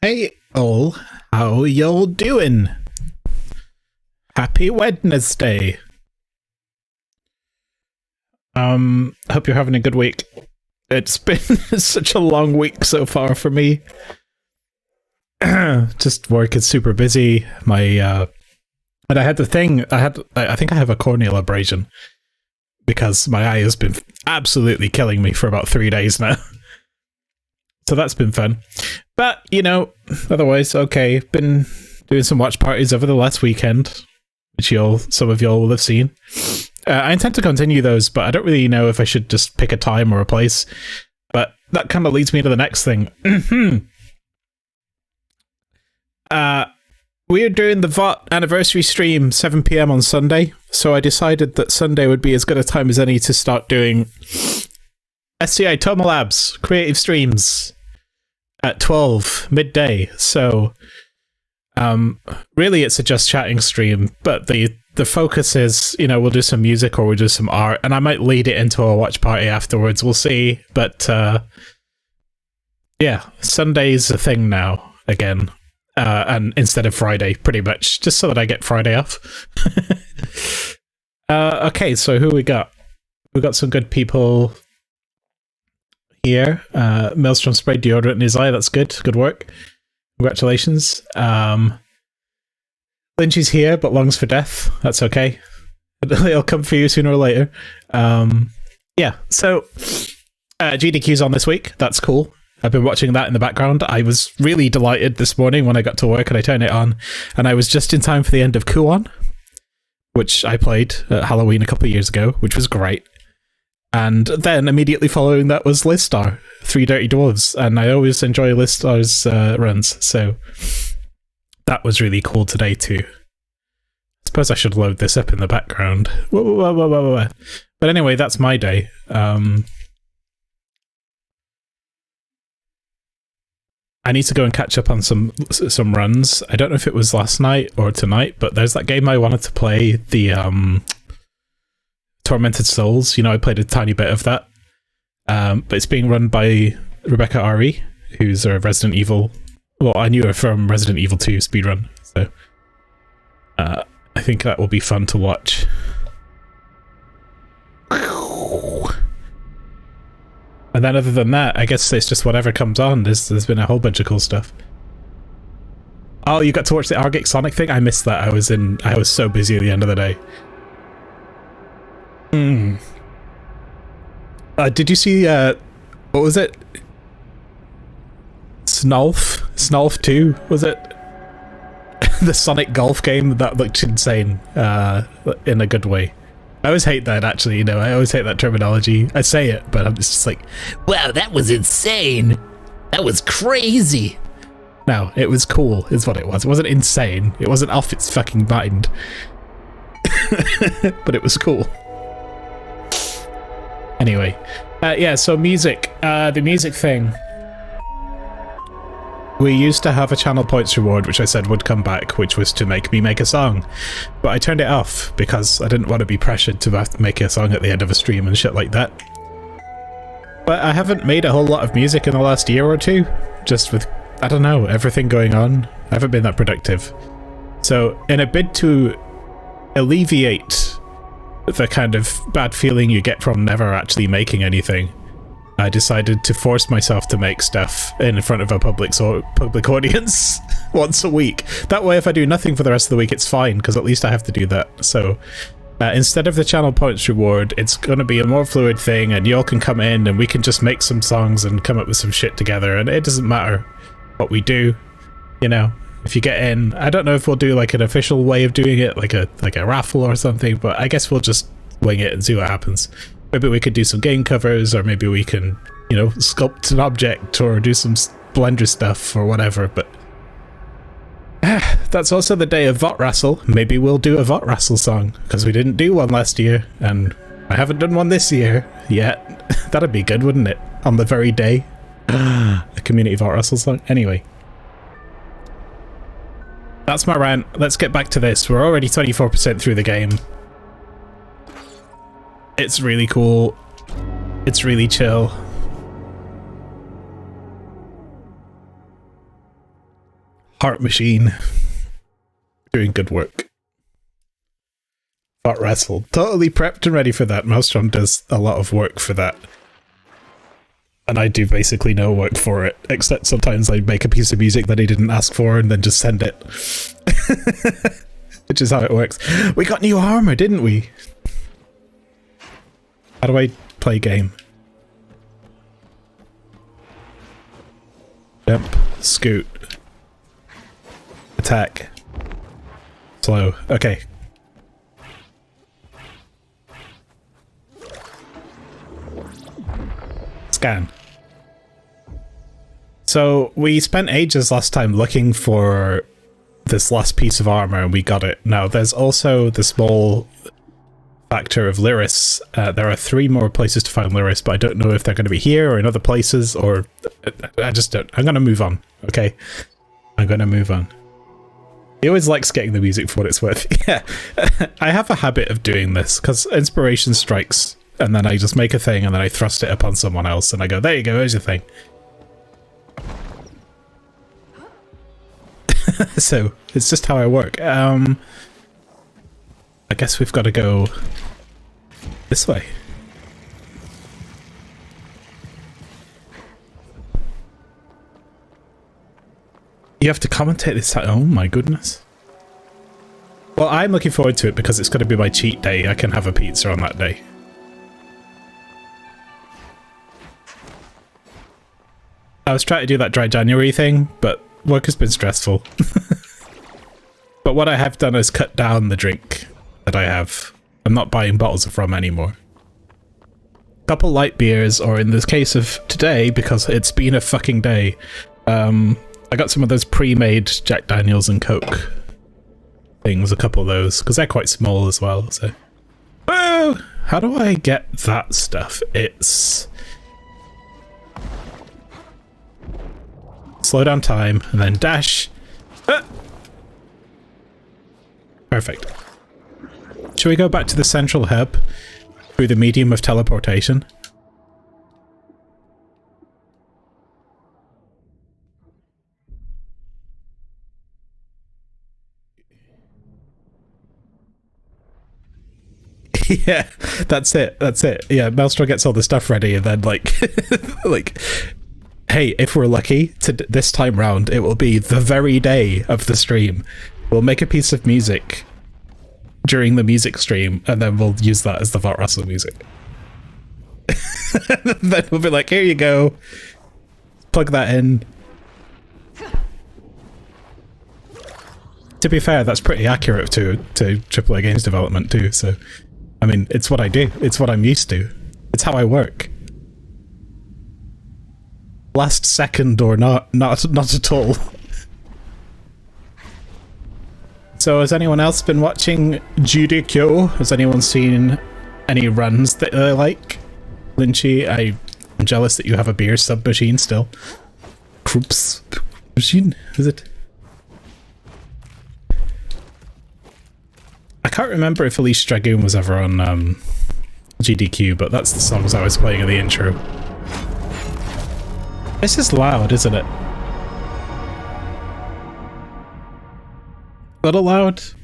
Hey all, how y'all doing? Happy Wednesday. Hope you're having a good week. It's been such a long week so far for me. Just work is super busy. And I had the thing, I think I have a corneal abrasion because my eye has been absolutely killing me for about 3 days now. So that's been fun. But, you know, otherwise, okay. Been doing some watch parties over the last weekend, which some of y'all will have seen. I intend to continue those, but I don't really know if I should just pick a time or a place. But that kind of leads me to the next thing. We're doing the VOT anniversary stream 7 PM on Sunday, so I decided that Sunday would be as good a time as any to start doing SCI Toma Labs creative streams at 12 midday. So really it's a just chatting stream, but the focus is, you know, we'll do some music or we'll do some art, and I might lead it into a watch party afterwards. We'll see. But yeah, Sunday's a thing now again. And instead of Friday, pretty much, just so that I get Friday off. Okay, so who we got? We got some good people here. Maelstrom sprayed deodorant in his eye. That's good. Good work. Congratulations. Lynchy's here, but longs for death. That's okay. It'll come for you sooner or later. Yeah, so GDQ's on this week. That's cool. I've been watching that in the background. I was really delighted this morning when I got to work and I turned it on, and I was just in time for the end of Kuon, which I played at Halloween a couple of years ago, which was great. And then immediately following that was Listar, 3 Dirty Dwarves, and I always enjoy Listar's runs, so that was really cool today too. I suppose I should load this up in the background. Whoa. But anyway, that's my day. I need to go and catch up on some runs. I don't know if it was last night or tonight, but there's that game I wanted to play, the Tormented Souls. You know, I played a tiny bit of that. But it's being run by Rebecca Ari, who's a Resident Evil... Well, I knew her from Resident Evil 2 speedrun, so I think that will be fun to watch. And then other than that, I guess it's just whatever comes on. There's been a whole bunch of cool stuff. Oh, you got to watch the Arctic Sonic thing? I missed that. I was so busy at the end of the day. Did you see what was it? Snolf 2, was it? The Sonic golf game that looked insane in a good way. I always hate that, actually, you know, I always hate that terminology. I say it, but I'm just like, wow, that was insane. That was crazy. No, it was cool, is what it was. It wasn't insane. It wasn't off its fucking mind. But it was cool. Anyway, yeah, so music. The music thing. We used to have a channel points reward, which I said would come back, which was to make me make a song. But I turned it off because I didn't want to be pressured to have to make a song at the end of a stream and shit like that. But I haven't made a whole lot of music in the last year or two, just with, I don't know, everything going on. I haven't been that productive. So in a bid to alleviate the kind of bad feeling you get from never actually making anything, I decided to force myself to make stuff in front of a public audience once a week. That way, if I do nothing for the rest of the week, it's fine, because at least I have to do that. So instead of the channel points reward, it's going to be a more fluid thing, and y'all can come in and we can just make some songs and come up with some shit together, and it doesn't matter what we do, you know. If you get in, I don't know if we'll do like an official way of doing it, like a raffle or something, but I guess we'll just wing it and see what happens. Maybe we could do some game covers, or maybe we can, you know, sculpt an object or do some Blender stuff or whatever, but that's also the day of VOT Wrestle. Maybe we'll do a VOT Wrestle song, because we didn't do one last year, and I haven't done one this year yet. That'd be good, wouldn't it? On the very day. A community VOT Wrestle song. Anyway. That's my rant. Let's get back to this. We're already 24% through the game. It's really cool. It's really chill. Heart Machine. Doing good work. Fought Wrestle. Totally prepped and ready for that. Maelstrom does a lot of work for that. And I do basically no work for it, except sometimes I make a piece of music that he didn't ask for and then just send it. Which is how it works. We got new armor, didn't we? How do I play game? Jump, scoot, attack, slow. Okay. Scan. So we spent ages last time looking for this last piece of armor and we got it. Now there's also the small factor of Lyris. There are 3 more places to find Lyris, but I don't know if they're going to be here or in other places, or I just don't. I'm going to move on, okay? I'm going to move on. He always likes getting the music for what it's worth. Yeah, I have a habit of doing this because inspiration strikes and then I just make a thing and then I thrust it upon someone else and I go, there you go, here's your thing. So it's just how I work. I guess we've got to go this way. You have to commentate this time. Oh my goodness. Well, I'm looking forward to it because it's going to be my cheat day. I can have a pizza on that day. I was trying to do that dry January thing, but work has been stressful. But what I have done is cut down the drink that I have. I'm not buying bottles of rum anymore. A couple light beers, or in this case of today, because it's been a fucking day, I got some of those pre-made Jack Daniels and Coke things, a couple of those, because they're quite small as well, so... Whoa! How do I get that stuff? It's... slow down time, and then dash. Ah! Perfect. Shall we go back to the central hub through the medium of teleportation? Yeah, that's it. That's it. Yeah, Maelstrom gets all the stuff ready and then like, like, hey, if we're lucky, this time round, it will be the very day of the stream. We'll make a piece of music during the music stream, and then we'll use that as the Vought Russell music. Then we'll be like, here you go. Plug that in. To be fair, that's pretty accurate to AAA games development too, so... I mean, it's what I do. It's what I'm used to. It's how I work. Last second or not at all. So has anyone else been watching Judikyo? Has anyone seen any runs that they like? Lynchy, I'm jealous that you have a beer submachine still. Krups machine, is it? I can't remember if Elise Dragoon was ever on GDQ, but that's the songs I was playing in the intro. This is loud, isn't it? A little loud? Is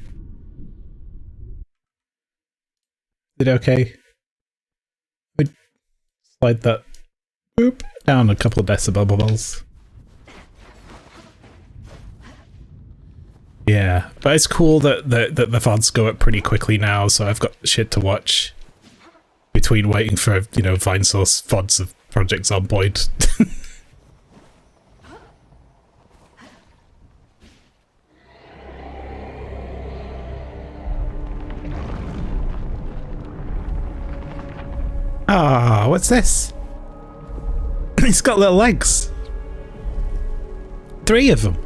it okay? We'd slide that boop down a couple of decibels. Yeah, but it's cool that the VODs go up pretty quickly now, so I've got shit to watch between waiting for, you know, Vinesource VODs of Project Zomboid. Ah, what's this? He's got little legs. 3 of them.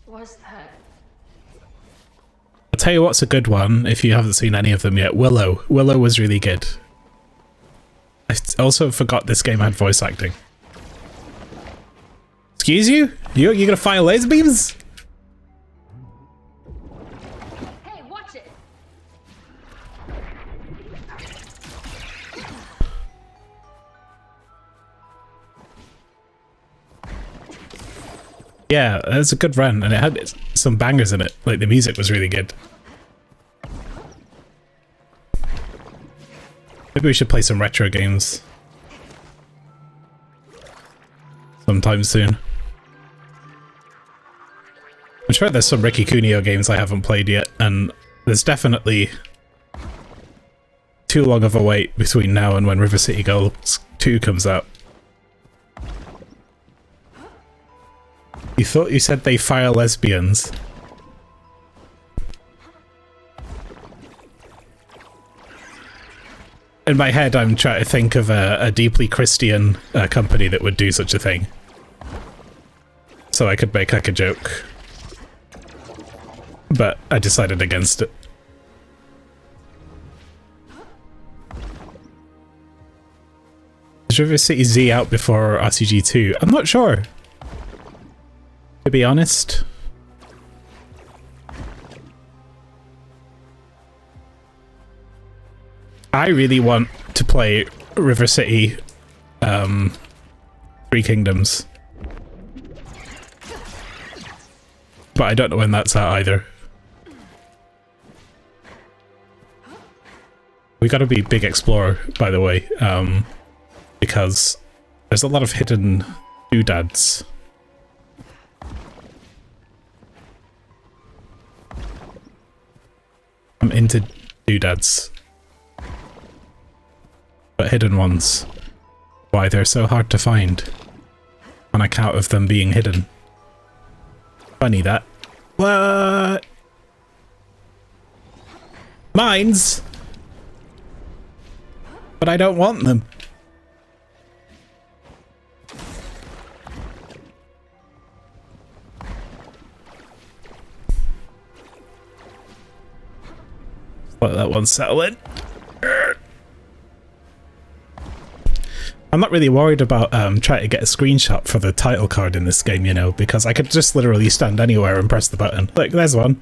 Was that? I'll tell you what's a good one if you haven't seen any of them yet. Willow. Willow was really good. I also forgot this game had voice acting. Excuse you? You're gonna fire laser beams? Hey, watch it. Yeah, it was a good run, and it had some bangers in it. Like, the music was really good. Maybe we should play some retro games sometime soon. I'm sure there's some Ricky Cuneo games I haven't played yet, and there's definitely too long of a wait between now and when River City Girls 2 comes out. You thought you said they fire lesbians? In my head, I'm trying to think of a deeply Christian company that would do such a thing. So I could make like a joke. But I decided against it. Is River City Z out before RCG 2? I'm not sure. To be honest. I really want to play River City Three Kingdoms. But I don't know when that's out either. We gotta be big explorer, by the way, because there's a lot of hidden doodads. I'm into doodads. But hidden ones. Why they're so hard to find. On account of them being hidden. Funny that. What? Mines? But I don't want them. Let that one settle in. I'm not really worried about trying to get a screenshot for the title card in this game, you know, because I could just literally stand anywhere and press the button. Look, there's one.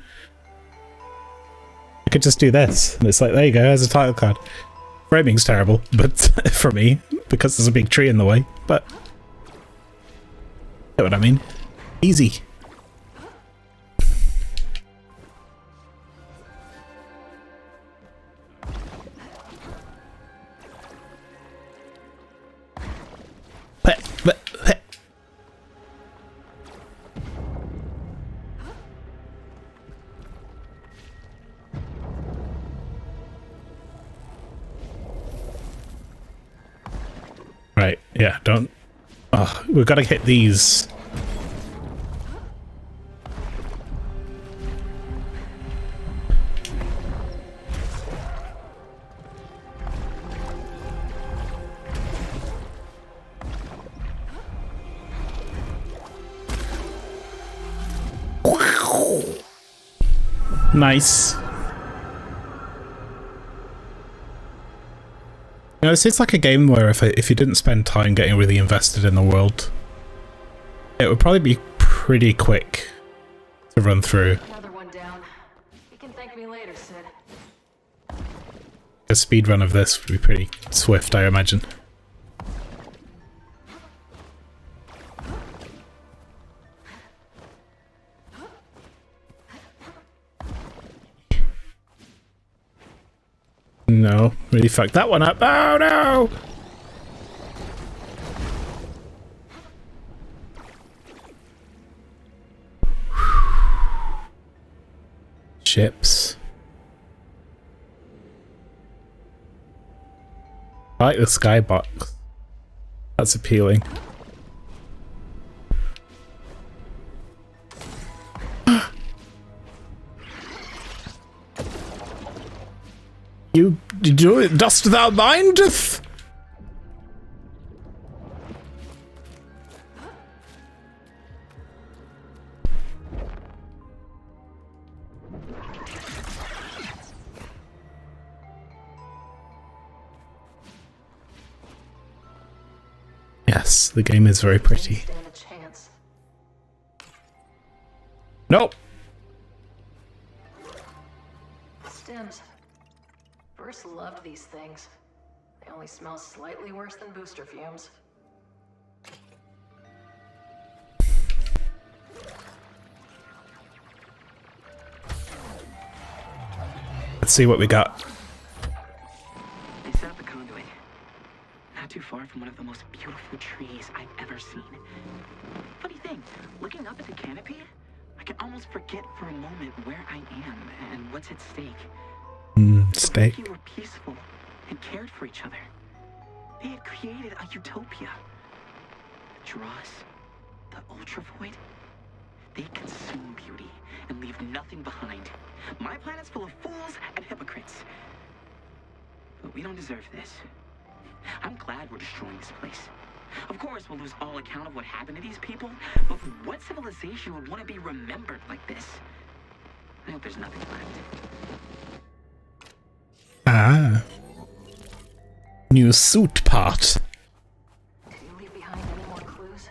I could just do this, and it's like, there you go, there's a title card. Framing's terrible, but for me, because there's a big tree in the way, but... You know what I mean? Easy. Right, yeah, don't... Oh, we've got to hit these. Nice. You know, it's like a game where if you didn't spend time getting really invested in the world, it would probably be pretty quick to run through. Another one down. You can thank me later, Sid. A speed run of this would be pretty swift, I imagine. No, really fucked that one up. Oh no! Ships. I like the skybox. That's appealing. You do it, dost thou mindeth? Yes, the game is very pretty. Stand a chance. Nope. Stems. First loved these things. They only smell slightly worse than booster fumes. Let's see what we got. They set up a conduit. Not too far from one of the most beautiful trees I've ever seen. Funny thing, looking up at the canopy, I can almost forget for a moment where I am and what's at stake. Steak. The Viking were peaceful and cared for each other. They had created a utopia. The dross, the ultravoid, they consume beauty and leave nothing behind. My planet's full of fools and hypocrites. But we don't deserve this. I'm glad we're destroying this place. Of course, we'll lose all account of what happened to these people, but what civilization would want to be remembered like this? I hope there's nothing left. Ah. New suit part. Do you leave behind any more clues?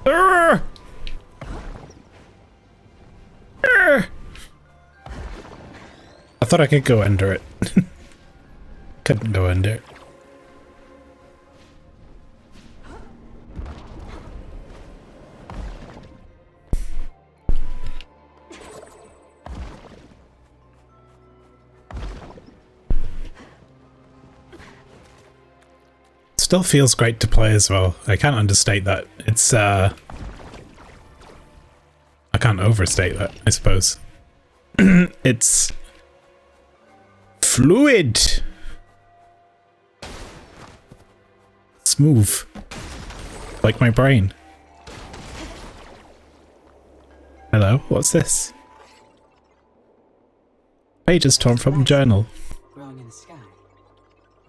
Arr! Arr! I thought I could go under it. Couldn't go under it. Still feels great to play as well. I can't understate that. It's I can't overstate that, I suppose. It's fluid. Smooth. Like my brain. Hello, what's this? Pages torn from a journal. Growing in the sky.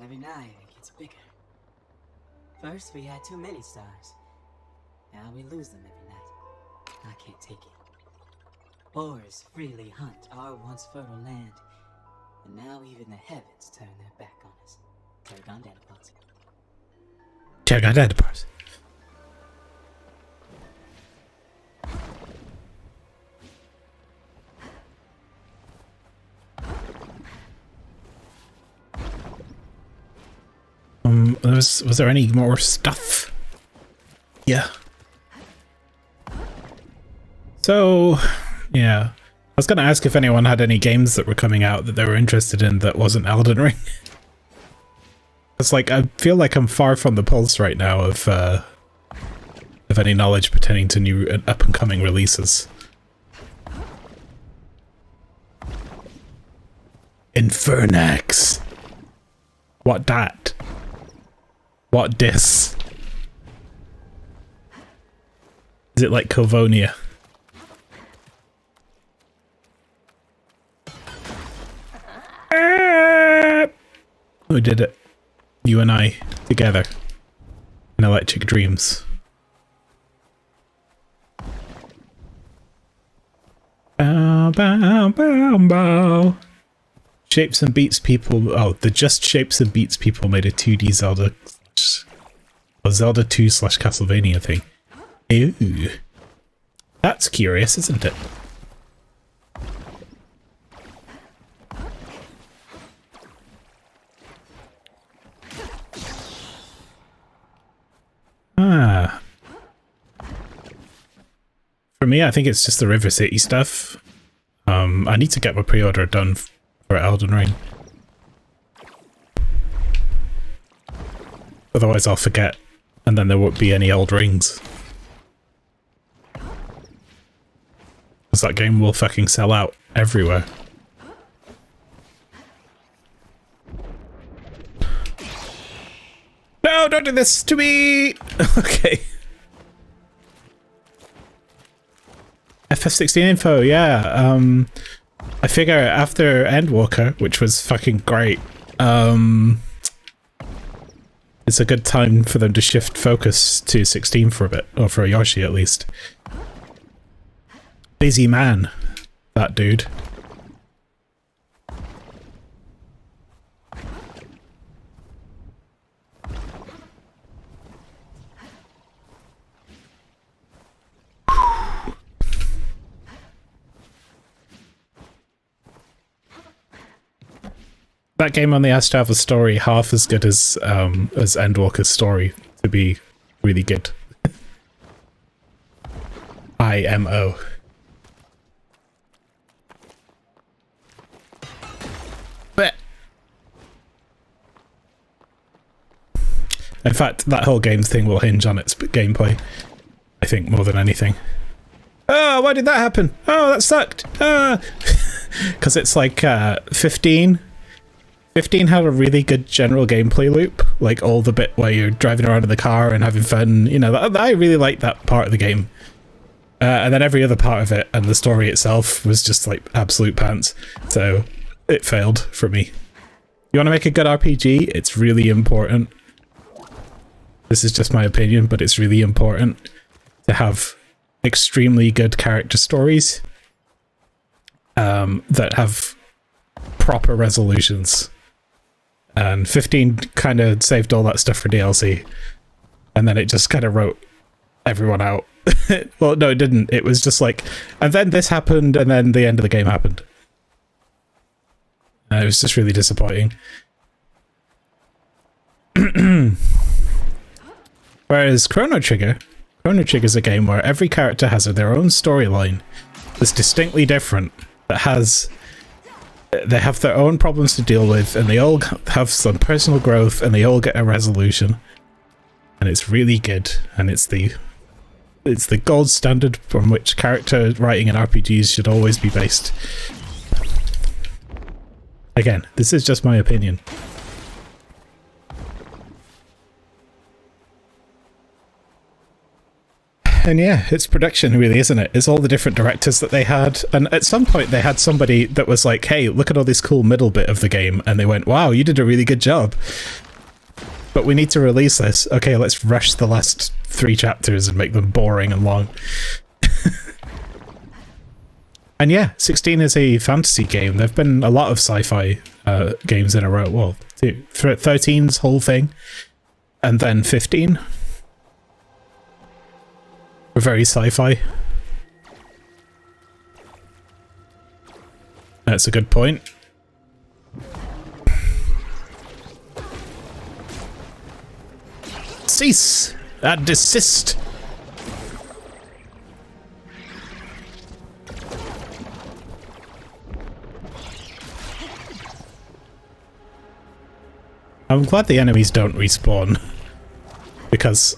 Every night it gets bigger. First we had too many stars. Now we lose them every night. I can't take it. Boars freely hunt our once fertile land. And now even the heavens turn their back on us. Targon Danipods. Targon Danipods. Was there any more stuff? Yeah. So, yeah. I was going to ask if anyone had any games that were coming out that they were interested in that wasn't Elden Ring. It's like, I feel like I'm far from the pulse right now of any knowledge pertaining to new up-and-coming releases. Infernax. What dat? What dis? Is it like Covonia? Who did it? You and I together in Electric Dreams. Bow, bow, bow, bow. Shapes and Beats people. Oh, the Just Shapes and Beats people made a 2D Zelda. Or Zelda 2 / Castlevania thing. Ew. That's curious, isn't it? Ah. For me, I think it's just the River City stuff. I need to get my pre-order done for Elden Ring. Otherwise I'll forget, and then there won't be any old rings. Because that game will fucking sell out everywhere. No, don't do this to me! Okay. FF16 info, yeah. I figure after Endwalker, which was fucking great, it's a good time for them to shift focus to 16 for a bit, or for Yoshi at least. Busy man, that dude. that game only has to have a story half as good as Endwalker's story to be really good. IMO. But in fact, that whole game thing will hinge on its gameplay, I think, more than anything. Oh, why did that happen? Oh, that sucked. Because it's like 15. 15 had a really good general gameplay loop, like all the bit where you're driving around in the car and having fun. You know, I really liked that part of the game. And then every other part of it and the story itself was just like absolute pants. So it failed for me. You want to make a good RPG? It's really important. This is just my opinion, but it's really important to have extremely good character stories that have proper resolutions. And 15 kind of saved all that stuff for DLC, and then it just kind of wrote everyone out. Well, no, it didn't. It was just like, and then this happened, and then the end of the game happened. It was just really disappointing. Whereas Chrono Trigger's a game where every character has their own storyline that's distinctly different, that has... They have their own problems to deal with, and they all have some personal growth, and they all get a resolution. And it's really good, and it's the gold standard from which character writing in RPGs should always be based. Again, this is just my opinion. And yeah, it's production really, isn't it? It's all the different directors that they had. And at some point they had somebody that was like, hey, look at all this cool middle bit of the game. And they went, wow, you did a really good job. But we need to release this. Okay, let's rush the last 3 chapters and make them boring and long. And yeah, 16 is a fantasy game. There've been a lot of sci-fi games in a row. Well, 13's whole thing. And then 15. Very sci-fi. That's a good point. Cease and desist. I'm glad the enemies don't respawn, because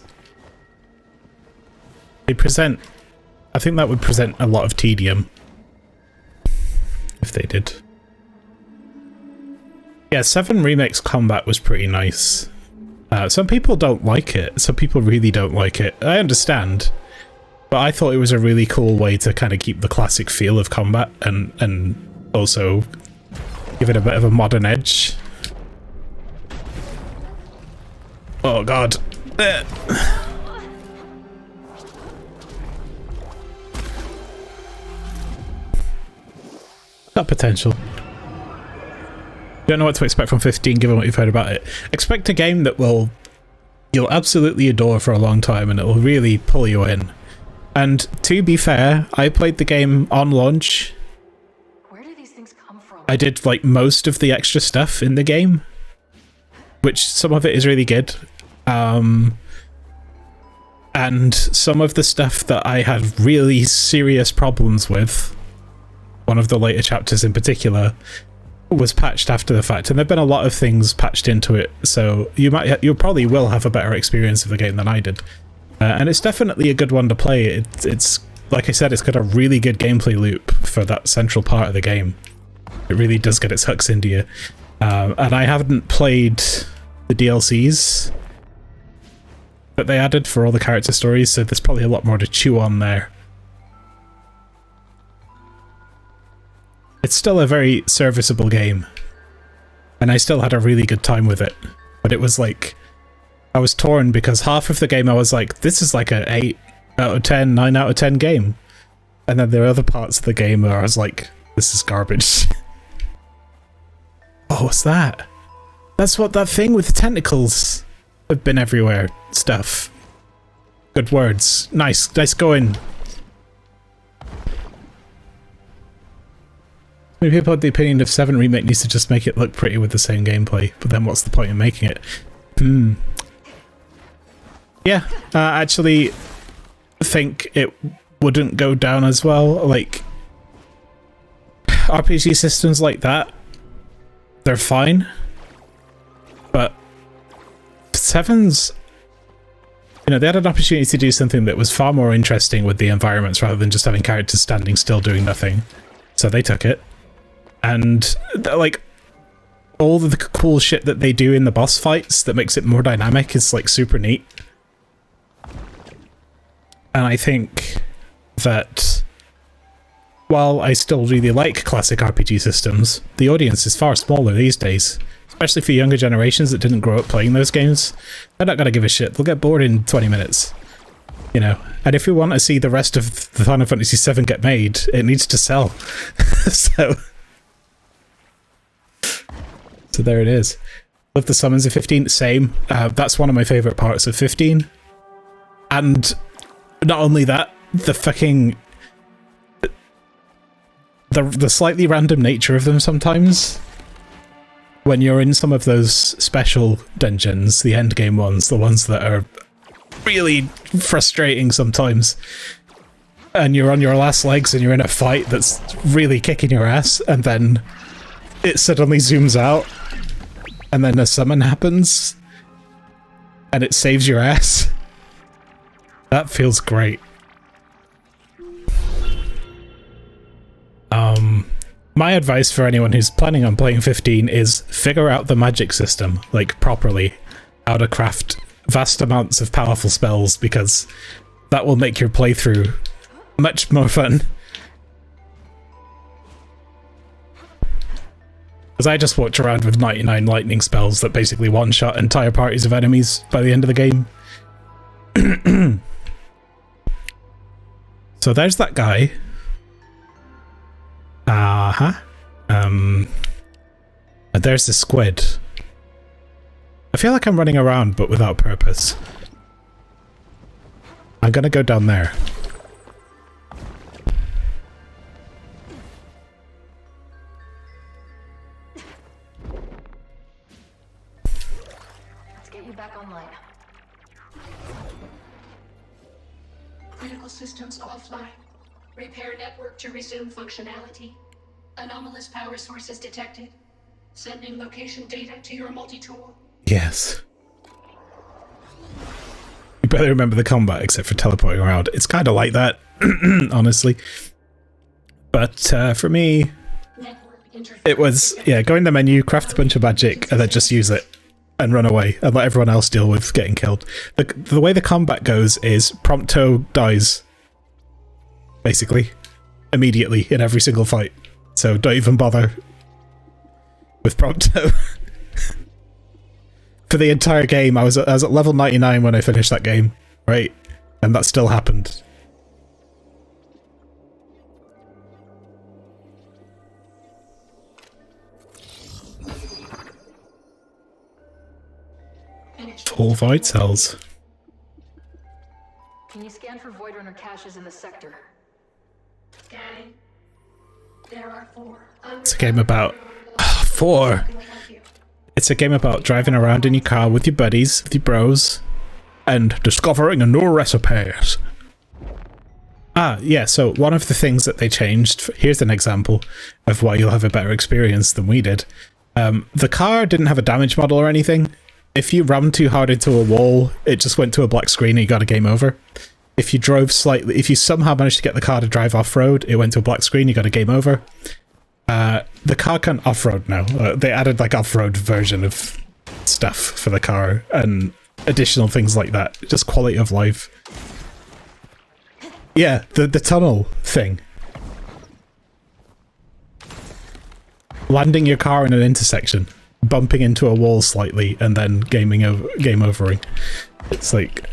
they present... I think that would present a lot of tedium if they did. Yeah, 7 Remix combat was pretty nice. Some people don't like it. Some people really don't like it. I understand. But I thought it was a really cool way to kind of keep the classic feel of combat and also give it a bit of a modern edge. Oh god. Got potential. Don't know what to expect from 15 given what you've heard about it. Expect a game that you'll absolutely adore for a long time, and it will really pull you in. And to be fair, I played the game on launch. Where do these things come from? I did like most of the extra stuff in the game, which some of it is really good. And some of the stuff that I had really serious problems with, one of the later chapters in particular, was patched after the fact, and there've been a lot of things patched into it, so you probably will have a better experience of the game than I did. And it's definitely a good one to play. It's like I said, it's got a really good gameplay loop for that central part of the game. It really does get its hooks into you. And I haven't played the DLCs that they added for all the character stories, so there's probably a lot more to chew on there. It's still a very serviceable game, and I still had a really good time with it, but it was like, I was torn because half of the game I was like, this is like a 8 out of 10, 9 out of 10 game, and then there are other parts of the game where I was like, this is garbage. Oh, what's that? That's what that thing with the tentacles have been everywhere stuff. Good words. Nice going. Many people had the opinion of 7 Remake needs to just make it look pretty with the same gameplay, but then what's the point in making it? Yeah, I actually think it wouldn't go down as well. Like, RPG systems like that, they're fine, but 7's, you know, they had an opportunity to do something that was far more interesting with the environments rather than just having characters standing still doing nothing. So they took it. And, like, all the cool shit that they do in the boss fights that makes it more dynamic is, like, super neat. And I think that while I still really like classic RPG systems, the audience is far smaller these days. Especially for younger generations that didn't grow up playing those games. They're not gonna give a shit. They'll get bored in 20 minutes. You know? And if we want to see the rest of the Final Fantasy VII get made, it needs to sell. So there it is. Love the summons of 15, same. That's one of my favourite parts of 15. And not only that, the fucking... The slightly random nature of them sometimes. When you're in some of those special dungeons, the endgame ones, the ones that are really frustrating sometimes, and you're on your last legs and you're in a fight that's really kicking your ass, and then it suddenly zooms out, and then a summon happens, and it saves your ass. That feels great. My advice for anyone who's planning on playing 15 is figure out the magic system, like, properly. How to craft vast amounts of powerful spells, because that will make your playthrough much more fun. Because I just walked around with 99 lightning spells that basically one-shot entire parties of enemies by the end of the game. So there's that guy. And there's the squid. I feel like I'm running around, but without purpose. I'm gonna go down there. Let's get you back online. Critical systems offline. Repair network to resume functionality. Anomalous power sources detected. Sending location data to your multi-tool. Yes. You better remember the combat, except for teleporting around. It's kind of like that, honestly. But for me, it was, yeah, go in the menu, craft a bunch of magic, and then just use it. And run away, and let everyone else deal with getting killed. The way the combat goes is Prompto dies. Basically. Immediately, in every single fight. So don't even bother with Prompto. For the entire game, I was at level 99 when I finished that game, right? And that still happened. Full void cells. Can you scan for Void Runner caches in the sector? Scanning. There are 4. It's a game about... 4! It's a game about driving around in your car with your buddies, with your bros, and discovering new recipes. Ah, yeah, so one of the things that they changed... Here's an example of why you'll have a better experience than we did. The car didn't have a damage model or anything. If you rammed too hard into a wall, it just went to a black screen and you got a game over. If you drove slightly, if you somehow managed to get the car to drive off-road, it went to a black screen, you got a game over. The car can off-road now. They added like off-road version of stuff for the car and additional things like that. Just quality of life. Yeah, the tunnel thing. Landing your car in an intersection, bumping into a wall slightly, and then game overing. It's like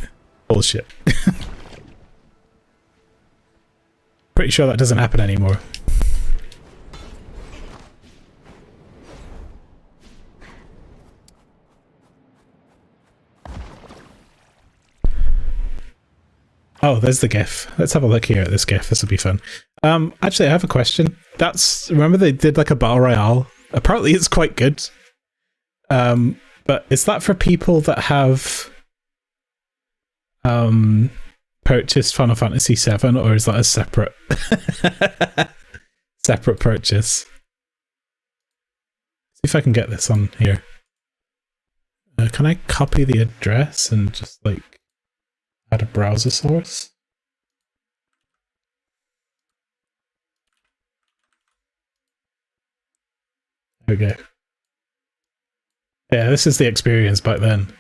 bullshit. Pretty sure that doesn't happen anymore. Oh, there's the GIF. Let's have a look here at this GIF. This will be fun. Actually, I have a question. that's remember they did like a battle royale. Apparently, it's quite good. But is that for people that have purchased Final Fantasy VII, or is that a separate separate purchase? See if I can get this on here. Can I copy the address and just like add a browser source? There we go. Yeah, this is the experience back then.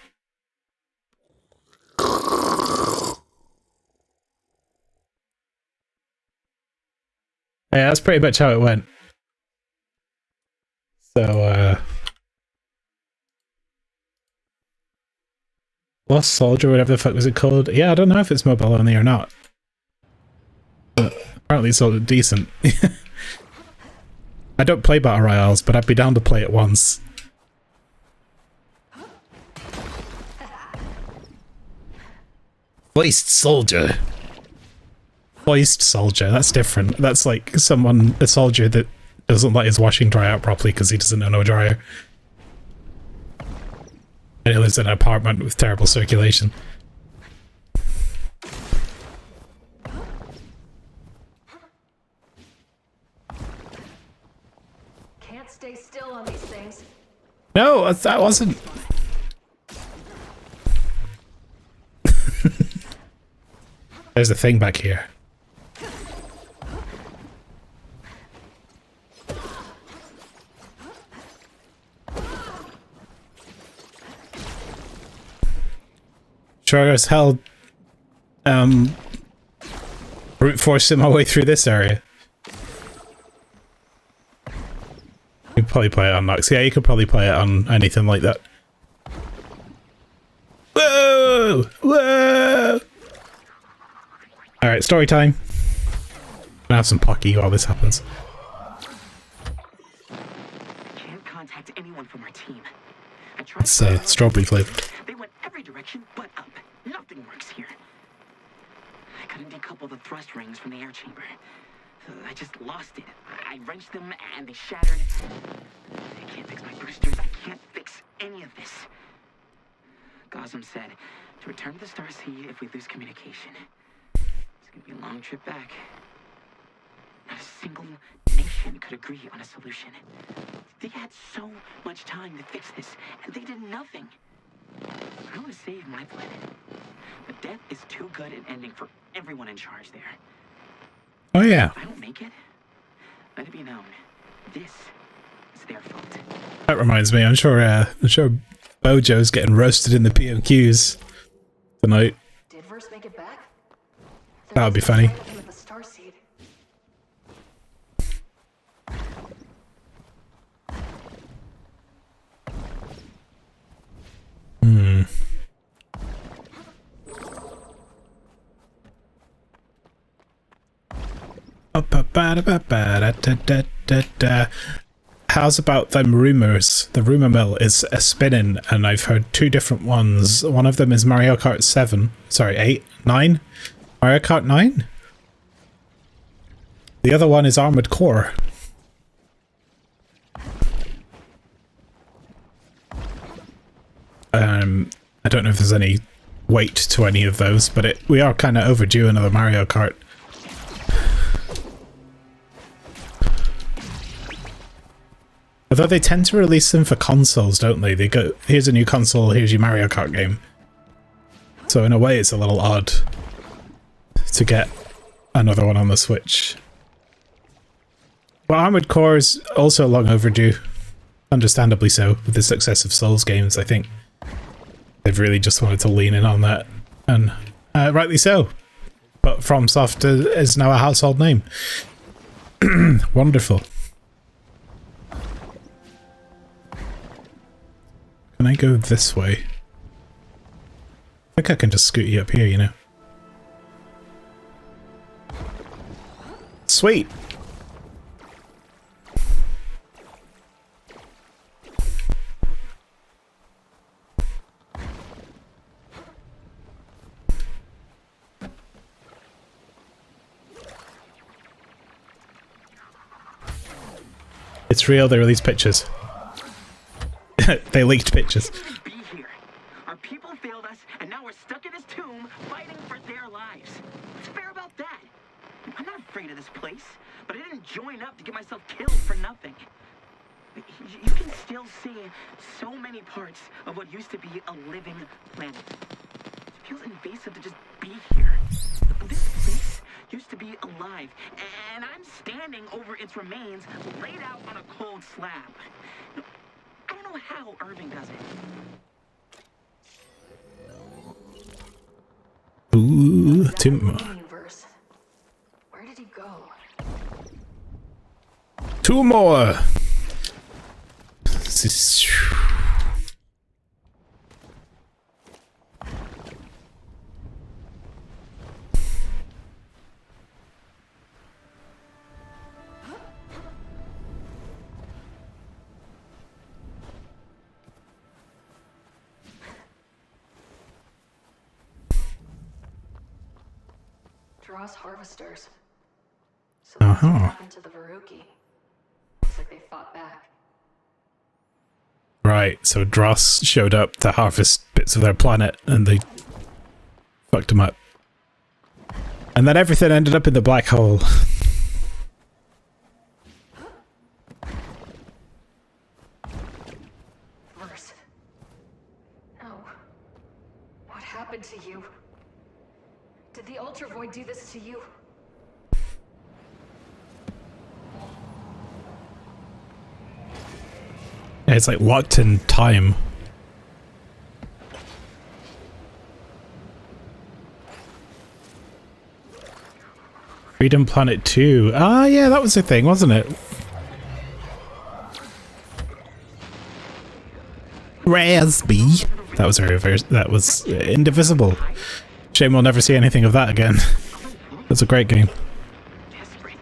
Yeah, that's pretty much how it went. So, Lost Soldier, whatever the fuck was it called? Yeah, I don't know if it's mobile only or not. But apparently it's all decent. I don't play Battle Royales, but I'd be down to play it once. Foist Soldier. Foist Soldier, that's different. That's like a soldier that doesn't let his washing dry out properly because he doesn't own a dryer. And he lives in an apartment with terrible circulation. Can't stay still on these things. No, that wasn't. There's a thing back here. Sure as hell brute forcing my way through this area. You could probably play it on Nox. Yeah, you could probably play it on anything like that. Whoa! Whoa! Alright, story time. I'm gonna have some Pocky while this happens. Can't contact anyone from our team. It's strawberry flavored. They went every direction but up. Nothing works here. I couldn't decouple the thrust rings from the air chamber. I just lost it. I wrenched them and they shattered. I can't fix my boosters. I can't fix any of this. Gosm said to return to the Star Seed if we lose communication. It's gonna be a long trip back. Not a single nation could agree on a solution. They had so much time to fix this, and they did nothing. I want to save my planet, but death is too good an ending for everyone in charge there. Oh yeah. If I don't make it, let it be known, this is their fault. That reminds me, I'm sure Bojo's getting roasted in the PMQs tonight. Did Verse make it back? That would be funny. With the Star Seed. How's about them rumors? The rumor mill is spinning, and I've heard two different ones. One of them is Mario Kart 7. Sorry, 8? 9? Mario Kart 9? The other one is Armored Core. I don't know if there's any weight to any of those, but we are kind of overdue another Mario Kart. Although they tend to release them for consoles, don't they? They go, here's a new console, here's your Mario Kart game. So in a way it's a little odd to get another one on the Switch. But Armored Core is also long overdue. Understandably so, with the success of Souls games, I think. They've really just wanted to lean in on that. And rightly so. But FromSoft is now a household name. Wonderful. Can I go this way? I think I can just scoot you up here, you know. Sweet! It's real. They released pictures. They leaked pictures. Be here. Our people failed us, and now we're stuck in this tomb fighting for their lives. What's fair about that? I'm not afraid of this place, but I didn't join up to get myself killed for nothing. You can still see so many parts of what used to be a living planet. It feels invasive to just be here. This place used to be alive, and I'm standing over its remains laid out on a cold slab. I don't know how Irving does it. Ooh, two more. Universe. Where did he go? Two more. Dross harvesters. So that's what happened to the Veruki. Looks like they fought back. Right, so Dross showed up to harvest bits of their planet and they fucked them up. And then everything ended up in the black hole. Verse. No. What happened to you? Did the Ultra Void do this to you? Yeah, it's like locked in time. Freedom Planet 2. Ah, yeah, that was the thing, wasn't it? Rasby. That was a reverse. That was indivisible. Shame we'll never see anything of that again. That's a great game. Desperate.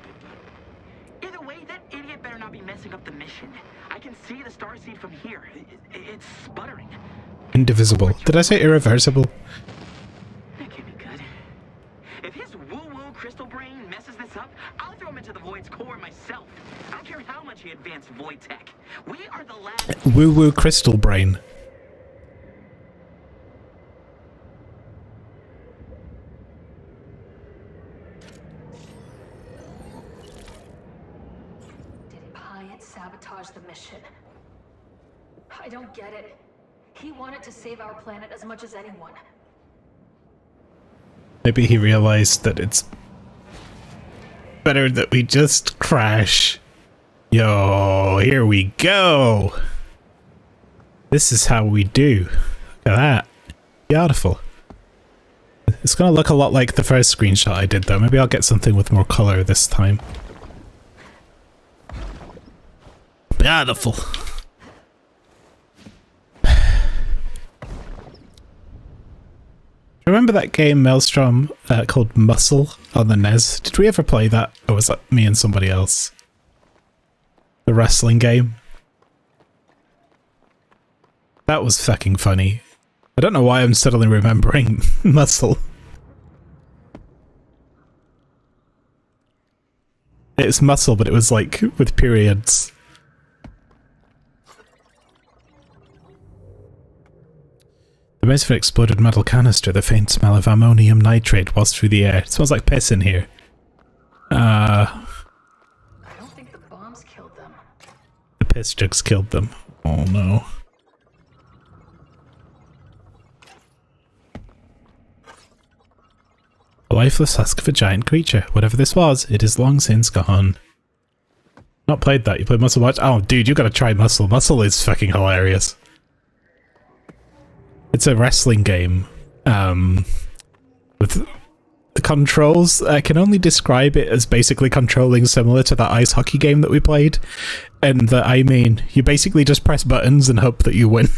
Either way, that idiot better not be messing up the mission. I can see the starseed from here. It's sputtering. Indivisible. Did I say irreversible? That can't be good. If his woo-woo crystal brain messes this up, I'll throw him into the Void's core myself. I don't care how much he advanced Void tech. We are the last... Woo-woo crystal brain. Did Pyatt sabotage the mission? I don't get it. He wanted to save our planet as much as anyone. Maybe he realized that it's better that we just crash. Yo, here we go. This is how we do. Look at that. Beautiful. It's gonna look a lot like the first screenshot I did though. Maybe I'll get something with more color this time. Beautiful. Remember that game Maelstrom called Muscle on the NES? Did we ever play that? Or was that me and somebody else? The wrestling game? That was fucking funny. I don't know why I'm suddenly remembering Muscle. It's Muscle, but it was like with periods. The base of an exploded metal canister, the faint smell of ammonium nitrate whilst through the air. It smells like piss in here. I don't think the bombs killed them. The piss jugs killed them. Oh no. A lifeless husk of a giant creature. Whatever this was, it is long since gone. Not played that. You played Muscle Watch? Oh dude, you gotta try Muscle. Muscle is fucking hilarious. It's a wrestling game with the controls. I can only describe it as basically controlling similar to that ice hockey game that we played. And that, I mean, you basically just press buttons and hope that you win.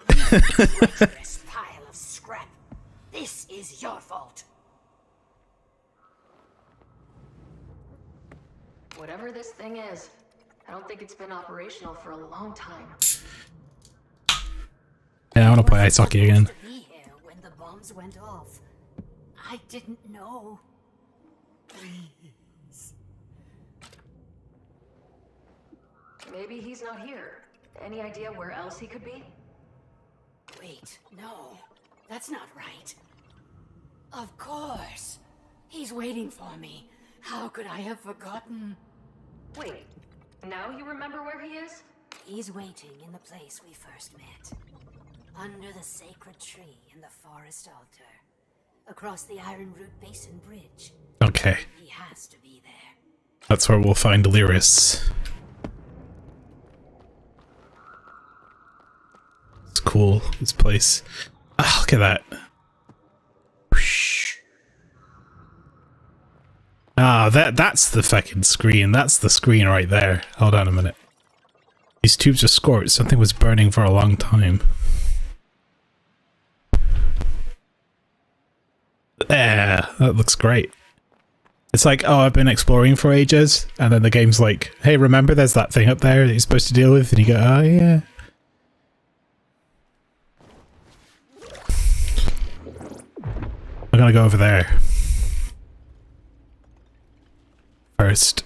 This pile of scrap. This is your fault. Whatever this thing is, I don't think it's been operational for a long time. Yeah, I want to play ice hockey again. To be here when the bombs went off. I didn't know. Please. Maybe he's not here. Any idea where else he could be? Wait, no. That's not right. Of course. He's waiting for me. How could I have forgotten? Wait, now you remember where he is? He's waiting in the place we first met. Under the sacred tree in the forest altar. Across the Iron Root Basin Bridge. Okay. He has to be there. That's where we'll find Lyris. It's cool, this place. Ah, look at that. Whoosh. Ah, that's the fucking screen. That's the screen right there. Hold on a minute. These tubes are scorched. Something was burning for a long time. Yeah, that looks great. It's like, oh, I've been exploring for ages, and then the game's like, hey, remember there's that thing up there that you're supposed to deal with? And you go, oh, yeah. I'm gonna go over there. First.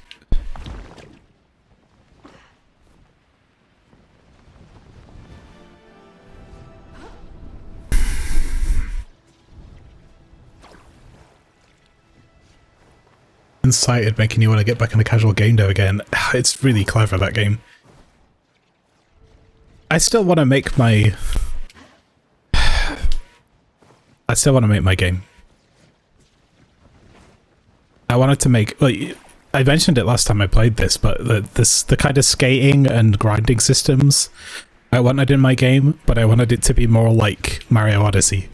Incited, making you want to get back into casual game dev again. It's really clever, that game. I still want to make my... I still want to make my game. I wanted to make... like, I mentioned it last time I played this, but the kind of skating and grinding systems I wanted in my game, but I wanted it to be more like Mario Odyssey.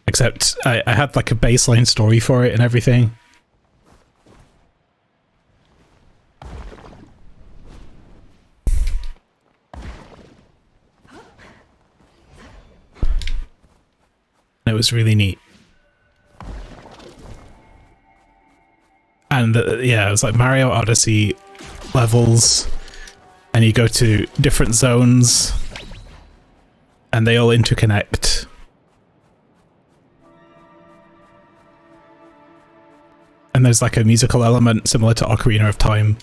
Except I had like a baseline story for it and everything. It was really neat. And yeah, it was like Mario Odyssey levels, and you go to different zones, and they all interconnect. And there's like a musical element similar to Ocarina of Time.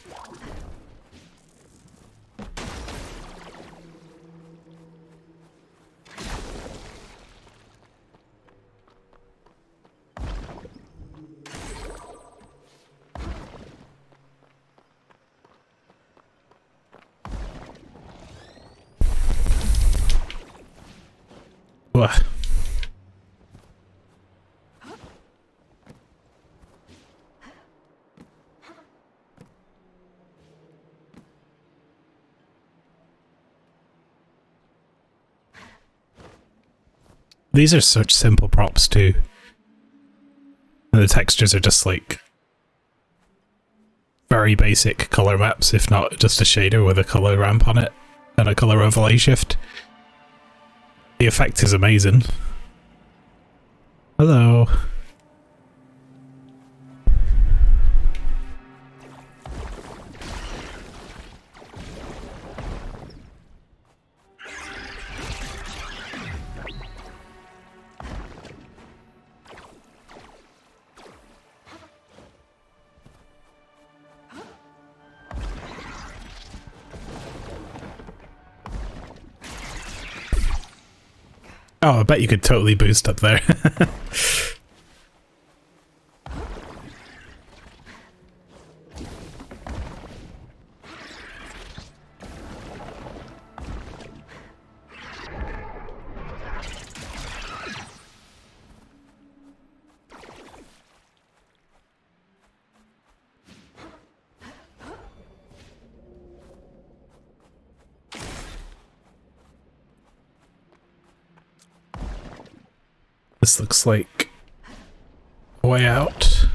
Wah. These are such simple props too. And the textures are just like very basic color maps, if not just a shader with a color ramp on it and a color overlay shift. The effect is amazing. Hello. Oh, I bet you could totally boost up there. This looks like a way out.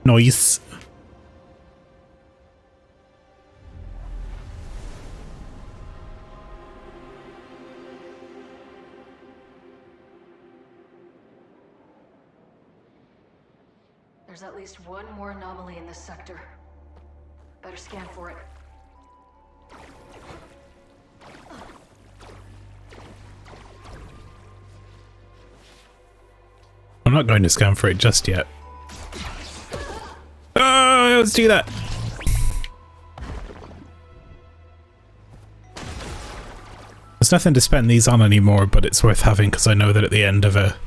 Noise. There's at least one more anomaly in this sector. Better scan for it. I'm not going to scan for it just yet. Oh, let's do that. There's nothing to spend these on anymore, but it's worth having because I know that at the end of a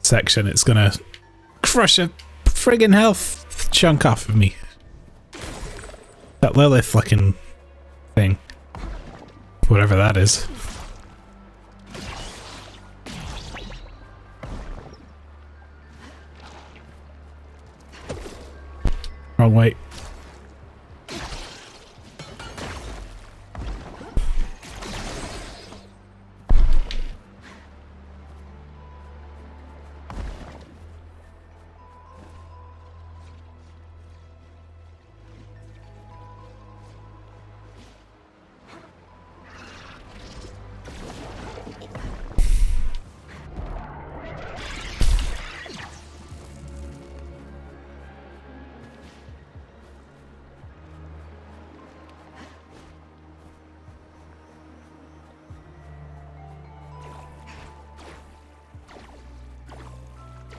section it's gonna crush a friggin' health chunk off of me. That Lilith fucking thing. Whatever that is. Wrong way.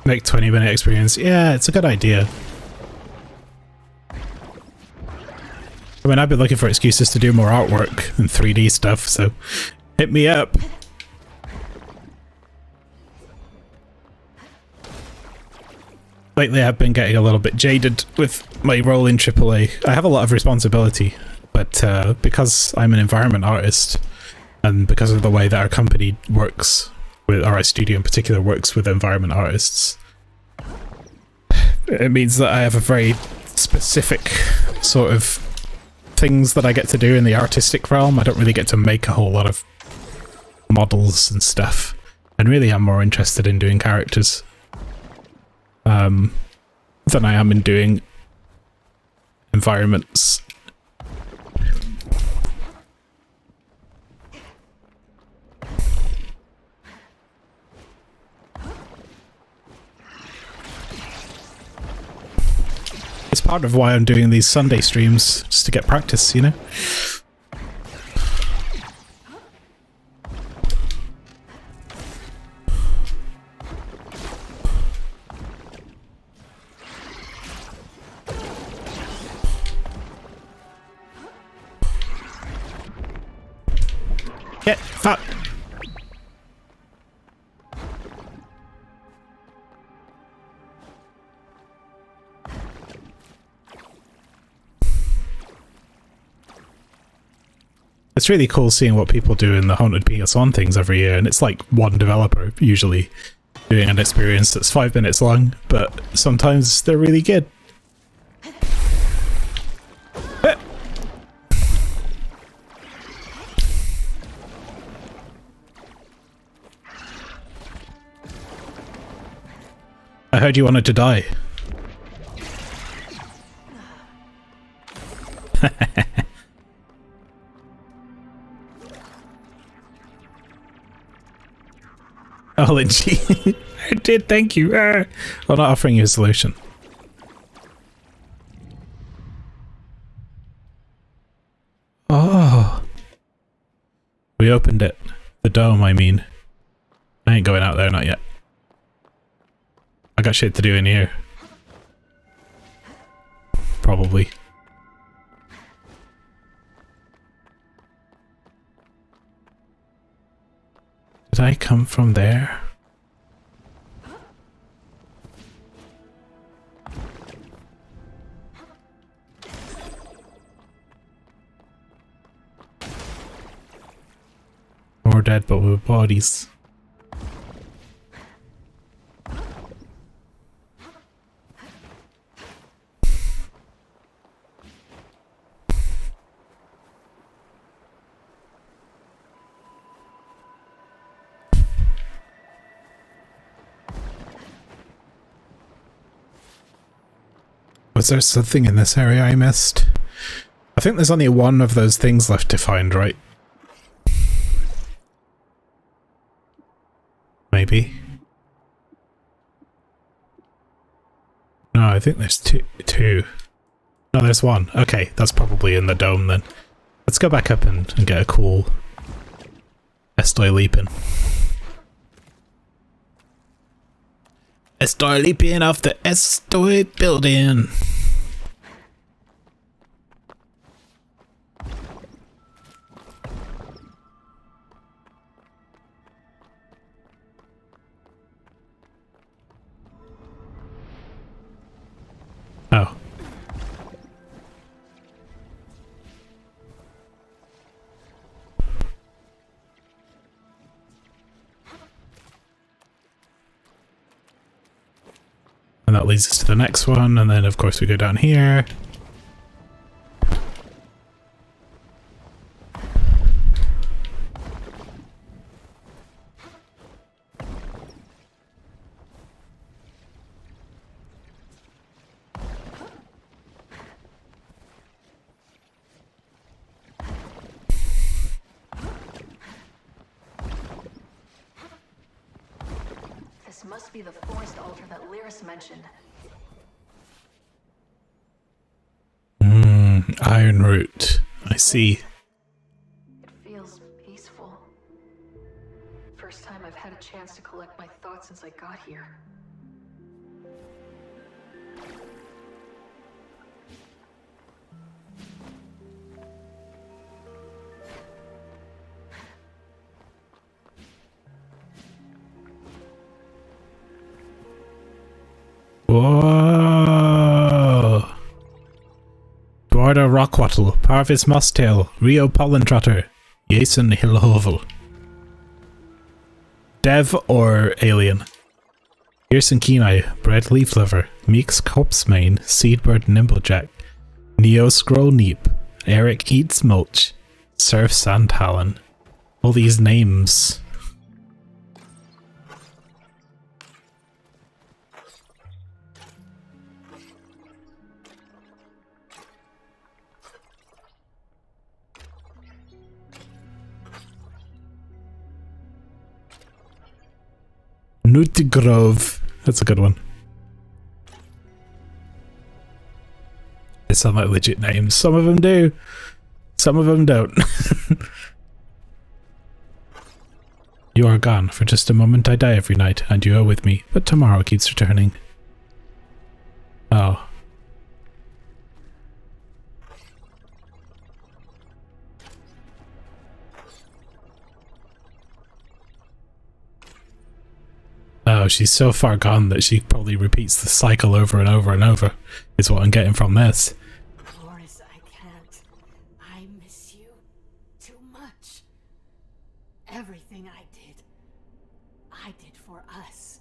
Make 20-minute experience. Yeah, it's a good idea. I mean, I've been looking for excuses to do more artwork and 3D stuff, so hit me up. Lately, I've been getting a little bit jaded with my role in AAA. I have a lot of responsibility, but because I'm an environment artist, and because of the way that our company works, or our studio in particular works with environment artists, it means that I have a very specific sort of things that I get to do in the artistic realm. I don't really get to make a whole lot of models and stuff, and really I'm more interested in doing characters than I am in doing environments. It's part of why I'm doing these Sunday streams, just to get practice, you know? Get fucked! It's really cool seeing what people do in the Haunted PS1 things every year, and it's like one developer usually doing an experience that's 5 minutes long, but sometimes they're really good. I heard you wanted to die. Oh, Lynchy. I did, thank you. Well, not offering you a solution. Oh. We opened it. The dome, I mean. I ain't going out there, not yet. I got shit to do in here. Probably. Did I come from there? More dead, but with bodies. Was there something in this area I missed? I think there's only one of those things left to find, right? Maybe. No, I think there's two. No, there's one. Okay, that's probably in the dome then. Let's go back up and get a cool Estoy leaping. Estoy leaping off the Estoy building. Oh. And that leads us to the next one, and then of course we go down here. This must be the forest altar that Lyris mentioned. Iron root. I see. It feels peaceful. First time I've had a chance to collect my thoughts since I got here. Whoa! Dwarda Rockwattle, Parvis Mosstail, Rio Pollen Trotter, Jason Hillhovel. Dev or alien? Pearson Kenai, Bread Leaf Liver, Meeks Copsmane, Seedbird Nimblejack, Neo Scroll Neep, Eric Eats Mulch, Surf Sandhallen. All these names. Nutgrove. That's a good one. They sound like legit names. Some of them do. Some of them don't. You are gone. For just a moment I die every night, and you are with me, but tomorrow keeps returning. Oh. Oh, she's so far gone that she probably repeats the cycle over and over and over, is what I'm getting from this. Boris, I can't. I miss you too much. Everything I did for us.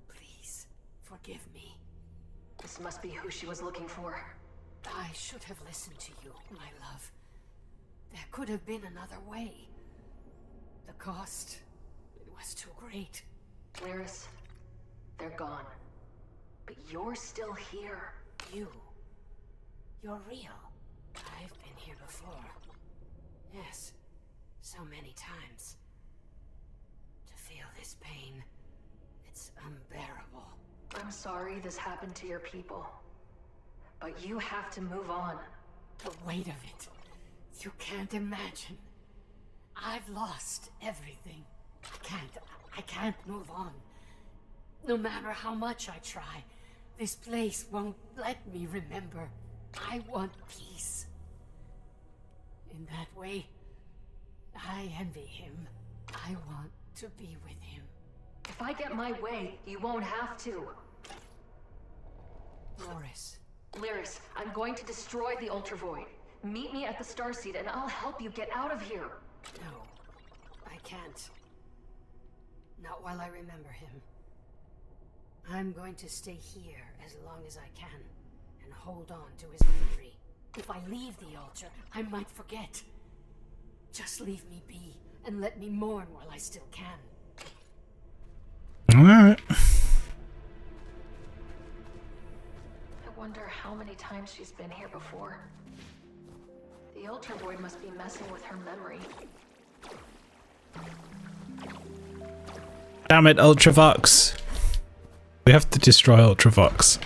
Please, forgive me. This must be who she was looking for. I should have listened to you, my love. There could have been another way. The cost, it was too great. Lyris, they're gone. But you're still here. You're real. I've been here before. Yes, so many times. To feel this pain, it's unbearable. I'm sorry this happened to your people. But you have to move on. The weight of it. You can't imagine. I've lost everything. I can't move on. No matter how much I try, this place won't let me remember. I want peace. In that way, I envy him. I want to be with him. If I get my way, you won't have to. Boris. Lyris, I'm going to destroy the Ultravoid. Meet me at the Starseed and I'll help you get out of here. No, I can't. Not while I remember him. I'm going to stay here as long as I can and hold on to his memory. If I leave the altar, I might forget. Just leave me be and let me mourn while I still can. Alright. I wonder how many times she's been here before. The Ultravoid must be messing with her memory. Damn it, Ultravox. We have to destroy Ultravox.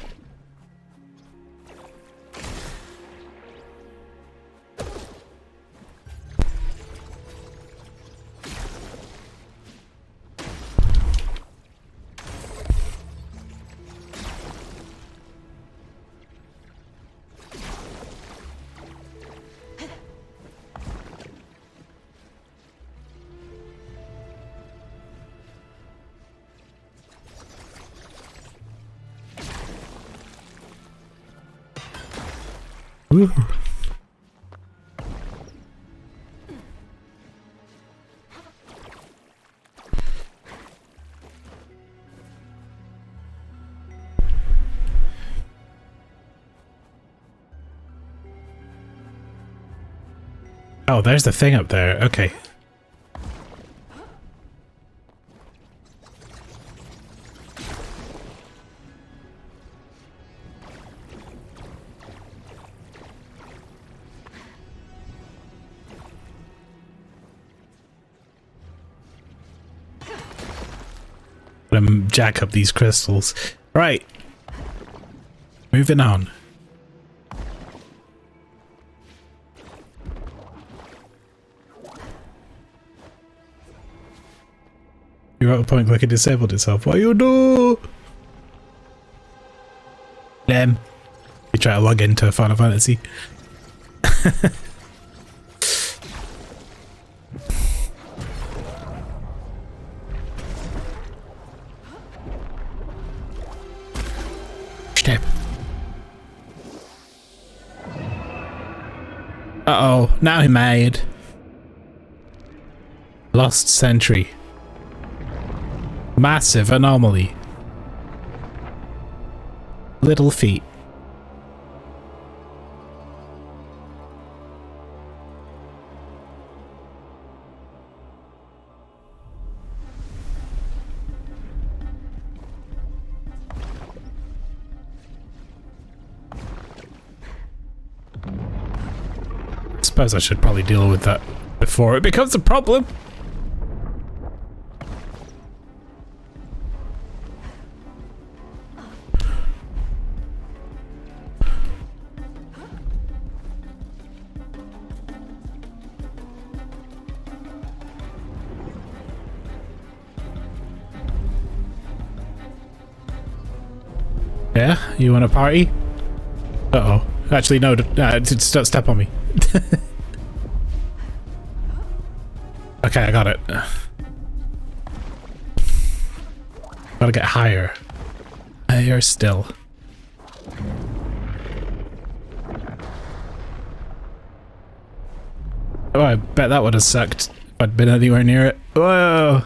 Woo. Oh, there's the thing up there. Okay. Jack up these crystals. Right. Moving on. You're at a point where it disabled itself. What you do? You try to log into Final Fantasy. Uh-oh, now he made. Lost sentry. Massive anomaly. Little feet. I suppose I should probably deal with that before it becomes a problem. Yeah, you want a party? Uh-oh. Actually, no, don't step on me. Okay, I got it. Gotta get higher. Higher still. Oh, I bet that would have sucked if I'd been anywhere near it. Whoa!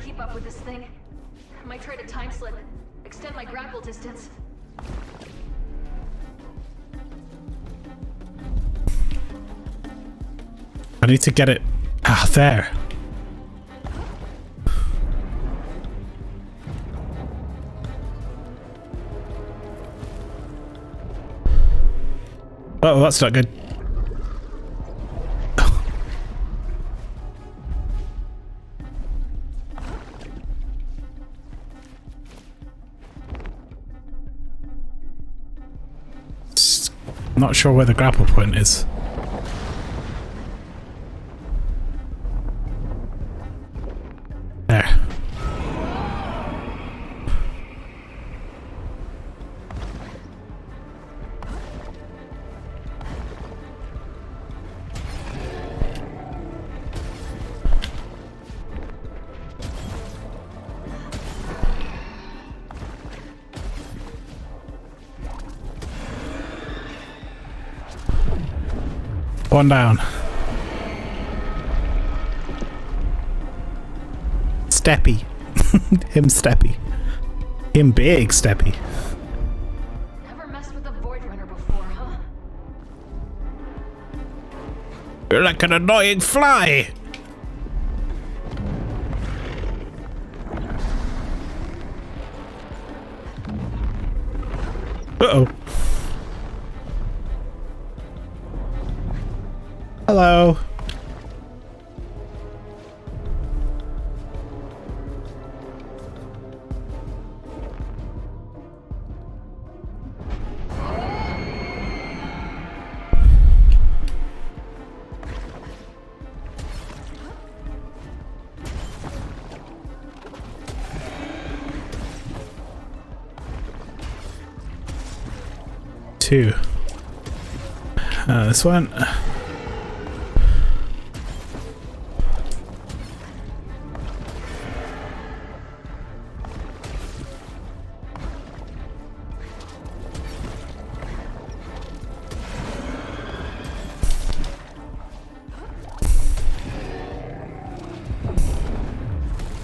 Keep up with this thing. I might try to time slip, extend my grapple distance. I need to get it. Ah, there. Oh, that's not good. Not sure where the grapple point is. There. One down. Steppy. Him Steppy. Him big Steppy. Never messed with a Void Runner before, huh? You're like an annoying fly. Uh-oh. Hello. Two. This one.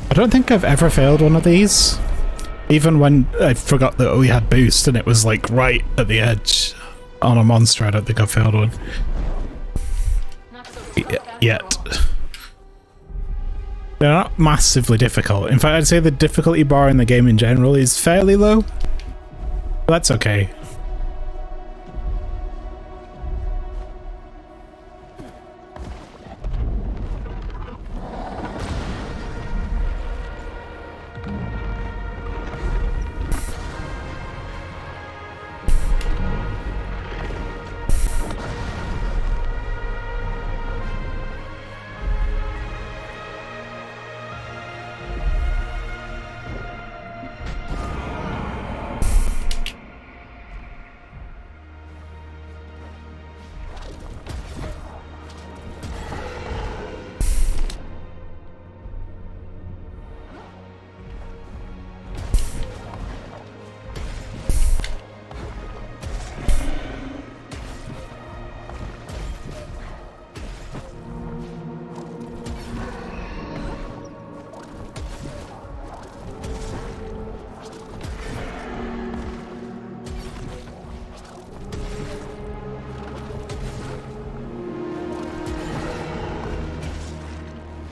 I don't think I've ever failed one of these. Even when I forgot that we had boost and it was like right at the edge on a monster, I don't think I failed one. Yet. They're not massively difficult. In fact, I'd say the difficulty bar in the game in general is fairly low. But that's okay.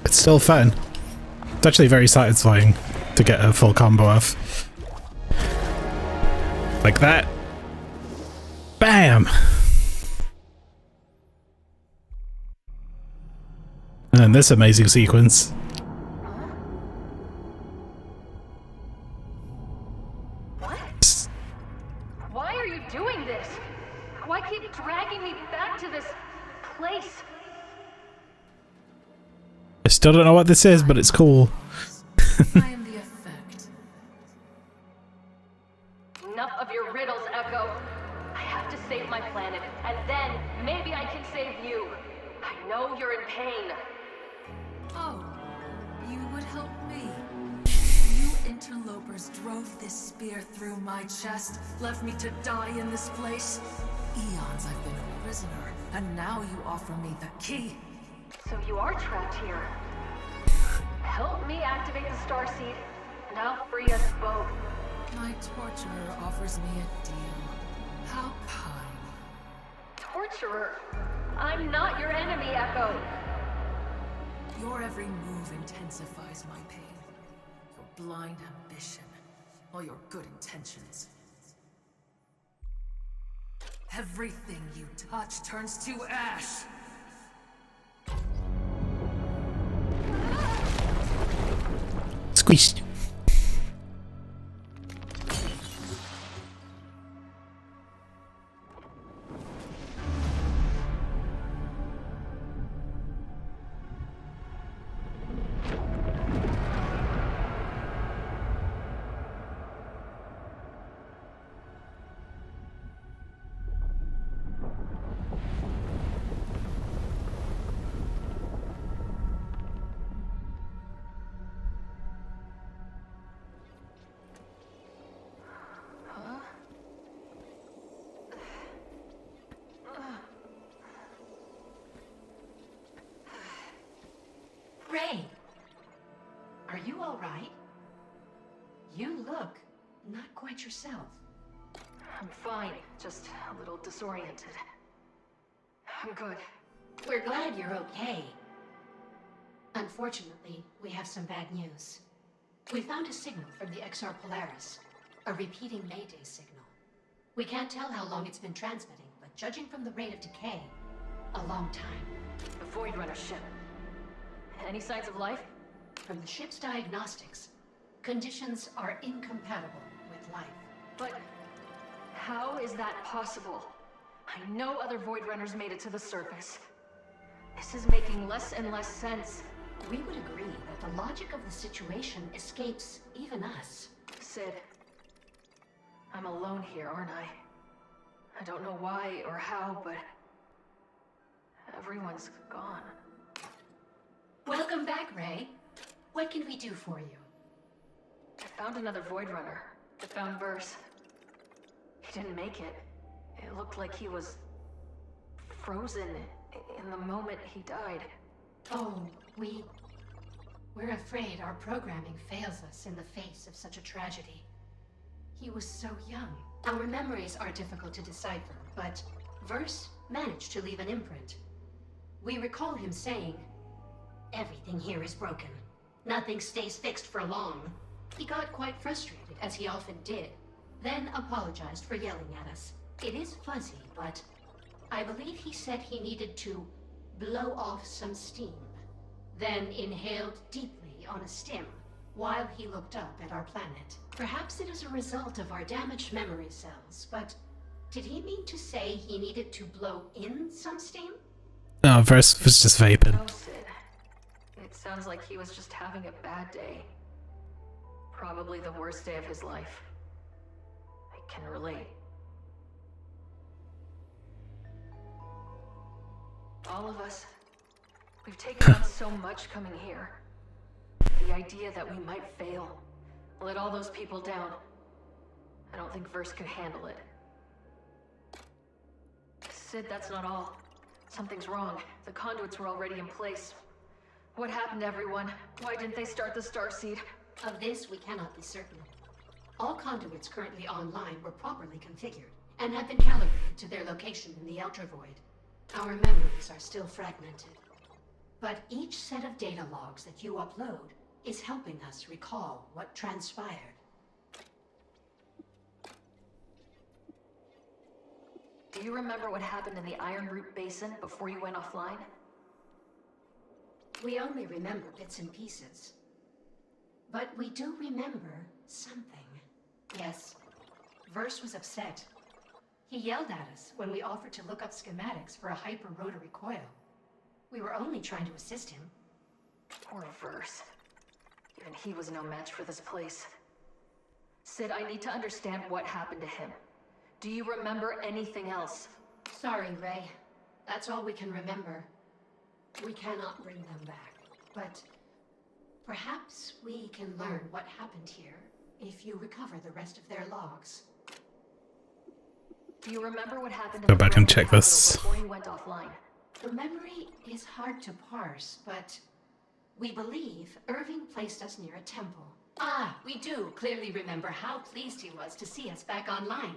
It's still fun. It's actually very satisfying to get a full combo off. Like that. Bam! And then this amazing sequence. What? Why are you doing this? Why keep dragging me back to this place? I still don't know what this is, but it's cool. I am the effect. Enough of your riddles, Echo. I have to save my planet, and then maybe I can save you. I know you're in pain. Oh, you would help me. You interlopers drove this spear through my chest, left me to die in this place. Eons I've been a prisoner, and now you offer me the key. So you are trapped here. Help me activate the starseed, and I'll free us both. My torturer offers me a deal. How kind. Torturer? I'm not your enemy, Echo. Your every move intensifies my pain. Your blind ambition, all your good intentions. Everything you touch turns to ash. Squished. Are you all right? You look not quite yourself. I'm fine, just a little disoriented. I'm good. We're glad you're okay. Unfortunately, we have some bad news. We found a signal from the XR Polaris, a repeating Mayday signal. We can't tell how long it's been transmitting, but judging from the rate of decay, a long time. The Void Runner ship. Any signs of life? From the ship's diagnostics, conditions are incompatible with life. But how is that possible? I know other Void Runners made it to the surface. This is making less and less sense. We would agree that the logic of the situation escapes even us. Sid, I'm alone here, aren't I? I don't know why or how, but everyone's gone. Welcome back, Ray. What can we do for you? I found another Void Runner. I found Verse. He didn't make it. It looked like he was frozen in the moment he died. Oh, we're afraid our programming fails us in the face of such a tragedy. He was so young. Our memories are difficult to decipher, but Verse managed to leave an imprint. We recall him saying, "Everything here is broken. Nothing stays fixed for long." He got quite frustrated, as he often did, then apologized for yelling at us. It is fuzzy, but I believe he said he needed to blow off some steam, then inhaled deeply on a stim while he looked up at our planet. Perhaps it is a result of our damaged memory cells, but did he mean to say he needed to blow in some steam? No, Verse was just vaping. No, Sid. It sounds like he was just having a bad day. Probably the worst day of his life. I can relate. All of us, we've taken on so much coming here. The idea that we might fail, let all those people down. I don't think Verse could handle it. Sid, that's not all. Something's wrong. The conduits were already in place. What happened to everyone? Why didn't they start the Starseed? Of this, we cannot be certain. All conduits currently online were properly configured and have been calibrated to their location in the Ultra Void. Our memories are still fragmented, but each set of data logs that you upload is helping us recall what transpired. Do you remember what happened in the Iron Root Basin before you went offline? We only remember bits and pieces. But we do remember something. Yes, Verse was upset. He yelled at us when we offered to look up schematics for a hyper-rotary coil. We were only trying to assist him. Poor Verse. Even he was no match for this place. Sid, I need to understand what happened to him. Do you remember anything else? Sorry, Ray. That's all we can remember. We cannot bring them back, but perhaps we can learn what happened here if you recover the rest of their logs. Do you remember what happened? Go back and check this. Before you went offline? The memory is hard to parse, but we believe Irving placed us near a temple. Ah, we do clearly remember how pleased he was to see us back online.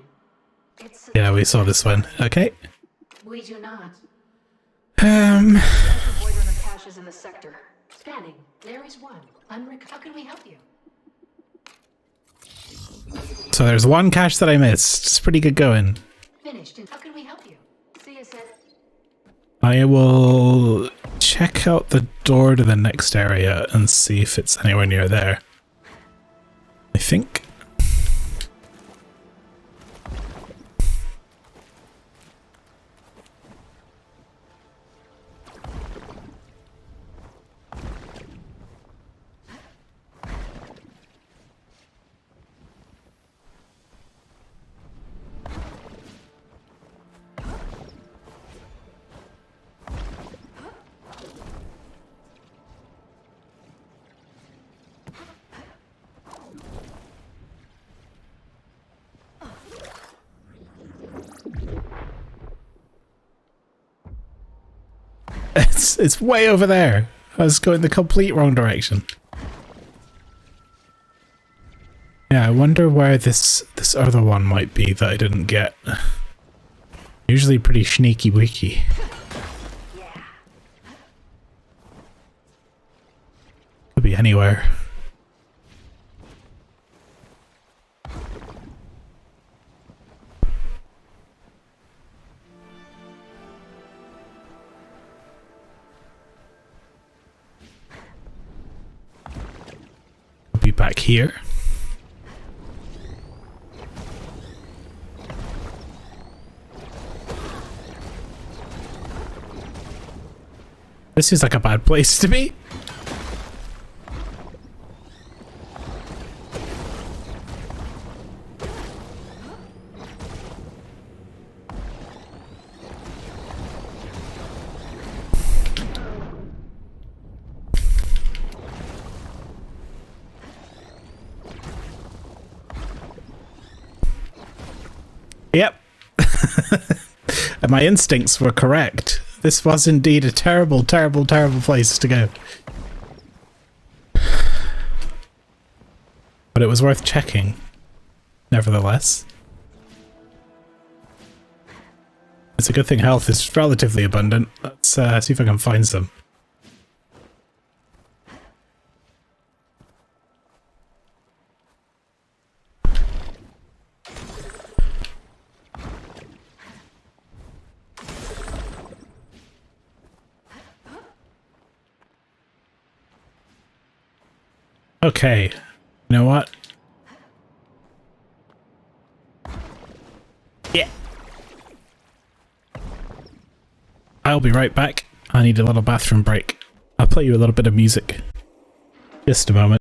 Yeah, we saw this one. Okay. We do not. Void Runner caches in the sector. Scanning. There is one. How can we help you? So there's one cache that I missed. It's pretty good going. Finished. How can we help you? See you, Sid. I will check out the door to the next area and see if it's anywhere near there. I think. It's way over there. I was going the complete wrong direction. Yeah, I wonder where this other one might be that I didn't get. Usually pretty sneaky wiki. Could be anywhere. Could be back here. This is like a bad place to be. Yep. And my instincts were correct. This was indeed a terrible, terrible, terrible place to go. But it was worth checking, nevertheless. It's a good thing health is relatively abundant. Let's see if I can find some. Okay, you know what? Yeah. I'll be right back. I need a little bathroom break. I'll play you a little bit of music. Just a moment.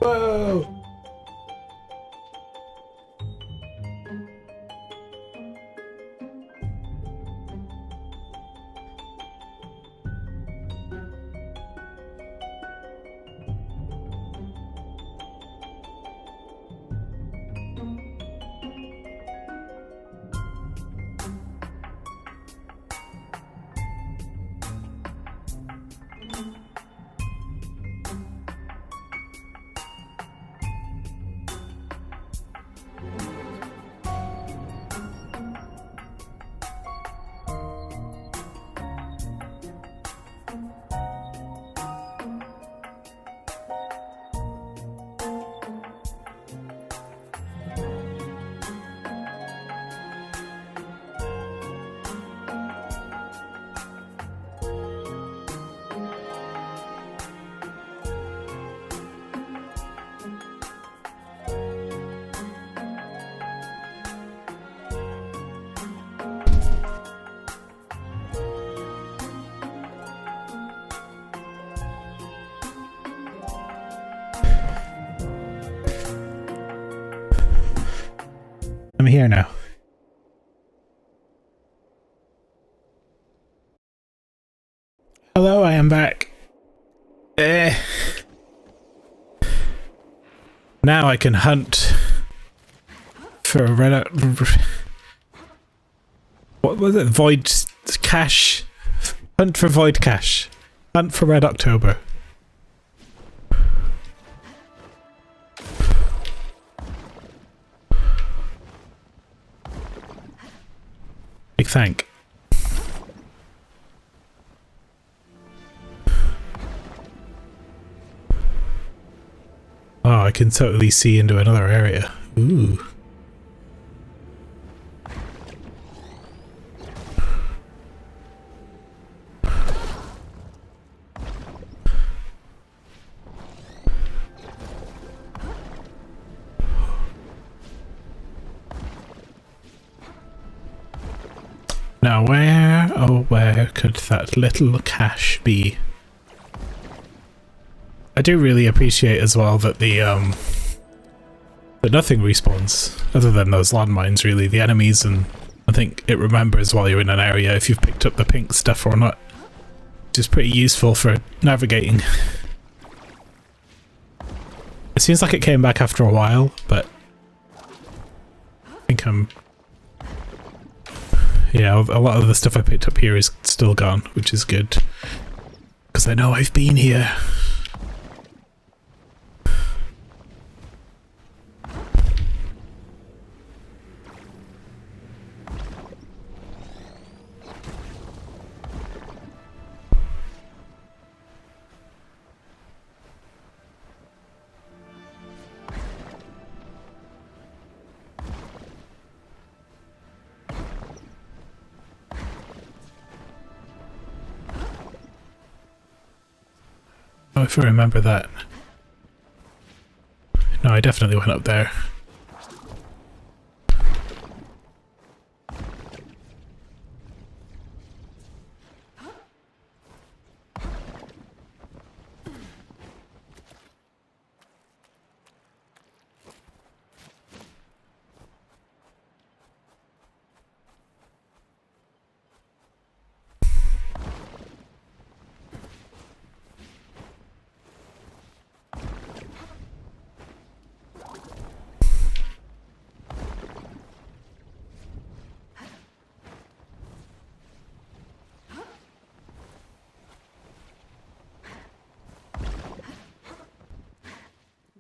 Whoa! I'm here now. Hello, I am back. Now I can hunt for a red... What was it? Void cache? Hunt for void cache. Hunt for Red October. Big thank. Oh, I can totally see into another area. Ooh. Now where, oh where could that little cache be? I do really appreciate as well that that nothing respawns, other than those landmines really, the enemies, and I think it remembers while you're in an area if you've picked up the pink stuff or not. which is pretty useful for navigating. It seems like it came back after a while, but I think yeah, a lot of the stuff I picked up here is still gone, which is good. Because I know I've been here. Oh, if I remember that. No, I definitely went up there.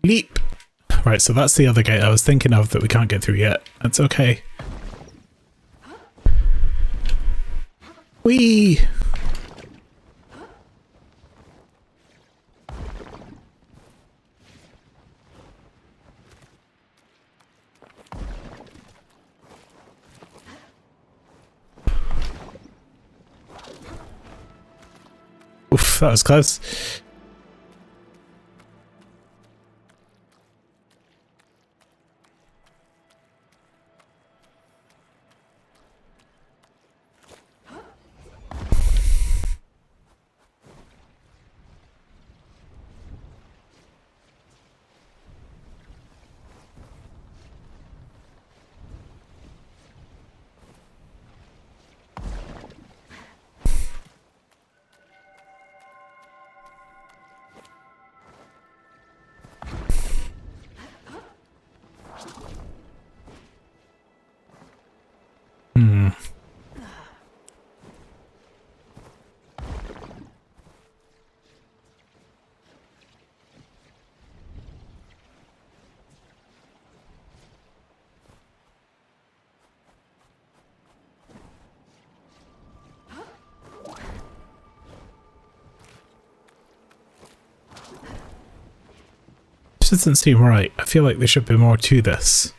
Leap! Right, so that's the other gate I was thinking of that we can't get through yet. That's okay. Whee! Oof, that was close. This doesn't seem right. I feel like there should be more to this.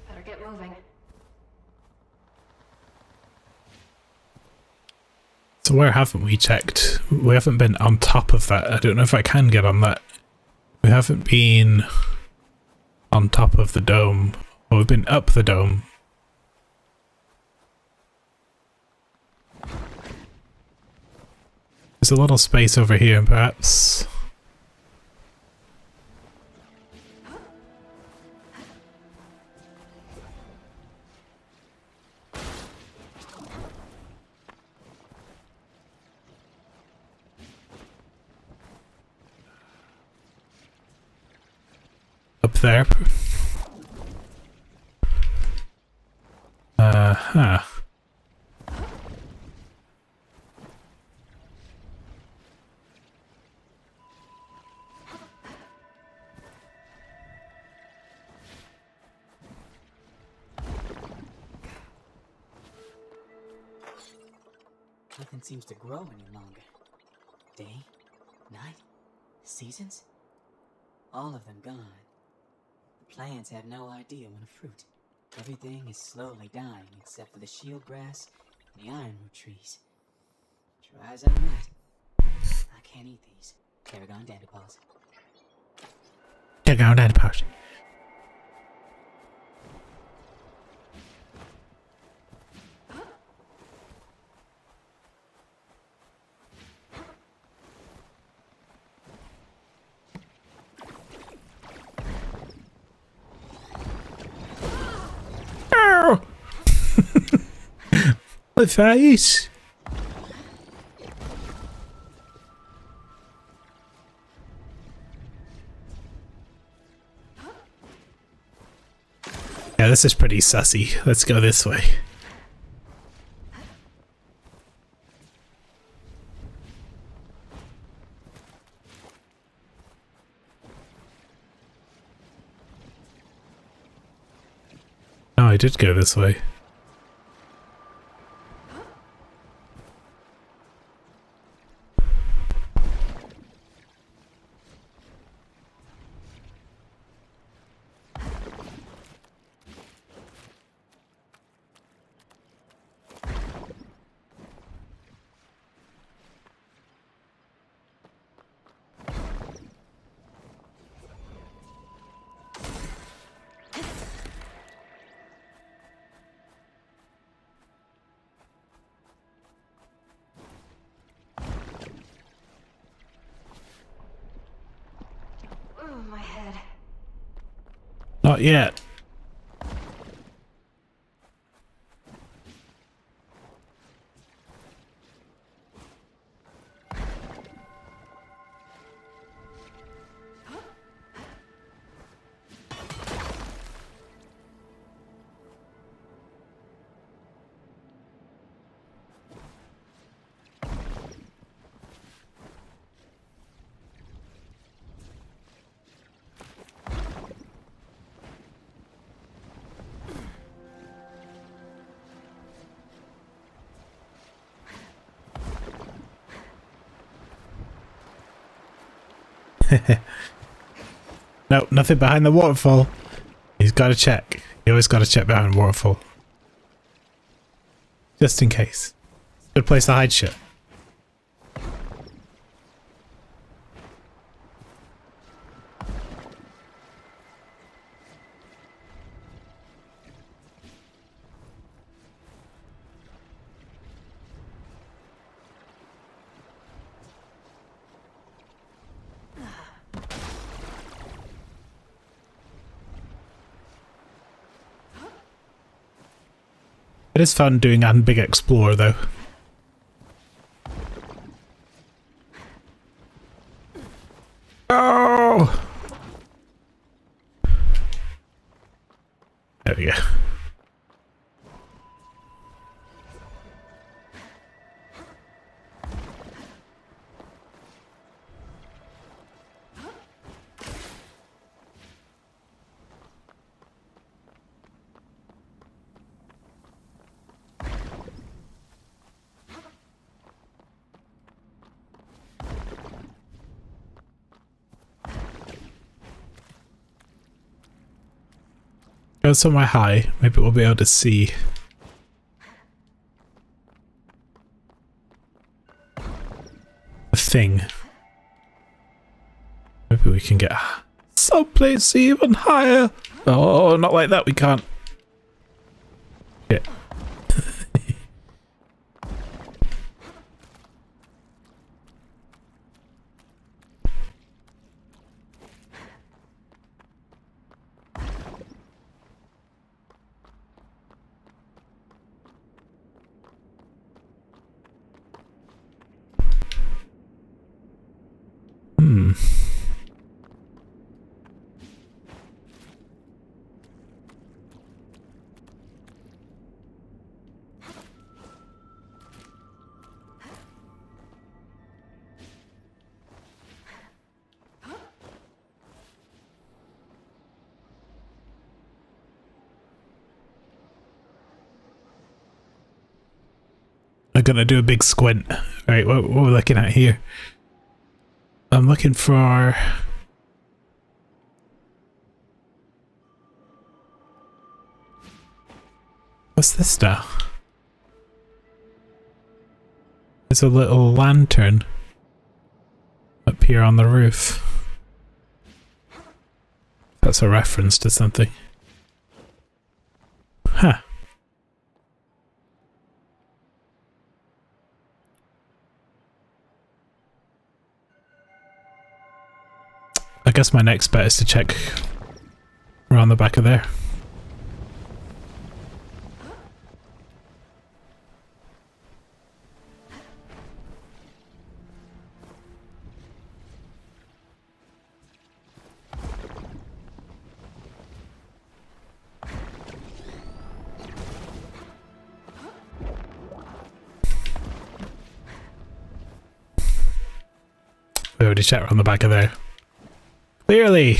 Better get moving. So where haven't we checked? We haven't been on top of that. I don't know if I can get on that. We haven't been on top of the dome. Well, we've been up the dome. There's a little space over here, perhaps. Up there. Huh. Nothing seems to grow any longer. Day, night, seasons. All of them gone. The plants have no idea when a fruit. Everything is slowly dying except for the shield grass and the ironwood trees. Try as I might, I can't eat these. Tarragon dandy paws. Tarragon dandy paws. My face. Yeah, this is pretty sussy. Let's go this way. Oh, I did go this way. Oh, my head. Not yet. No, nothing behind the waterfall. He's got to check. You always got to check behind the waterfall. Just in case. Good place to hide shit. It is fun doing a big explore though. Oh! There we go. Go somewhere high, maybe we'll be able to see a thing. Maybe we can get someplace even higher. Oh, not like that, we can't. Shit. I'm gonna do a big squint. Right, what we're looking at here? I'm looking for What's this now? There's a little lantern up here on the roof. That's a reference to something. Huh. I guess my next bet is to check around the back of there. We already checked around the back of there. Clearly.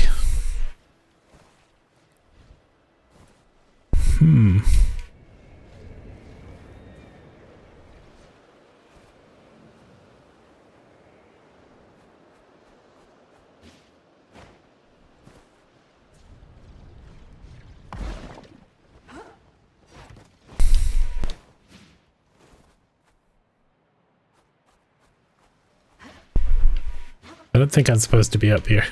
I don't think I'm supposed to be up here.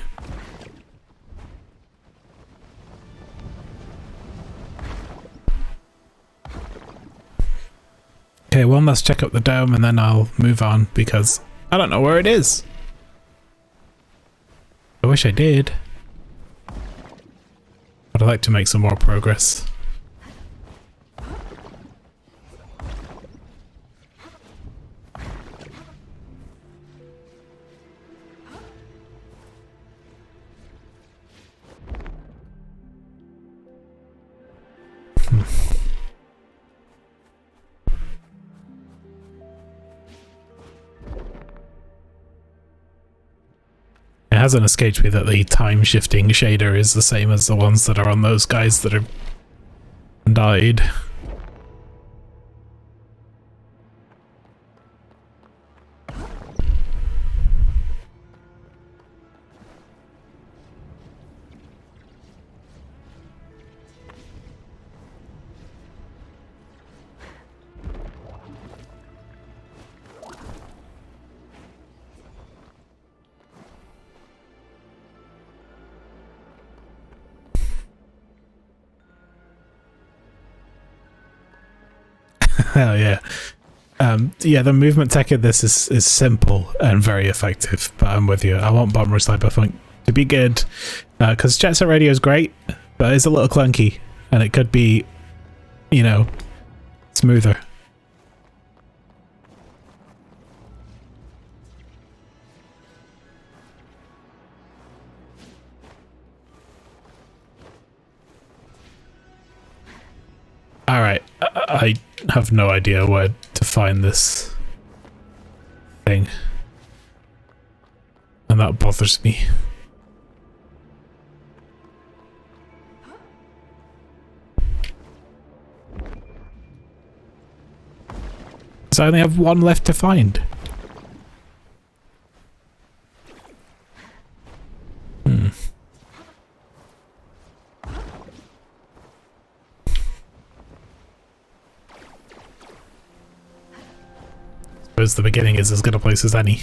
Okay, one last check up the dome and then I'll move on because I don't know where it is. I wish I did. But I'd like to make some more progress. It hasn't escaped me that the time shifting shader is the same as the ones that are on those guys that are died. Hell yeah. Yeah, the movement tech in this is simple and very effective, but I'm with you. I want Bomber Cyberpunk to be good, because Jet Set Radio is great, but it's a little clunky, and it could be, you know, smoother. Alright, I have no idea where to find this thing. And that bothers me. So I only have one left to find. Suppose the beginning is as good a place as any.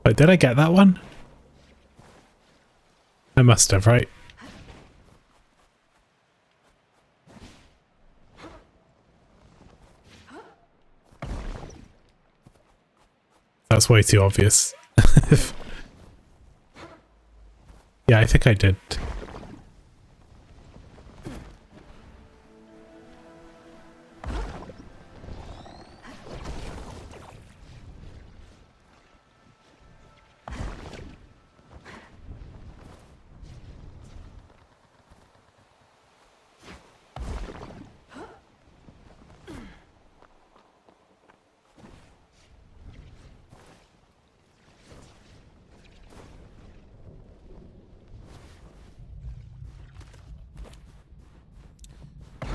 Wait, did I get that one? I must have, right? That's way too obvious. Yeah, I think I did.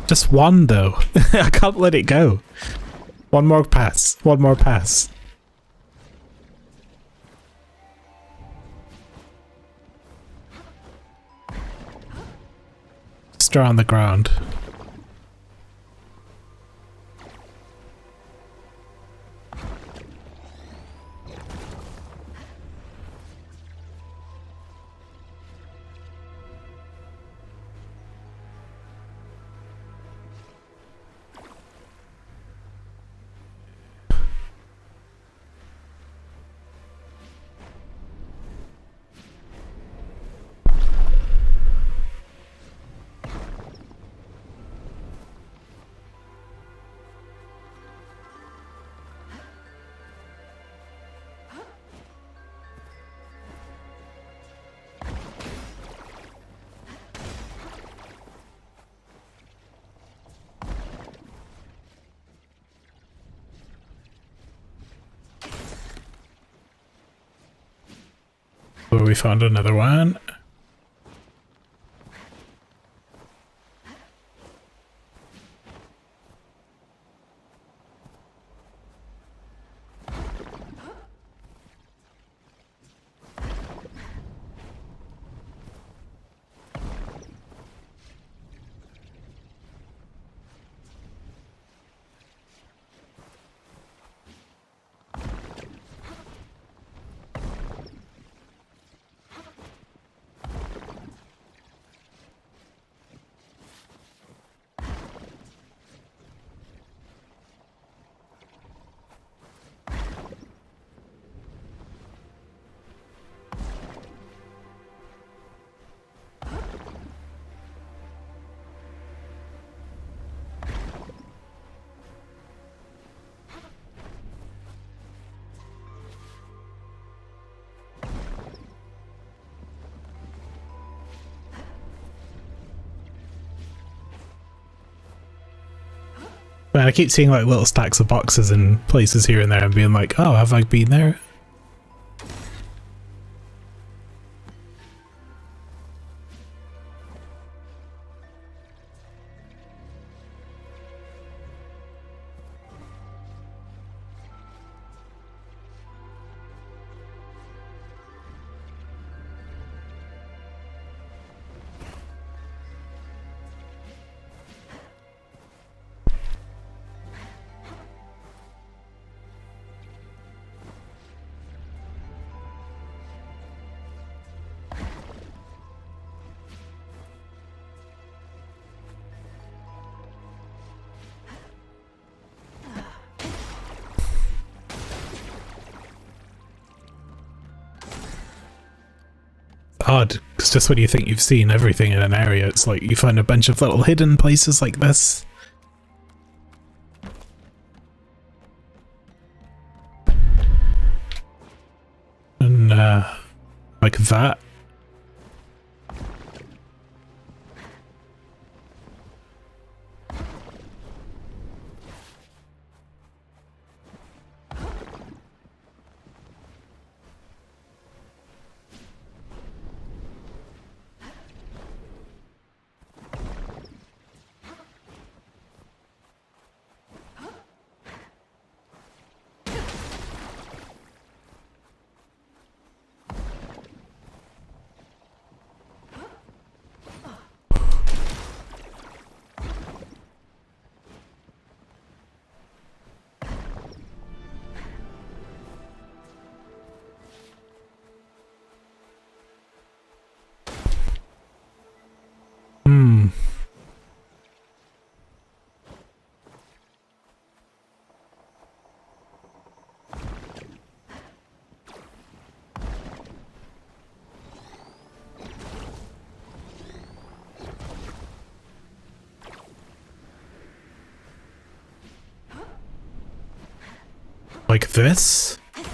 Just one, though. I can't let it go. One more pass. One more pass. Just around the ground. Where we found another one. Man, I keep seeing like little stacks of boxes in places here and there and being like, oh, have I been there? Odd, because just when you think you've seen everything in an area, it's like you find a bunch of little hidden places like this. And like that. Like this? Did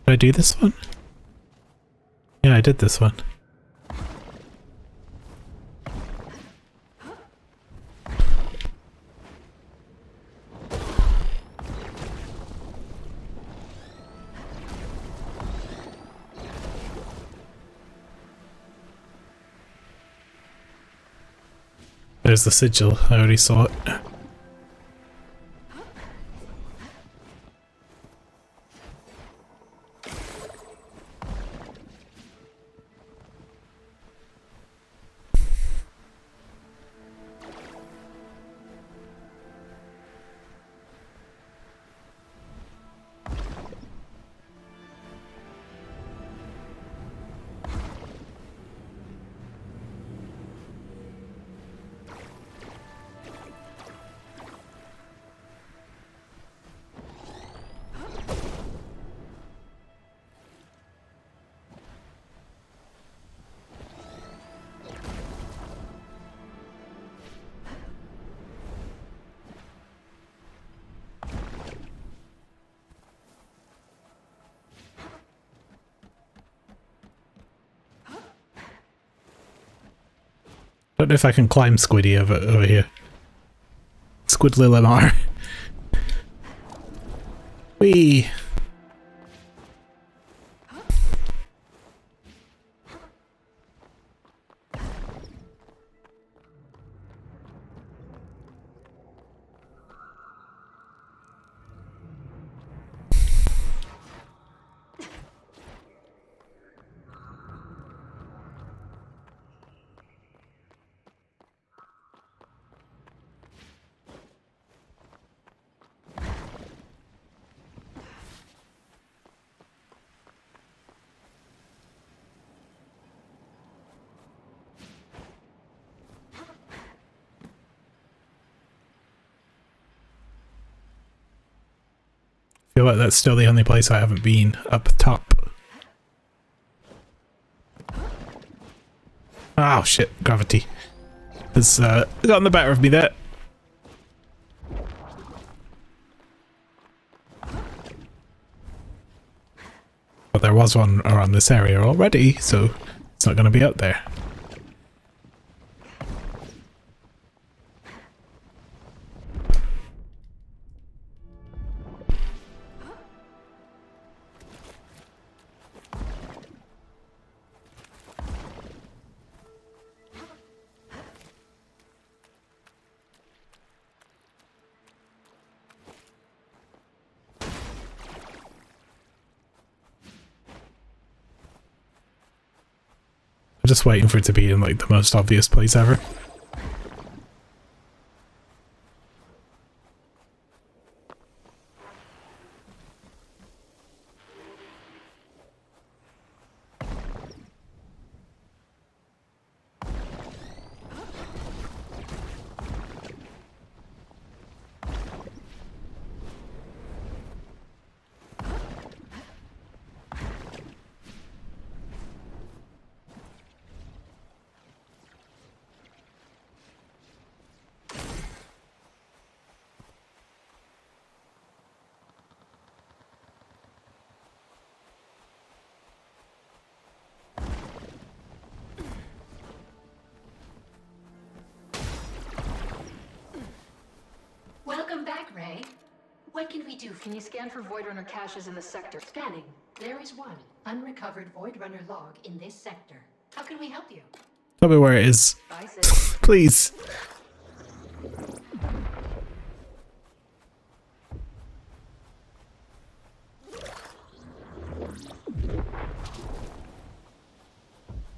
I do this one? Yeah, I did this one. There's the sigil. I already saw it. Don't know if I can climb Squiddy over here. Squidly Lamar. Whee! I feel like that's still the only place I haven't been, up top. Oh shit, gravity has gotten the better of me there. But there was one around this area already, so it's not going to be up there. Just waiting for it to be in like the most obvious place ever. Welcome back, Ray. What can we do? Can you scan for Void Runner caches in the sector? Scanning. There is one unrecovered Void Runner log in this sector. How can we help you? Tell me where it is. Bye, sis. Please.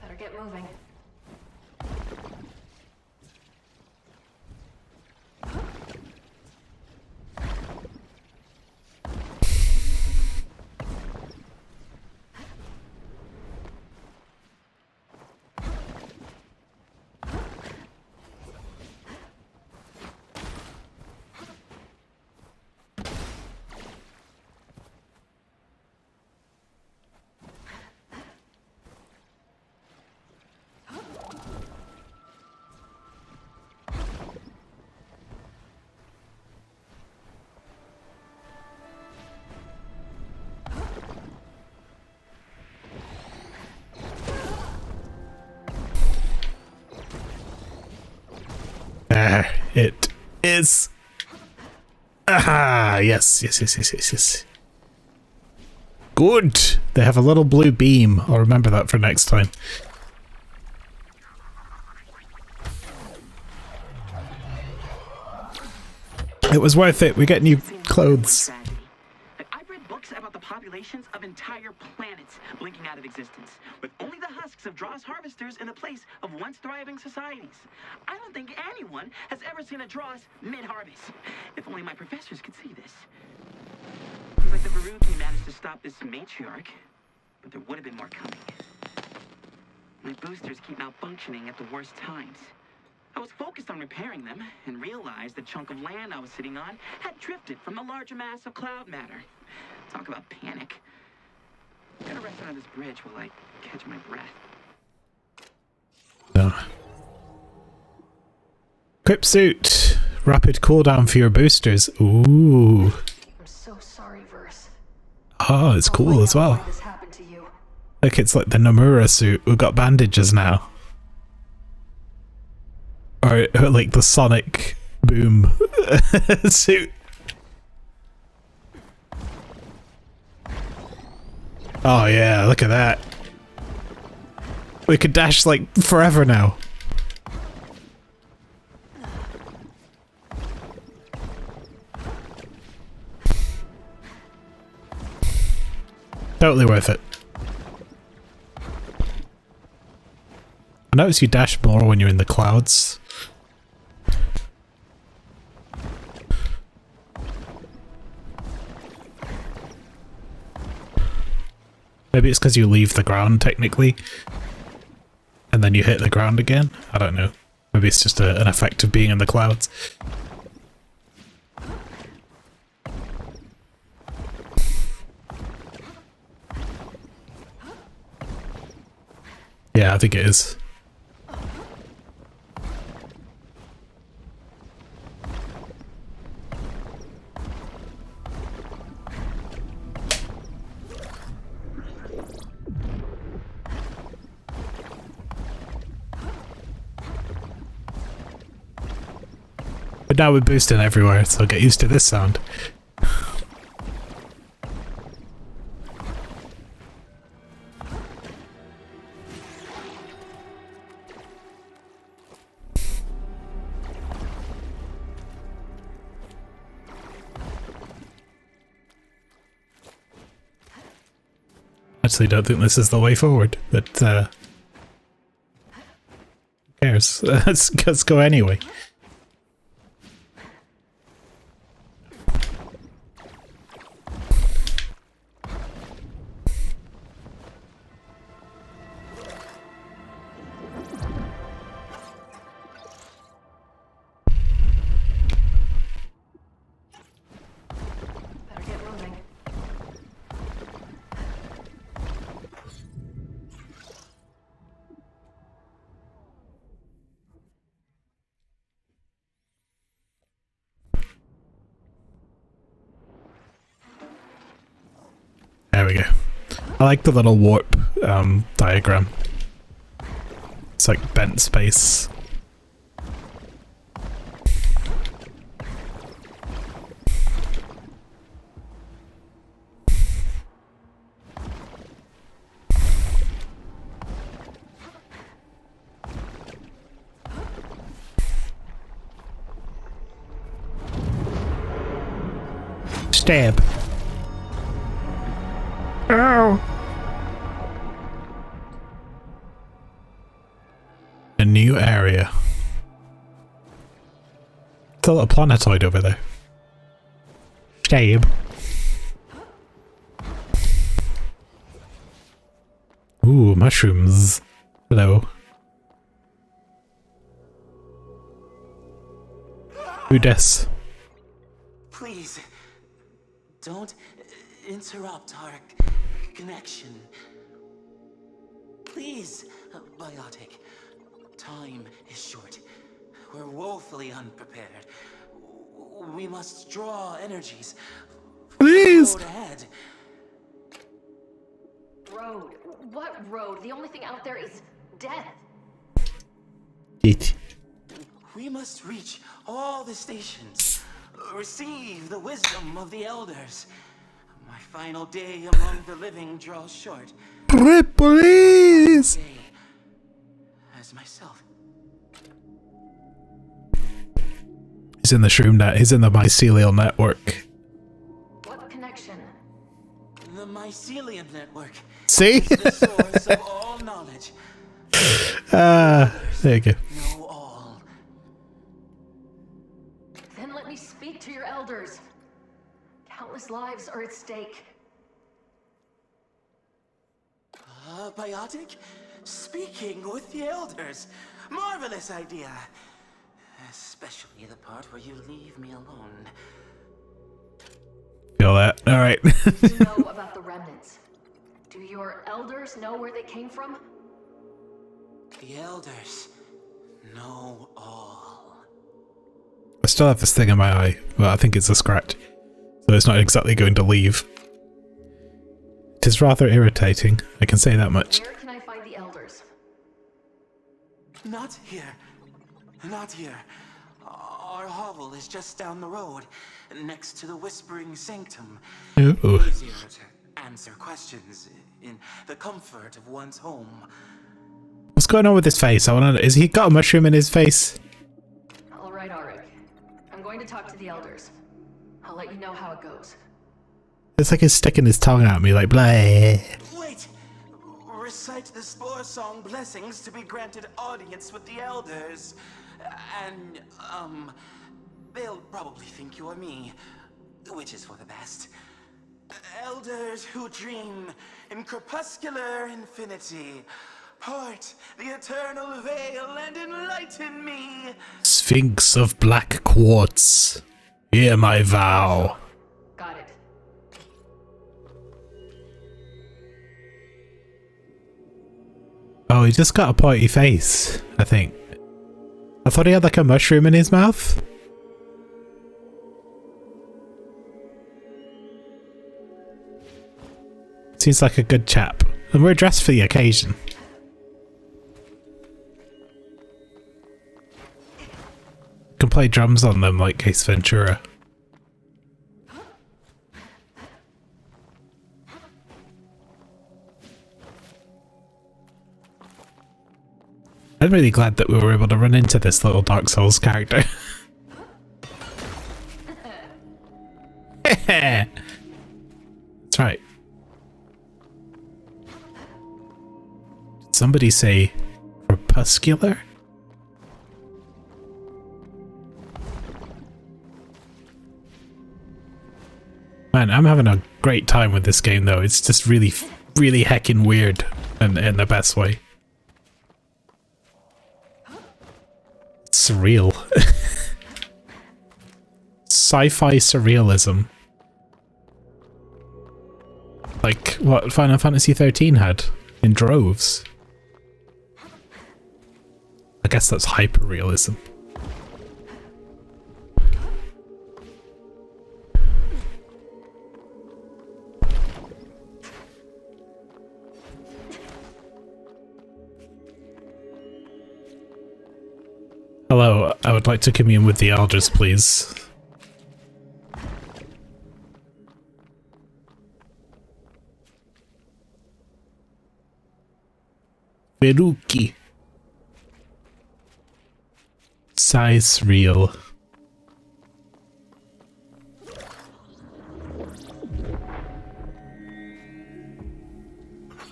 Better get moving. There it is. Ah, yes. Good. They have a little blue beam. I'll remember that for next time. It was worth it. We get new clothes. I've read books about the populations of entire planets blinking out of existence, with only the husks of Dross harvesters in the place of once thriving societies. I don't think anyone has ever seen a Dross mid-harvest. If only my professors could see this. Seems like the Veruki managed to stop this matriarch, but there would have been more coming. My boosters keep malfunctioning at the worst times. I was focused on repairing them and realized the chunk of land I was sitting on had drifted from the larger mass of cloud matter. Talk about panic. I'm gonna rest on this bridge while I catch my breath. No. Equip suit. Rapid cooldown for your boosters. Ooh. I'm so sorry, Verse. Oh, it's cool as well. Why this happened to you. Look, it's like the Nomura suit. We've got bandages now. Or like the Sonic Boom suit. Oh yeah, look at that. We could dash like forever now. Totally worth it. I notice you dash more when you're in the clouds. Maybe it's because you leave the ground, technically. And then you hit the ground again? I don't know. Maybe it's just an effect of being in the clouds. Yeah, I think it is. But now we're boosting everywhere, so get used to this sound. Actually, don't think this is the way forward, but who cares? Let's go anyway. Better get moving. There we go. I like the little warp diagram. It's like bent space. Stab. Ow. A new area. It's a little planetoid over there. Stab. Ooh, mushrooms. Hello. Who dis? Please, don't interrupt our connection. Please, Biotic. Time is short. We're woefully unprepared. We must draw energies. Please! Road ahead. Road? What road? The only thing out there is death. Eat. We must reach all the stations. Receive the wisdom of the elders. My final day among the living draws short. Please! Day as myself. He's in the shroom net. He's in the mycelial network. What connection? The mycelium network. See? It's the source of all knowledge. There you go. Know all. Then let me speak to your elders. Countless lives are at stake. Biotic? Speaking with the elders. Marvelous idea. Especially the part where you leave me alone. Feel that. Alright. You know about the remnants. Do your elders know where they came from? The elders know all. I still have this thing in my eye, but I think it's a scratch. So it's not exactly going to leave. It is rather irritating, I can say that much. Where can I find the elders? Not here. Not here. Our hovel is just down the road, next to the Whispering Sanctum. Ooh. Easier to answer questions in the comfort of one's home. What's going on with his face? I want to know. Is he got a mushroom in his face? All right, Arik. I'm going to talk to the elders. I'll let you know how it goes. It's like he's sticking his tongue at me, like, blah. Wait! Recite the Spore Song blessings to be granted audience with the elders. And, they'll probably think you're me, which is for the best. Elders who dream in crepuscular infinity, part the eternal veil and enlighten me. Sphinx of black quartz, hear my vow. Got it. Oh, he just got a pointy face, I think. I thought he had like a mushroom in his mouth. Seems like a good chap. And we're dressed for the occasion. Can play drums on them like Ace Ventura. I'm really glad that we were able to run into this little Dark Souls character. That's right. Did somebody say crepuscular? Man, I'm having a great time with this game though. It's just really, really heckin' weird in the best way. Surreal. Sci-fi surrealism. Like what Final Fantasy 13 had in droves. I guess that's hyper-realism. Hello, I would like to commune with the elders, please. Veruki. Size real.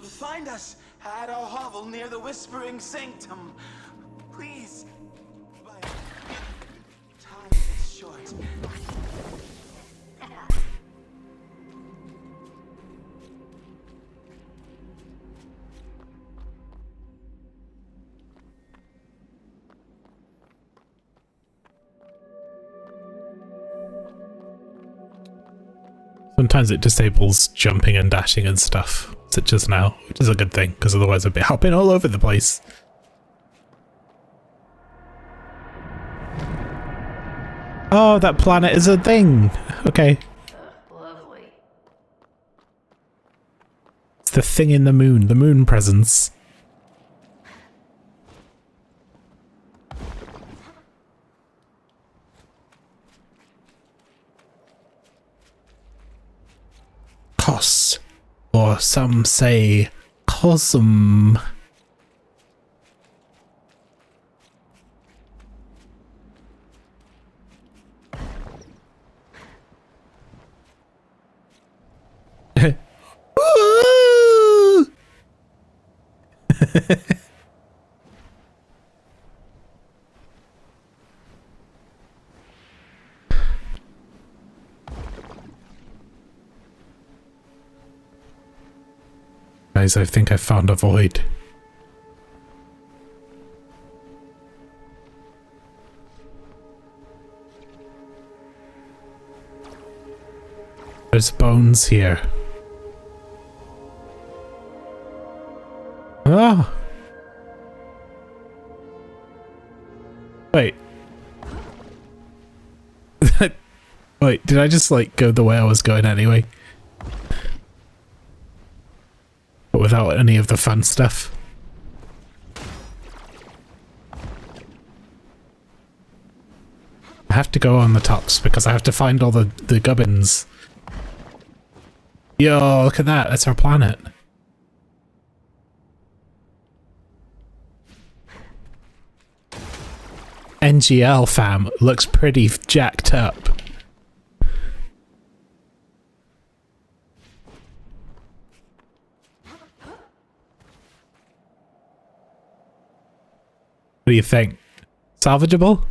Find us at our hovel near the Whispering Sanctum. Please. Time is short. Sometimes it disables jumping and dashing and stuff, such as now, which is a good thing, because otherwise I'd be hopping all over the place. Oh, that planet is a thing! Okay. Lovely. It's the thing in the moon presence. Cos, or some say cosm. Guys, I think I found a void. There's bones here. Oh! Wait. Wait, did I just like go the way I was going anyway? But without any of the fun stuff. I have to go on the tops because I have to find all the gubbins. Yo, look at that. That's our planet. NGL fam looks pretty jacked up. What do you think? Salvageable?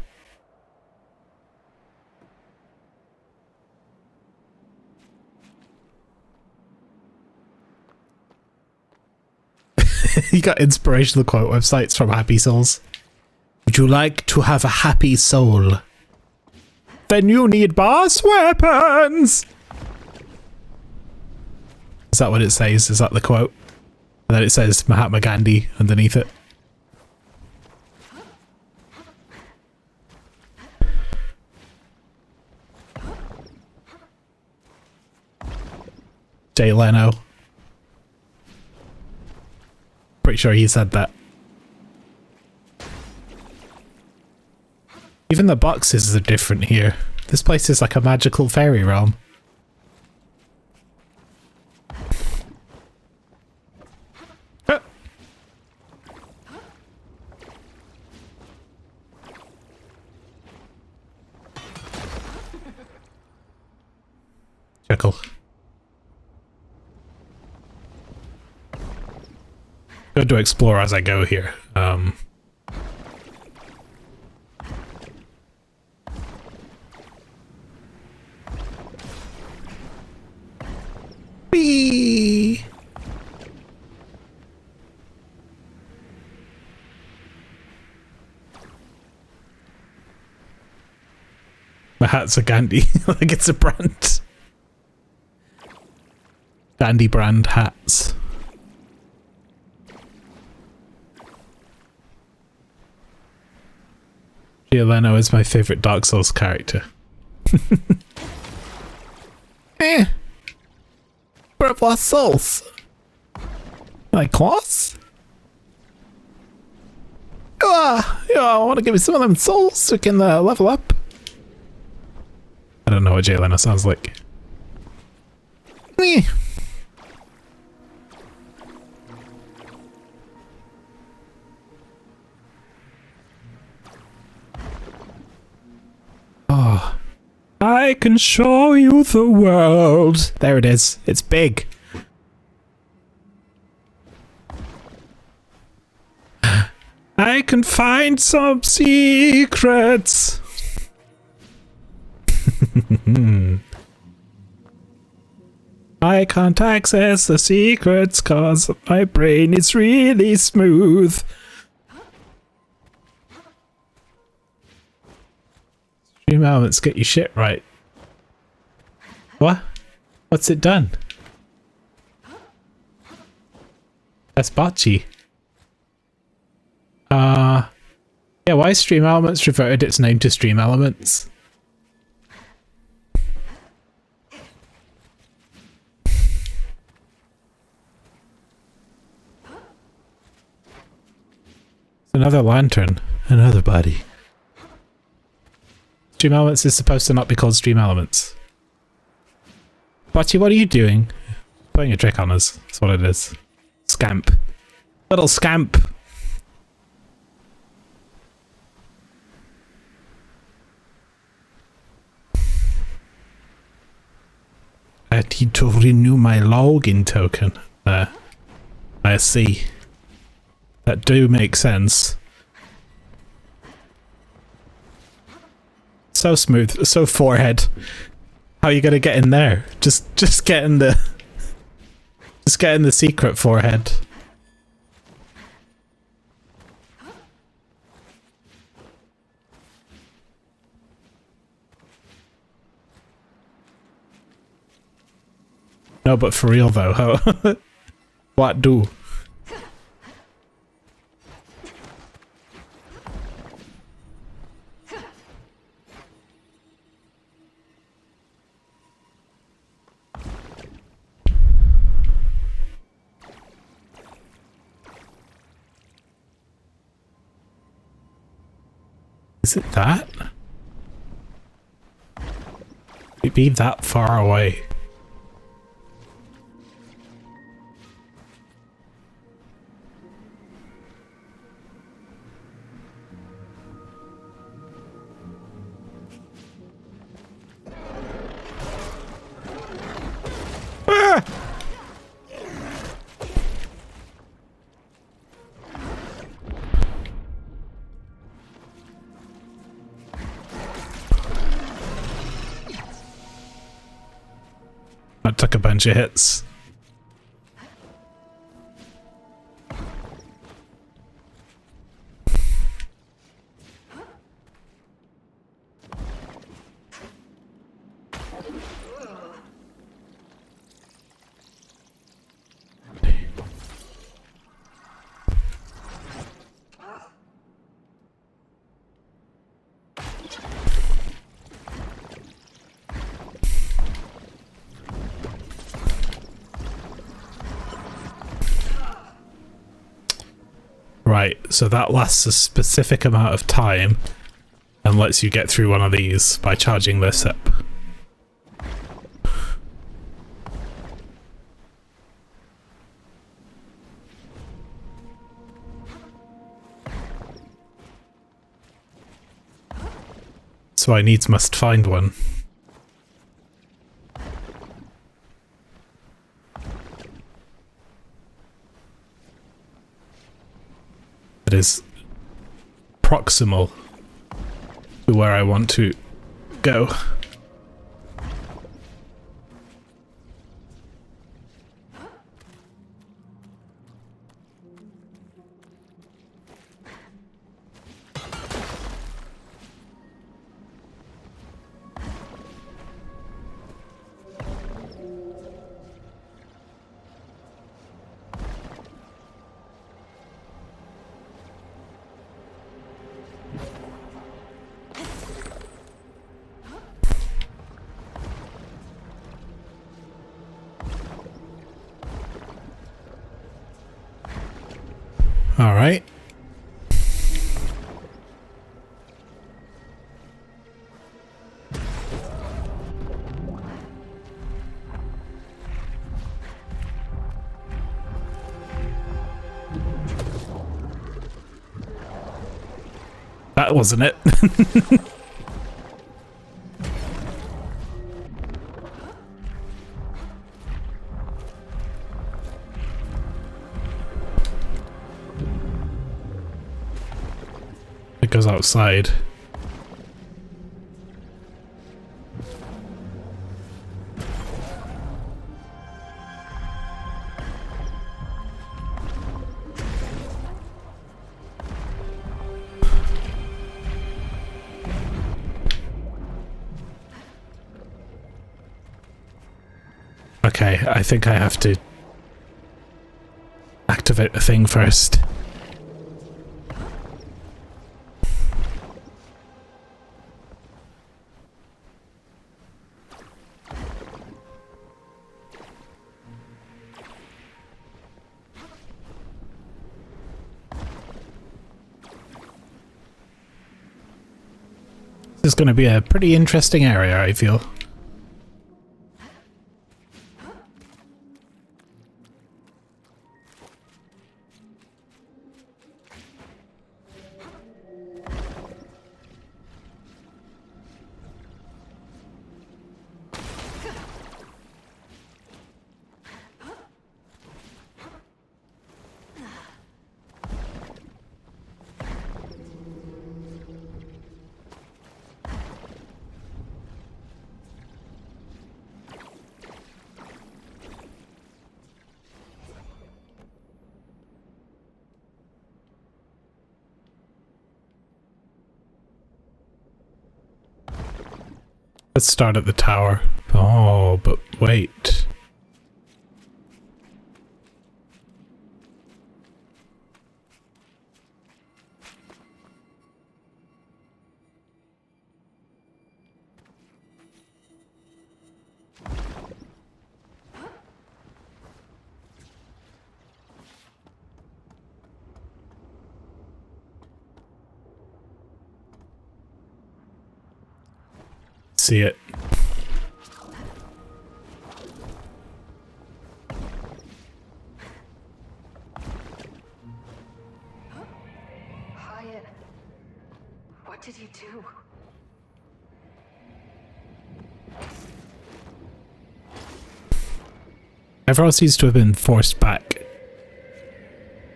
You got inspirational quote websites from Happy Souls. Would you like to have a happy soul? Then you need boss weapons! Is that what it says? Is that the quote? And then it says Mahatma Gandhi underneath it. Jay Leno. Pretty sure he said that. Even the boxes are different here. This place is like a magical fairy realm. Ah. Chuckle. Good to explore as I go here. Whee! My hat's a Gandhi, like it's a brand. Gandhi brand hats. Leno is my favorite Dark Souls character. But what souls? Like what? I want to give me some of them souls so we can level up. I don't know what Jay Leno sounds like. Oh, I can show you the world. There it is. It's big. I can find some secrets. I can't access the secrets cause my brain is really smooth. Stream elements get your shit right. What? What's it done? That's botchy. Yeah, why Stream Elements reverted its name to Stream Elements? It's another lantern. Another body. Stream Elements is supposed to not be called Stream Elements. Botchy, what are you doing? Putting a trick on us. That's what it is. Scamp. Little scamp. I need to renew my login token. I see. That do make sense. So smooth, so forehead. How are you gonna get in there? Just get in the... Just get in the secret forehead. No, but for real though, how what do? Is it that? It'd be that far away. Ah! That took a bunch of hits. Right, so that lasts a specific amount of time and lets you get through one of these by charging this up. So I needs must find one. That is proximal to where I want to go. All right. That wasn't it. It goes outside. Okay, I think I have to activate the thing first. This is going to be a pretty interesting area, I feel. Let's start at the tower. Oh, but wait. See it. Hyatt, what did you do? Everyone seems to have been forced back.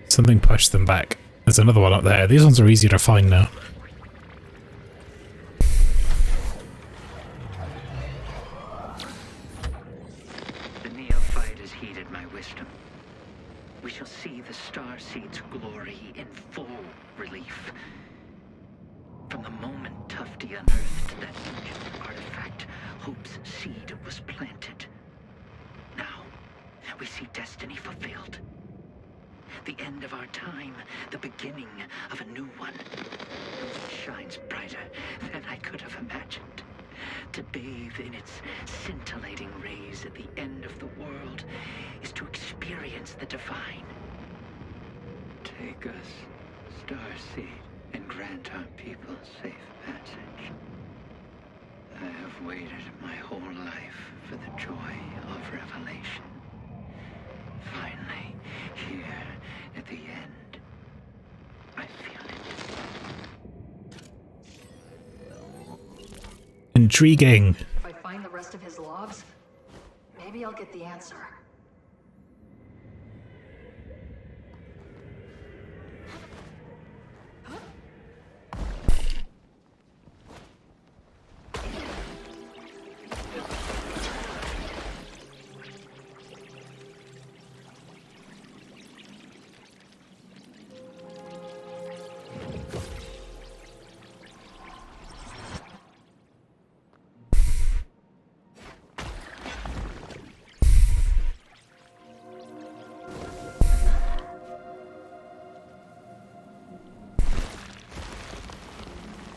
Something pushed them back. There's another one up there. These ones are easier to find now. Intriguing. If I find the rest of his logs, maybe I'll get the answer.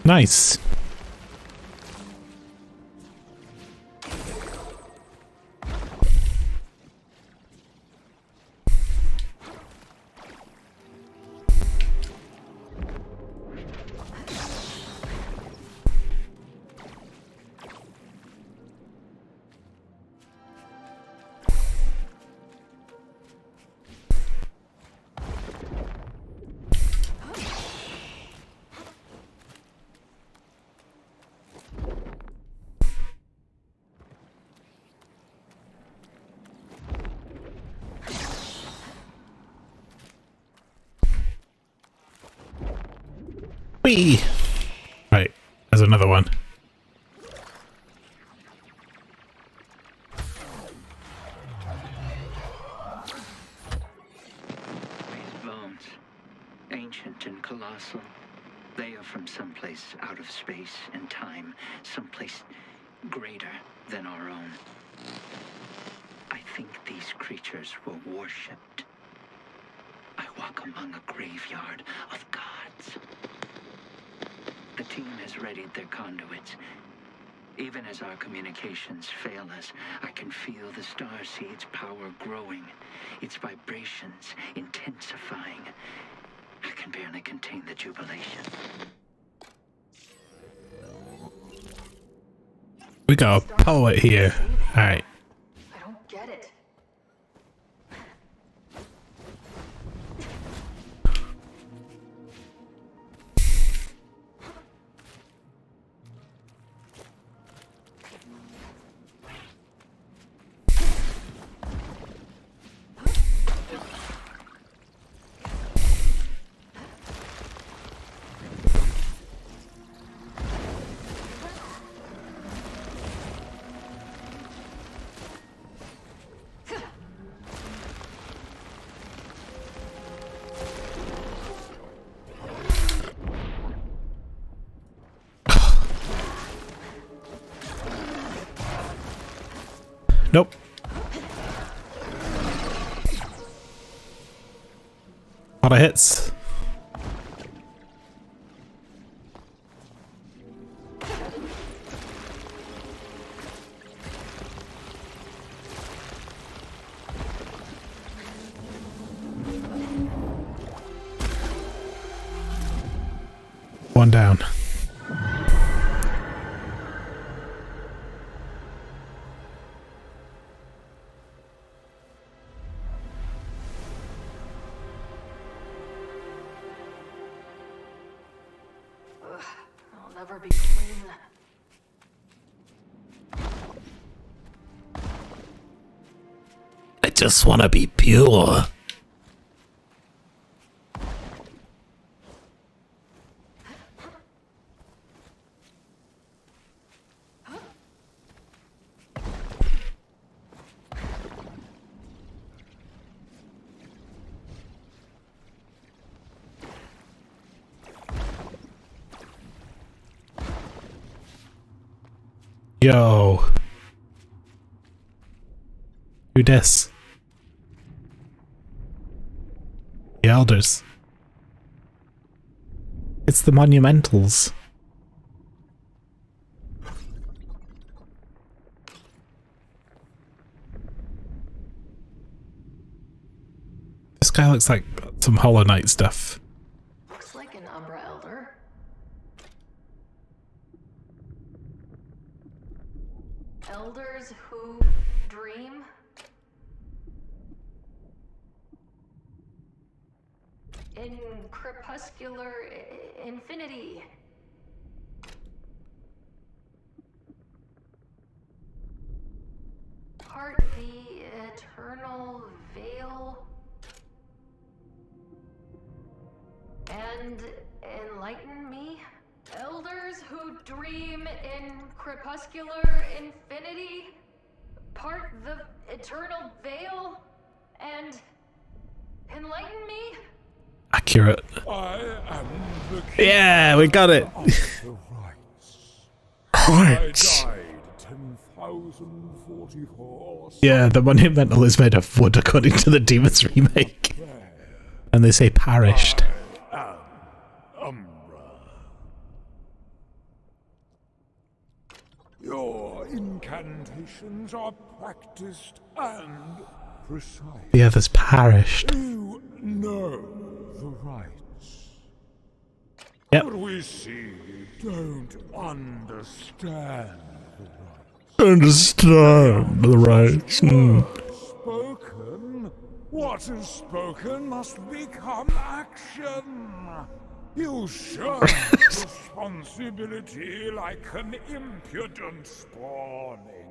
Nice. Whee! Right, there's another one. These bones, ancient and colossal, they are from someplace out of space and time, someplace greater than our own. I think these creatures were worshipped. I walk among a graveyard of gods. The team has readied their conduits. Even as our communications fail us, I can feel the starseed's power growing, its vibrations intensifying. I can barely contain the jubilation. We got a poet here. Alright. I don't get it. Nope. A lot of hits. One down. I'll never be clean. I just want to be pure. Yo. Who dis? The Elders. It's the Monumentals. This guy looks like some Hollow Knight stuff. Looks like an Umbra Elder. Elders who dream? In crepuscular infinity. Part the eternal veil. And enlighten me? Elders who dream in crepuscular infinity? Part the eternal veil? And enlighten me? Accurate. I am the king. Yeah, we got it. The rights. Right. I died 10,044. Yeah, the Monumental is made of wood according to the Demons remake. And they say perished. I am Umbra. Your incantations are practiced and precise. The others perished. You know the rights. Yep. But we see you don't understand the rights. Understand the rights. Spoken. What is spoken must become action. You shirk responsibility like an impudent spawning.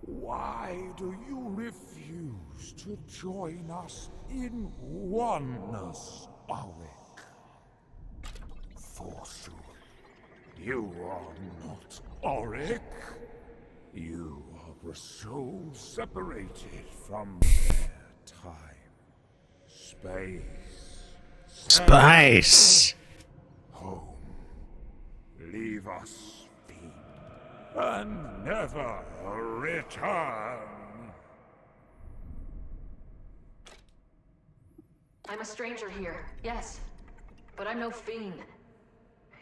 Why do you refuse to join us in oneness, Auric? Forsooth, you are not Auric. You are the soul separated from their time, Space. home. Leave us be, and never return. I'm a stranger here, yes. But I'm no fiend.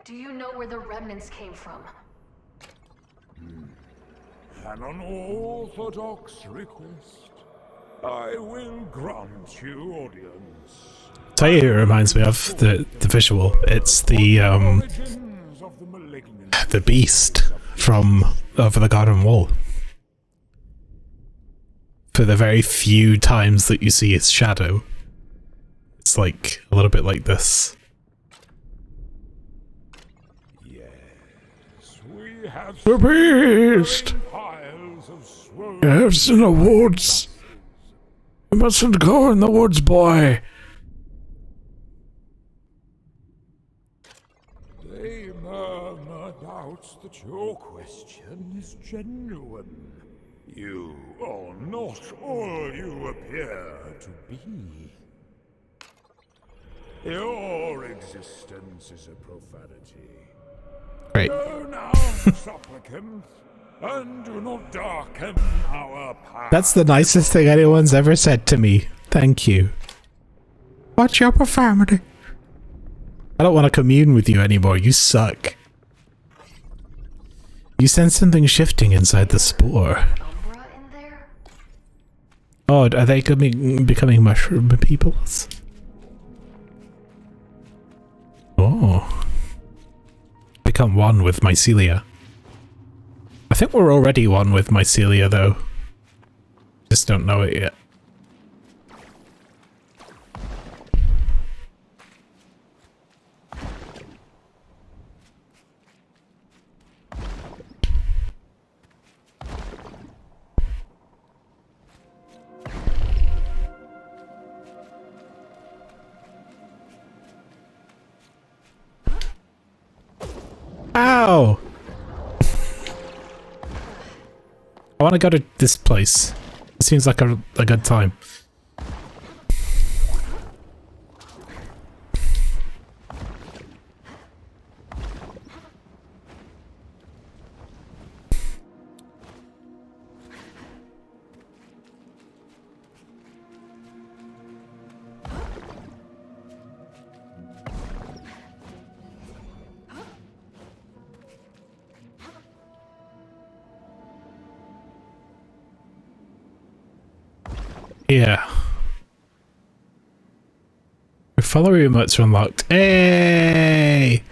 Do you know where the remnants came from? An unorthodox request. I will grant you audience. Tell you who it reminds me of, the visual. It's the Origins of the malignant. the beast from Over the Garden Wall. For the very few times that you see his shadow, it's like a little bit like this. Yes, we have The beast! piles of swollen. Yes, in the woods. You mustn't go in the woods, boy. They murmur doubts that your question is genuine. You are not all you appear to be. Your existence is a profanity. Great. Go now, supplicant, and do not darken our path. That's the nicest thing anyone's ever said to me. Thank you. What's your profanity? I don't want to commune with you anymore. You suck. You sense something shifting inside the spore. Umbra in there? Oh, are they becoming mushroom peoples? Oh. Become one with mycelia. I think we're already one with mycelia, though. Just don't know it yet. Ow! I want to go to this place. It seems like a good time. Yeah. Your follower emotes are unlocked. Hey!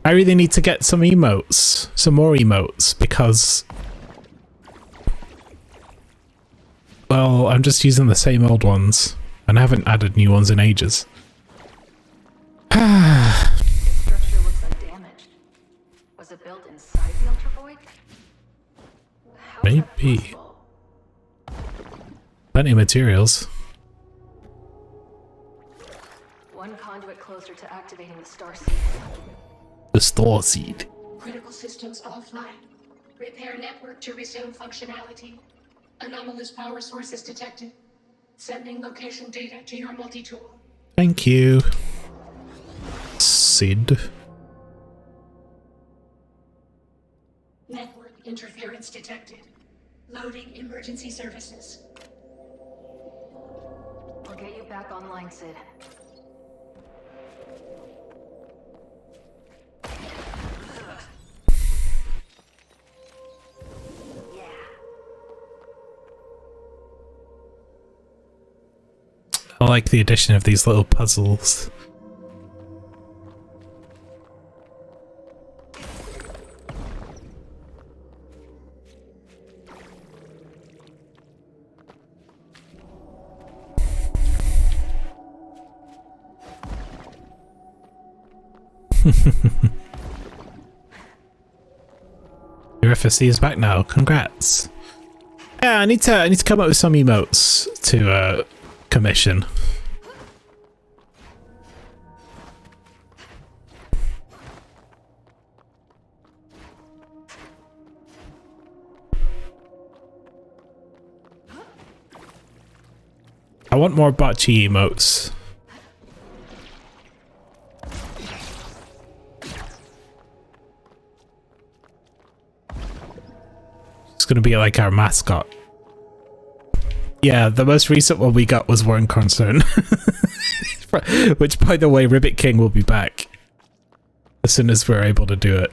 I really need to get some emotes. Some more emotes, because... well, I'm just using the same old ones, and I haven't added new ones in ages. Structure looks undamaged. Was it built inside the Ultravoid? How is that Maybe. possible? Plenty of materials. One conduit closer to activating the star seed. The store seed. Critical systems offline. Repair network to resume functionality. Anomalous power sources detected. Sending location data to your multi-tool. Thank you. Sid. Network interference detected. Loading emergency services. I'll get you back online, Sid. I like the addition of these little puzzles. Your FSC is back now. Congrats. Yeah, I need to come up with some emotes to commission. I want more botchy emotes. It's gonna be like our mascot. Yeah, the most recent one we got was Warren Concern. Which, by the way, Ribbit King will be back as soon as we're able to do it.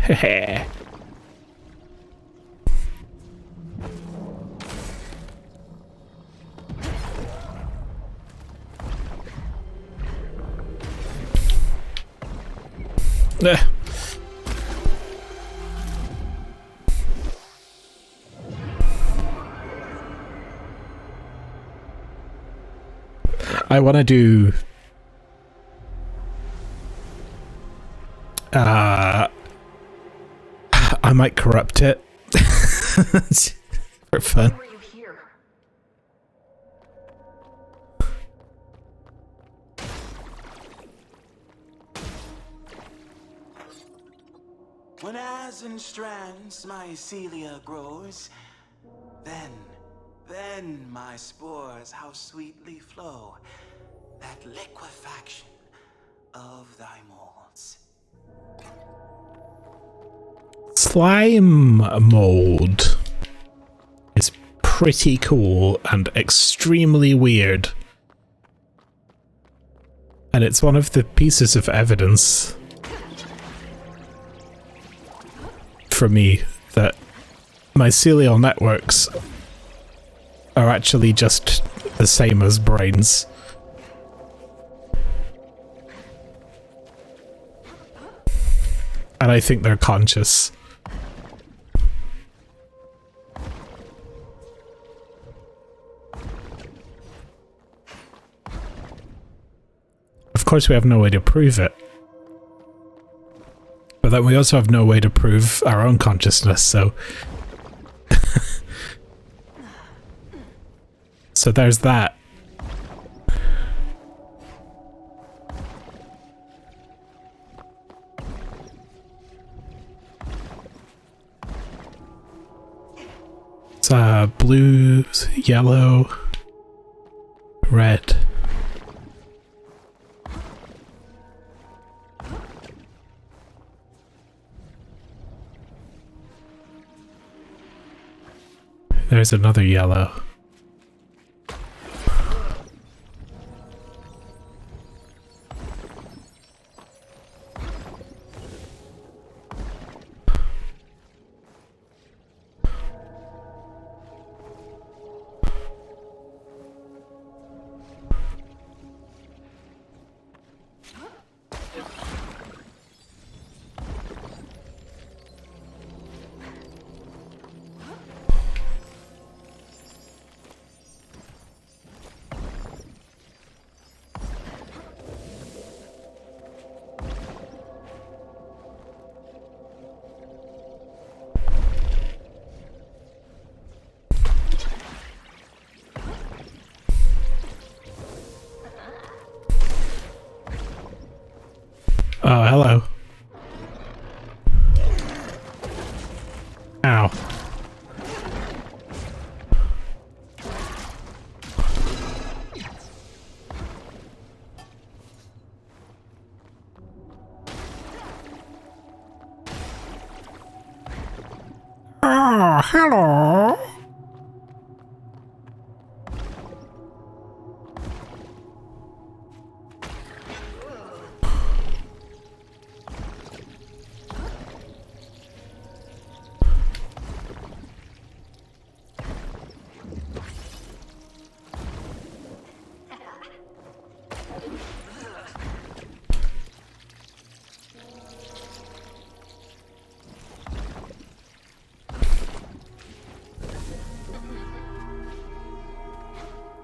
Heh. I want to do I might corrupt it for fun. Why were you here? When as in strands mycelia grows, then my spores how sweetly flow, that liquefaction of thy molds. Slime mold is pretty cool and extremely weird. And it's one of the pieces of evidence for me that mycelial networks are actually just the same as brains. And I think they're conscious. Of course, we have no way to prove it. But then we also have no way to prove our own consciousness, so... So there's that. It's blue, yellow, red. There's another yellow. Oh, hello. Ow. Oh, hello.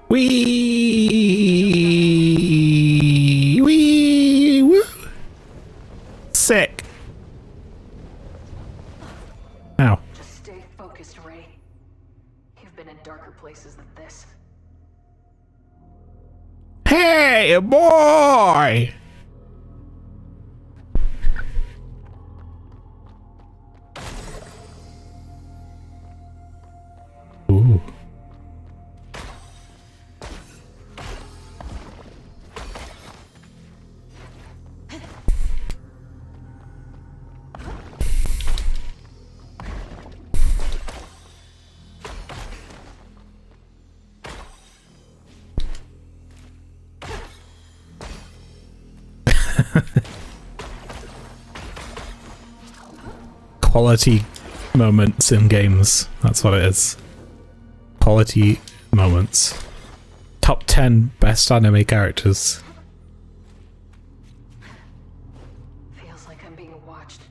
Wee, woo. Sick. Ow. Just stay focused, Ray. You've been in darker places than this. Hey, boy. Ooh. Quality moments in games. That's what it is. Quality moments. Top 10 best anime characters. Feels like I'm being watched.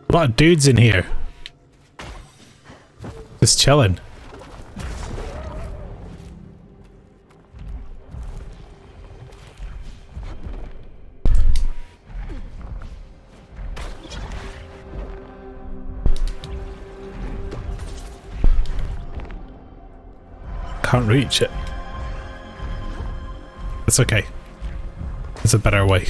A lot of dudes in here. Just chilling. Can't reach it. It's okay. There's a better way.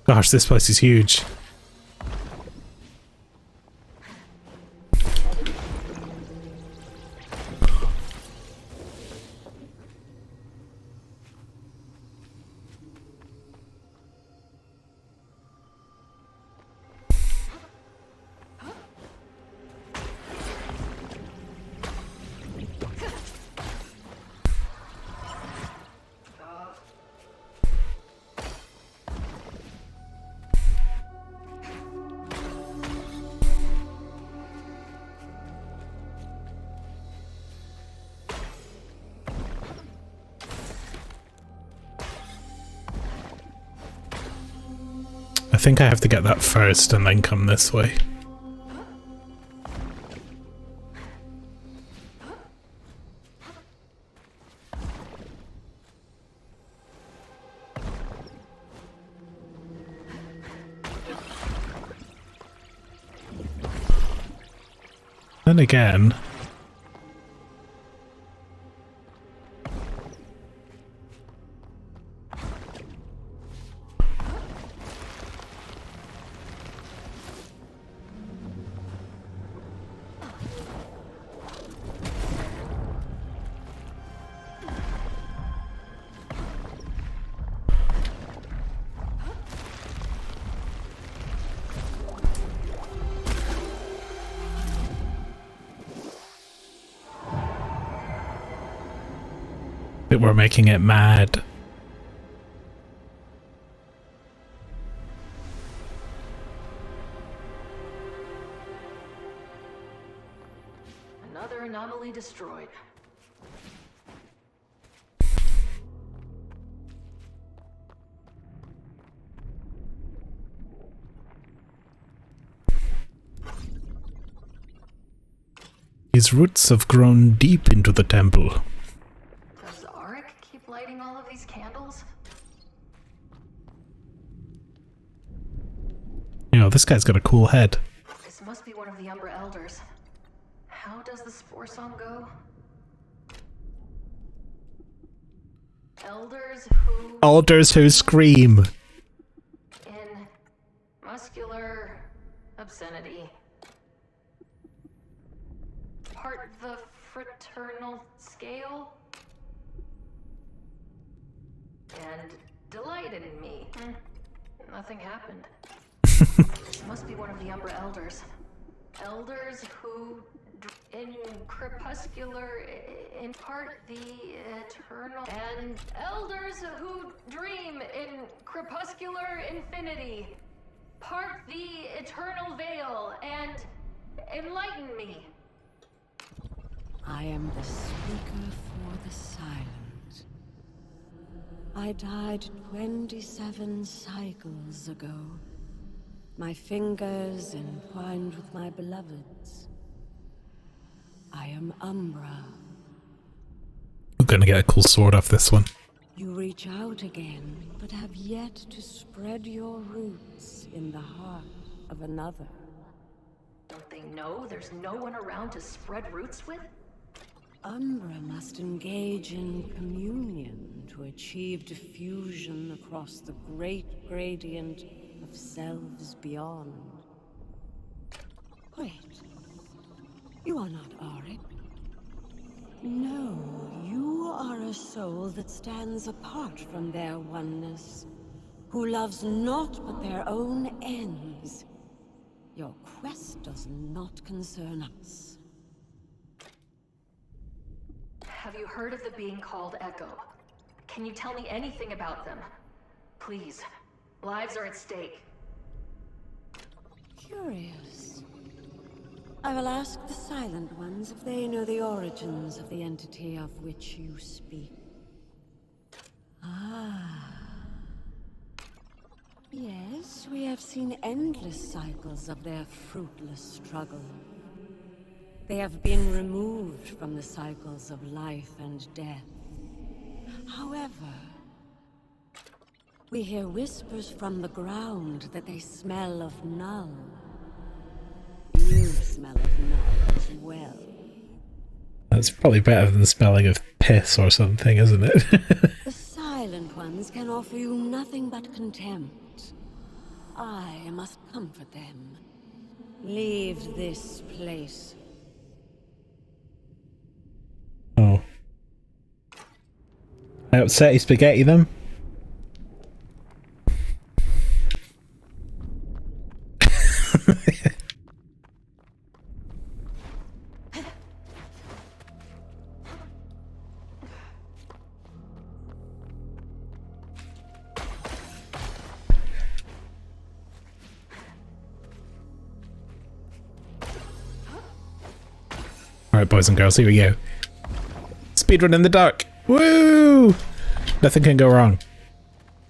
Gosh, this place is huge. I think I have to get that first and then come this way. Then again... that we're making it mad. Another anomaly destroyed. His roots have grown deep into the temple. Does Auric keep lighting all of these candles? You know, this guy's got a cool head. This must be one of the Umbra Elders. How does the spore song go? Elders who scream. In muscular obscenity. Part the fraternal scale. And delight in me. Nothing happened. This must be one of the Umbra Elders. Elders who, in crepuscular, impart the eternal, and elders who dream in crepuscular infinity, part the eternal veil, and enlighten me. I am the speaker for the silent. I died 27 cycles ago. My fingers entwined with my beloveds. I am Umbra. We're gonna get a cool sword off this one. You reach out again, but have yet to spread your roots in the heart of another. Don't they know there's no one around to spread roots with? Umbra must engage in communion to achieve diffusion across the great gradient of selves beyond. Wait, you are not Auric. No, you are a soul that stands apart from their oneness, who loves naught but their own ends. Your quest does not concern us. Have you heard of the being called Echo? Can you tell me anything about them? Please. Lives are at stake. Curious. I will ask the Silent Ones if they know the origins of the entity of which you speak. Ah. Yes, we have seen endless cycles of their fruitless struggle. They have been removed from the cycles of life and death. However, we hear whispers from the ground that they smell of null. You smell of null as well. That's probably better than the smelling of piss or something, isn't it? The Silent Ones can offer you nothing but contempt. I must comfort them. Leave this place. Oh. I upset spaghetti them? Alright, boys and girls, here we go. Speedrun in the dark! Woo! Nothing can go wrong.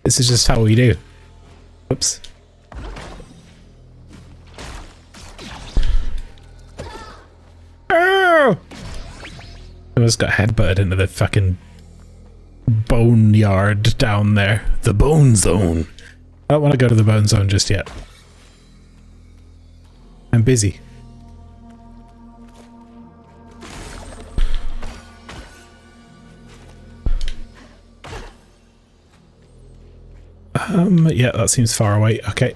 This is just how we do. Oops. Oh! I almost got headbutted into the fucking boneyard down there. The bone zone. I don't want to go to the bone zone just yet. I'm busy. Yeah, that seems far away. Okay.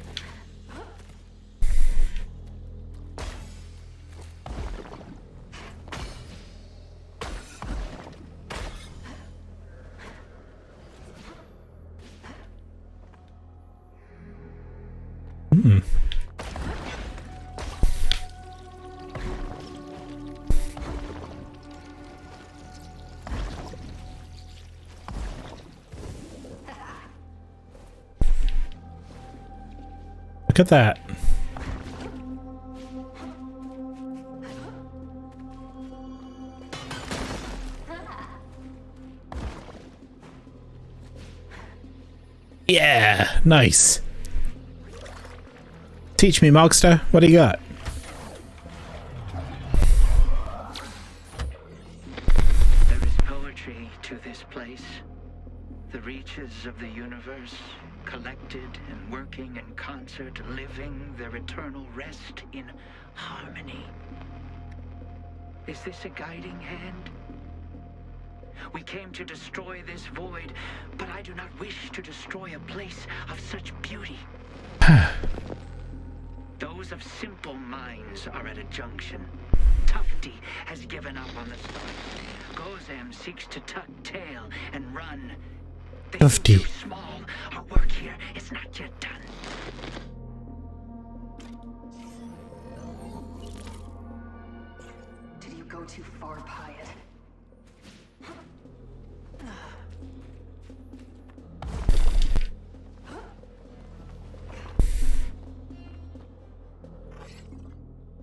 Look at that. Yeah, nice. Teach me, Mogster. What do you got? There is poetry to this place. The reaches of the universe, collected and working in concert, living their eternal rest in harmony. Is this a guiding hand? We came to destroy this void, but I do not wish to destroy a place of such beauty. Those of simple minds are at a junction. Tufty has given up on the fight. Gozam seeks to tuck tail and run. They Tufty. seem too small. Our work here is not yet done. Did you go too far, Pyatt?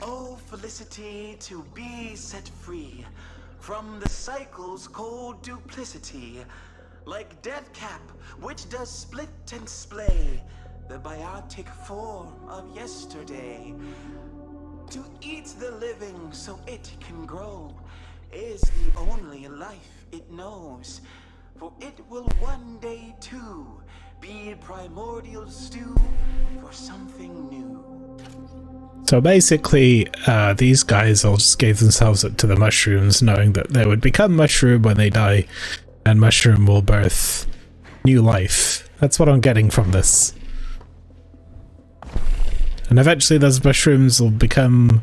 Oh, felicity to be set free from the cycle's cold duplicity. Like death cap, which does split and splay, the biotic form of yesterday. To eat the living so it can grow is the only life it knows. For it will one day too be primordial stew for something new. So basically, these guys all just gave themselves up to the mushrooms, knowing that they would become mushroom when they die, and mushroom will birth new life. That's what I'm getting from this. And eventually those mushrooms will become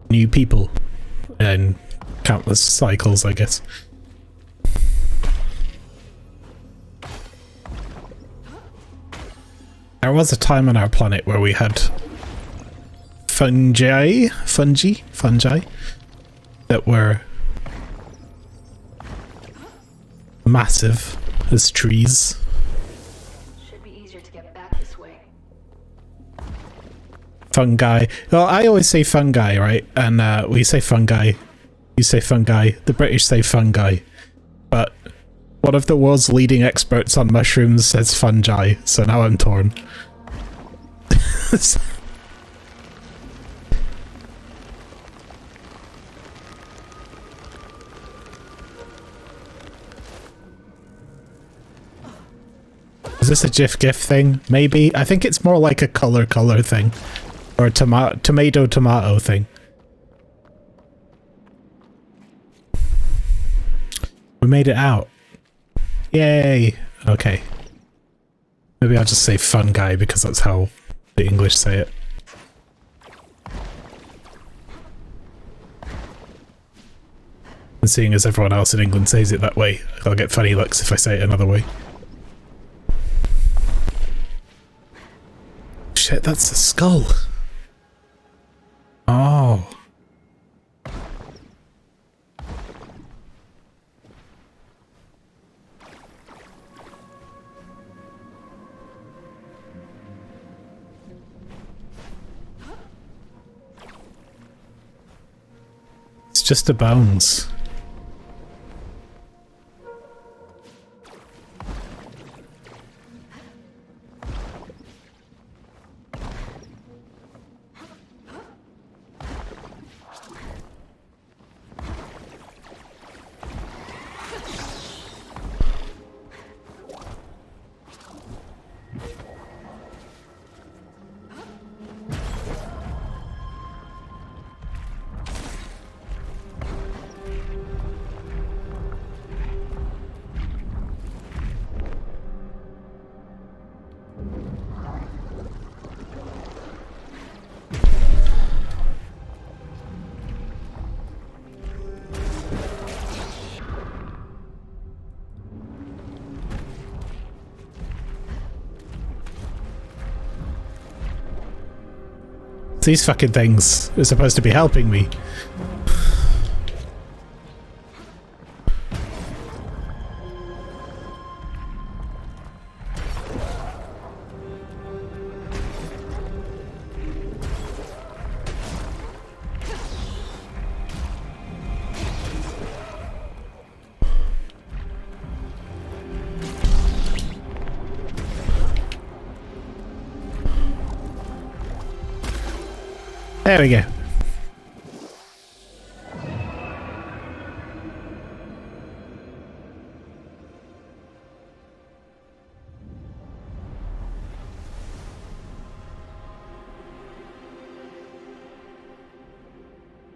new people in countless cycles, I guess. There was a time on our planet where we had fungi that were massive as trees. Should be easier to get back this way. fungi. Well, I always say fungi, right? And we say fungi. You say fungi. The British say fungi. But one of the world's leading experts on mushrooms says fungi, so now I'm torn. Is this a GIF thing? Maybe? I think it's more like a color thing. Or a tomato thing. We made it out. Yay! Okay. Maybe I'll just say fungi because that's how the English say it. And seeing as everyone else in England says it that way, I'll get funny looks if I say it another way. Shit, that's a skull. Oh. It's just the bones. These fucking things are supposed to be helping me. There we go.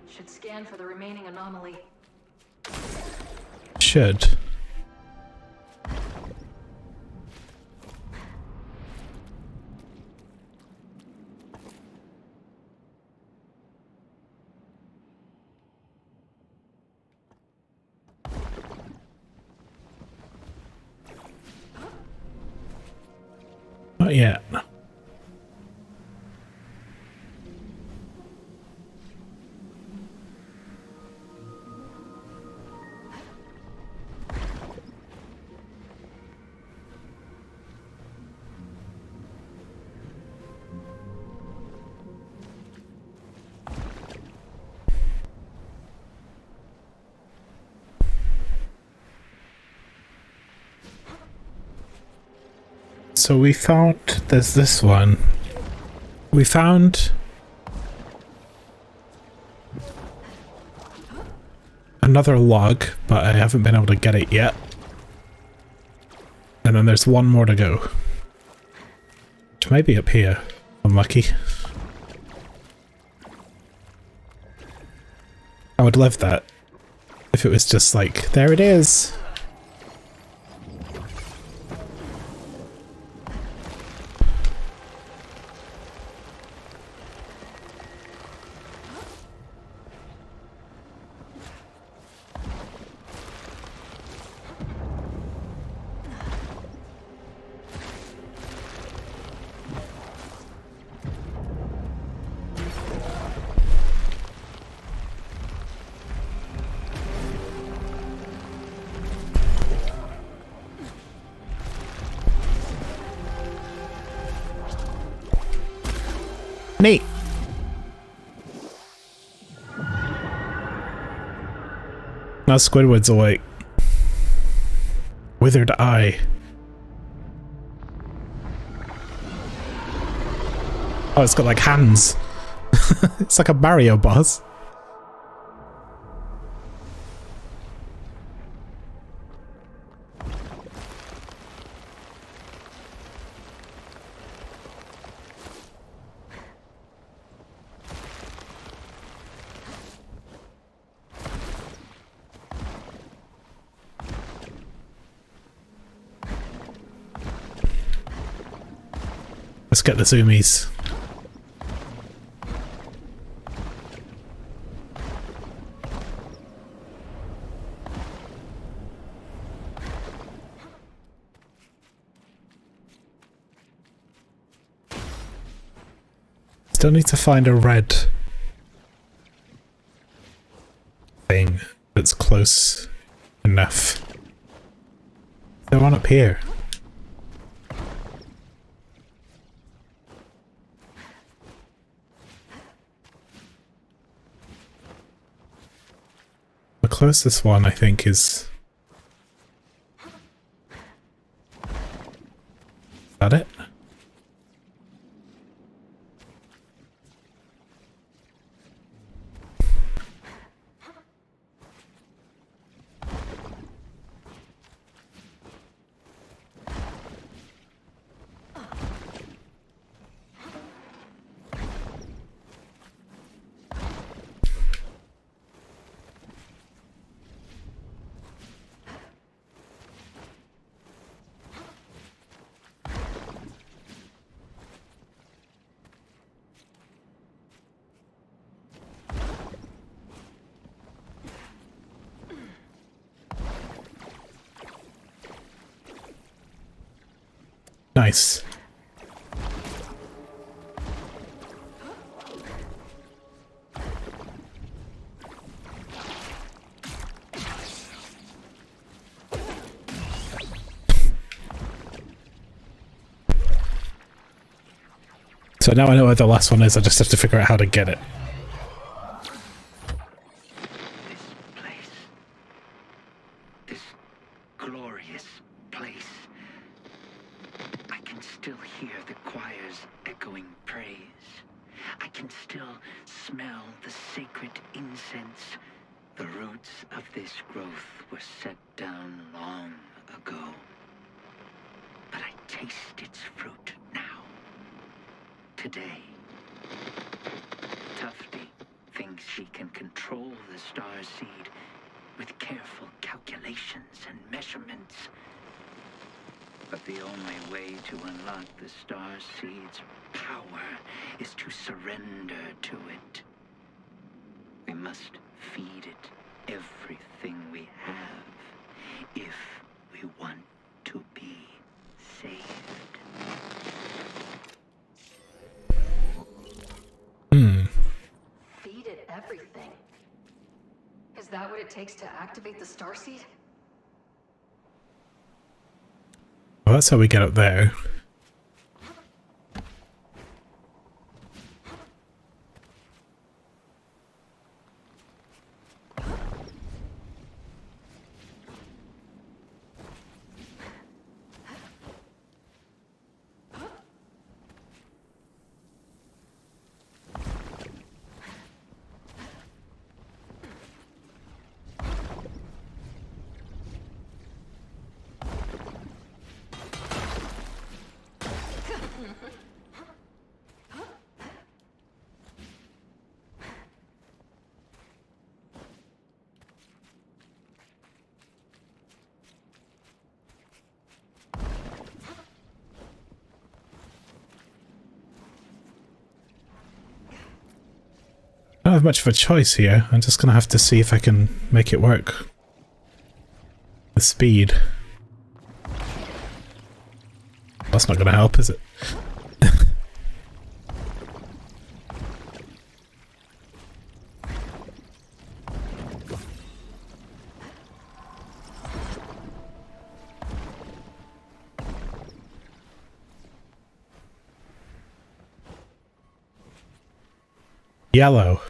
Should scan for the remaining anomaly. Should. Not yet. So we found, there's this one. We found another log, but I haven't been able to get it yet. And then there's one more to go. Which may be up here. I'm lucky. I would love that. If it was just like, there it is. Neat. Now Squidward's awake. Withered eye. Oh, it's got like hands. It's like a Mario boss. Let's get the zoomies. Still need to find a red thing that's close enough. There's one up here. The closest one, I think, is that it? Nice. So now I know where the last one is, I just have to figure out how to get it. Takes to activate the starseed? Well, that's how we get up there. I don't have much of a choice here. I'm just gonna have to see if I can make it work. The speed. That's not gonna help, is it? Yellow.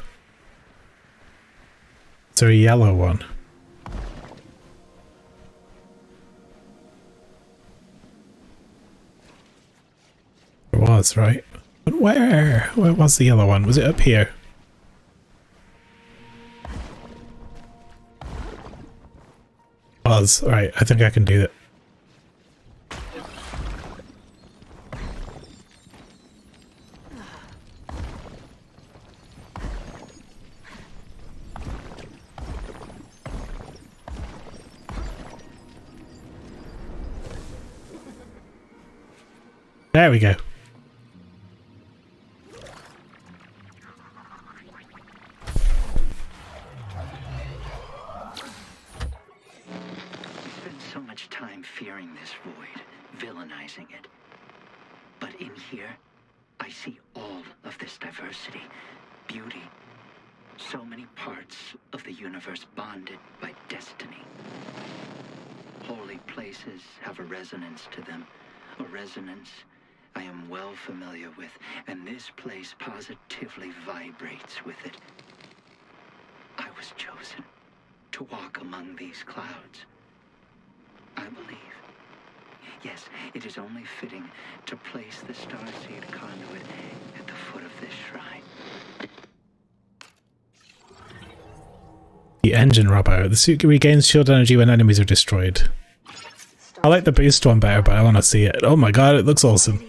Is there a yellow one? It was, right? But where? Where was the yellow one? Was it up here? Was. Right, I think I can do that. There we go. So much time fearing this void, villainizing it. But in here, I see all of this diversity, beauty. So many parts of the universe bonded by destiny. Holy places have a resonance to them, a resonance I am well familiar with, and this place positively vibrates with it. I was chosen to walk among these clouds. I believe. Yes, it is only fitting to place the starseed conduit at the foot of this shrine. The engine robot. The suit regains shield energy when enemies are destroyed. I like the boost one better, but I want to see it. Oh my god, it looks awesome.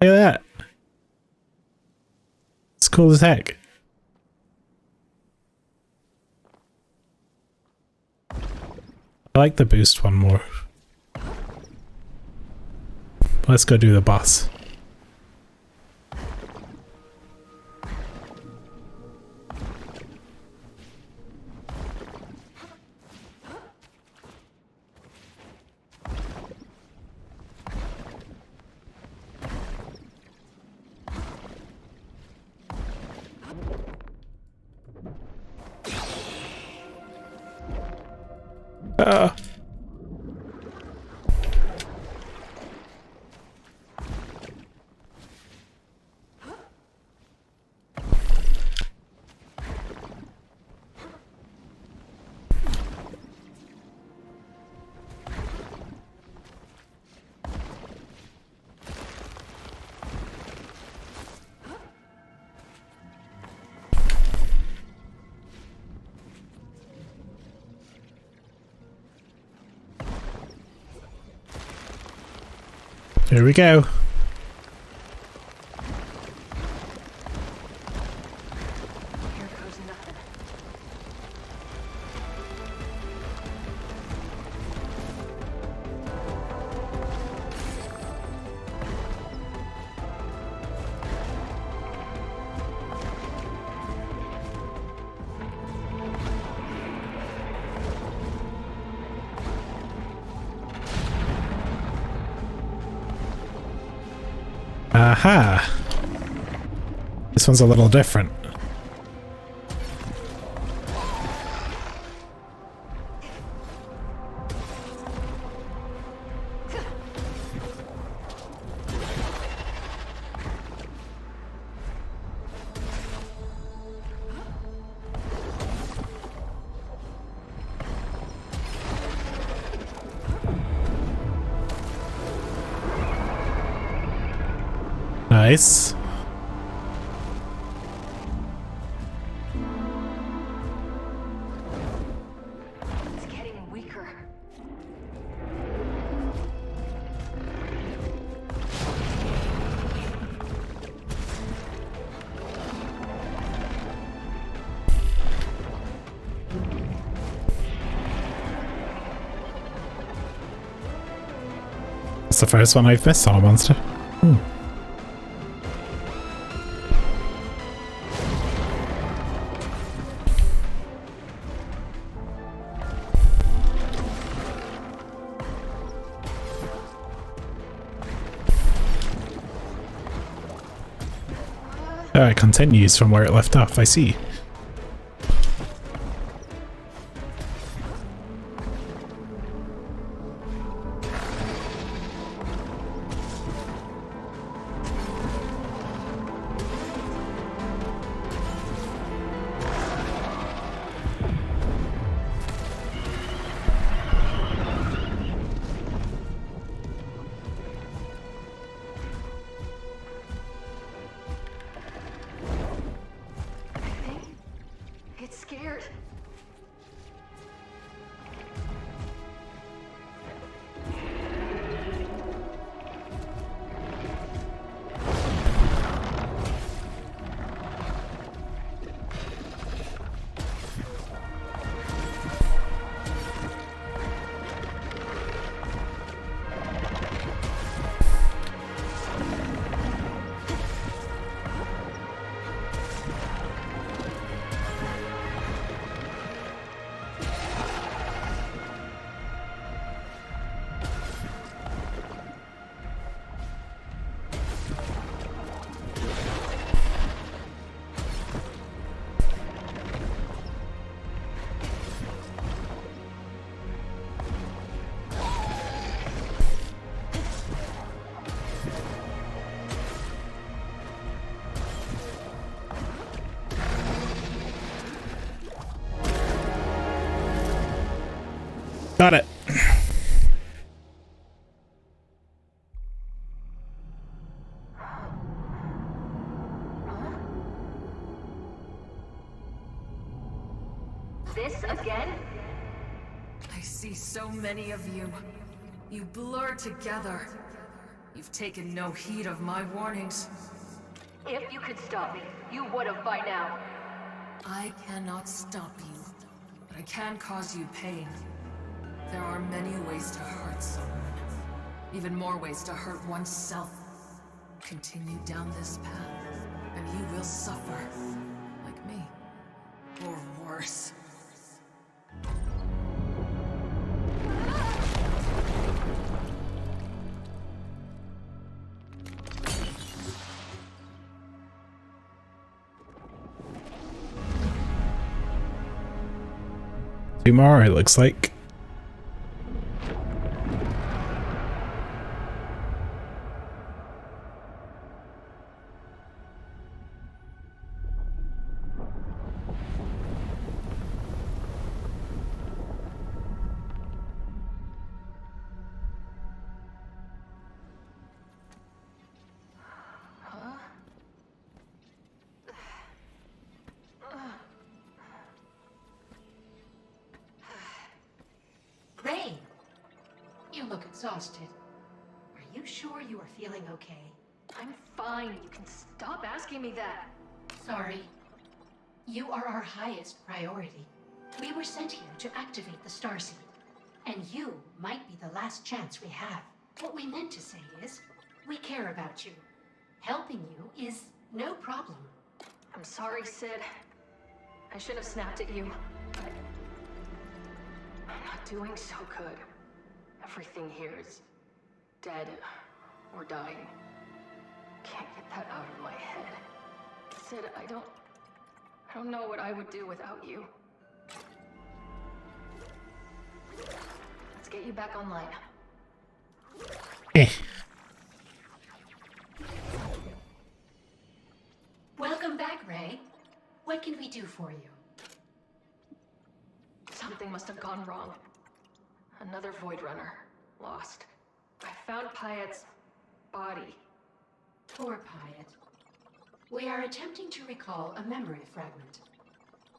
Look at that. It's cool as heck. I like the boost one more. Let's go do the boss. Here we go. Here goes nothing. Aha! This one's a little different. Nice. It's getting weaker. It's the first one I've missed on a monster. Oh, it continues from where it left off, I see. Got it. This again? I see so many of you. You blur together. You've taken no heed of my warnings. If you could stop me, you would have by now. I cannot stop you, but I can cause you pain. There are many ways to hurt someone. Even more ways to hurt oneself. Continue down this path, and you will suffer. Like me. Or worse. Two more, it looks like. Ray, you look exhausted. Are you sure you are feeling okay? I'm fine. You can stop asking me that. Sorry. You are our highest priority. We were sent here to activate the Starseed, and you might be the last chance we have. What we meant to say is, we care about you. Helping you is no problem. I'm sorry, Sid. I should have snapped at you. I'm not doing so good. Everything here is dead or dying. Can't get that out of my head. Sid, I don't know what I would do without you. Let's get you back online. Welcome back, Ray. What can we do for you? Something must have gone wrong. Another Void Runner. Lost. I found Pyatt's body. Poor Pyatt. We are attempting to recall a memory fragment.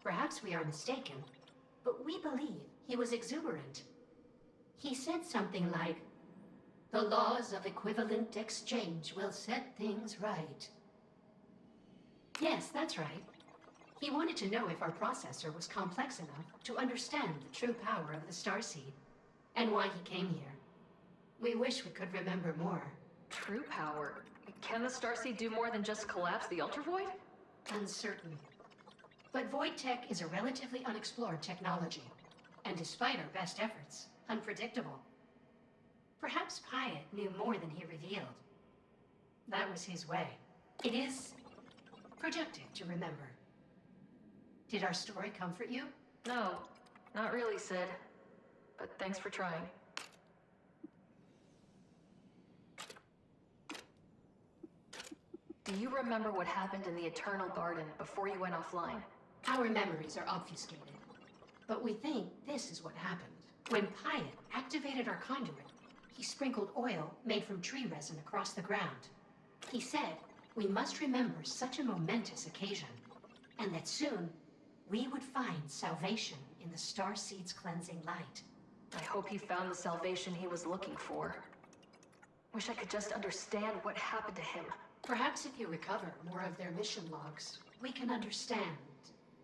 Perhaps we are mistaken, but we believe he was exuberant. He said something like, "The laws of equivalent exchange will set things right." Yes, that's right. He wanted to know if our processor was complex enough to understand the true power of the Starseed, and why he came here. We wish we could remember more. True power? Can the Starseed do more than just collapse the Ultravoid? Uncertain. But Void Tech is a relatively unexplored technology, and despite our best efforts, unpredictable. Perhaps Pyatt knew more than he revealed. That was his way. It is productive to remember. Did our story comfort you? No, not really, Sid. But thanks for trying. Do you remember what happened in the Eternal Garden before you went offline? Our memories are obfuscated, but we think this is what happened. When Pyatt activated our conduit, he sprinkled oil made from tree resin across the ground. He said we must remember such a momentous occasion, and that soon we would find salvation in the Starseed's cleansing light. I hope he found the salvation he was looking for. Wish I could just understand what happened to him. Perhaps if you recover more of their mission logs, we can understand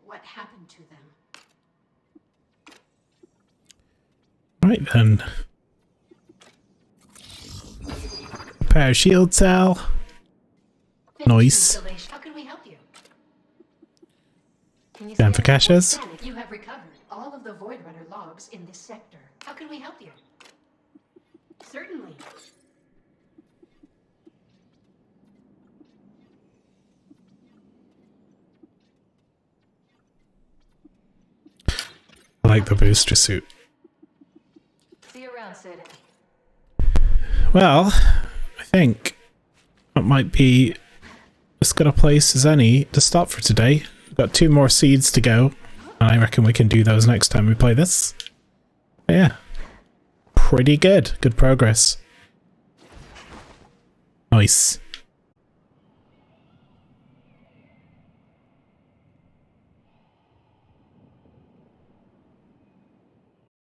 what happened to them. Right then. Power shield cell. Nice. How can we help you? Down for caches. You have recovered all of the Void Runner logs in this sector. How can we help you? Certainly. I like the booster suit. See you around, Sid. Well, I think that might be as good a place as any to stop for today. We've got 2 more seeds to go, and I reckon we can do those next time we play this. But yeah, pretty good. Good progress. Nice.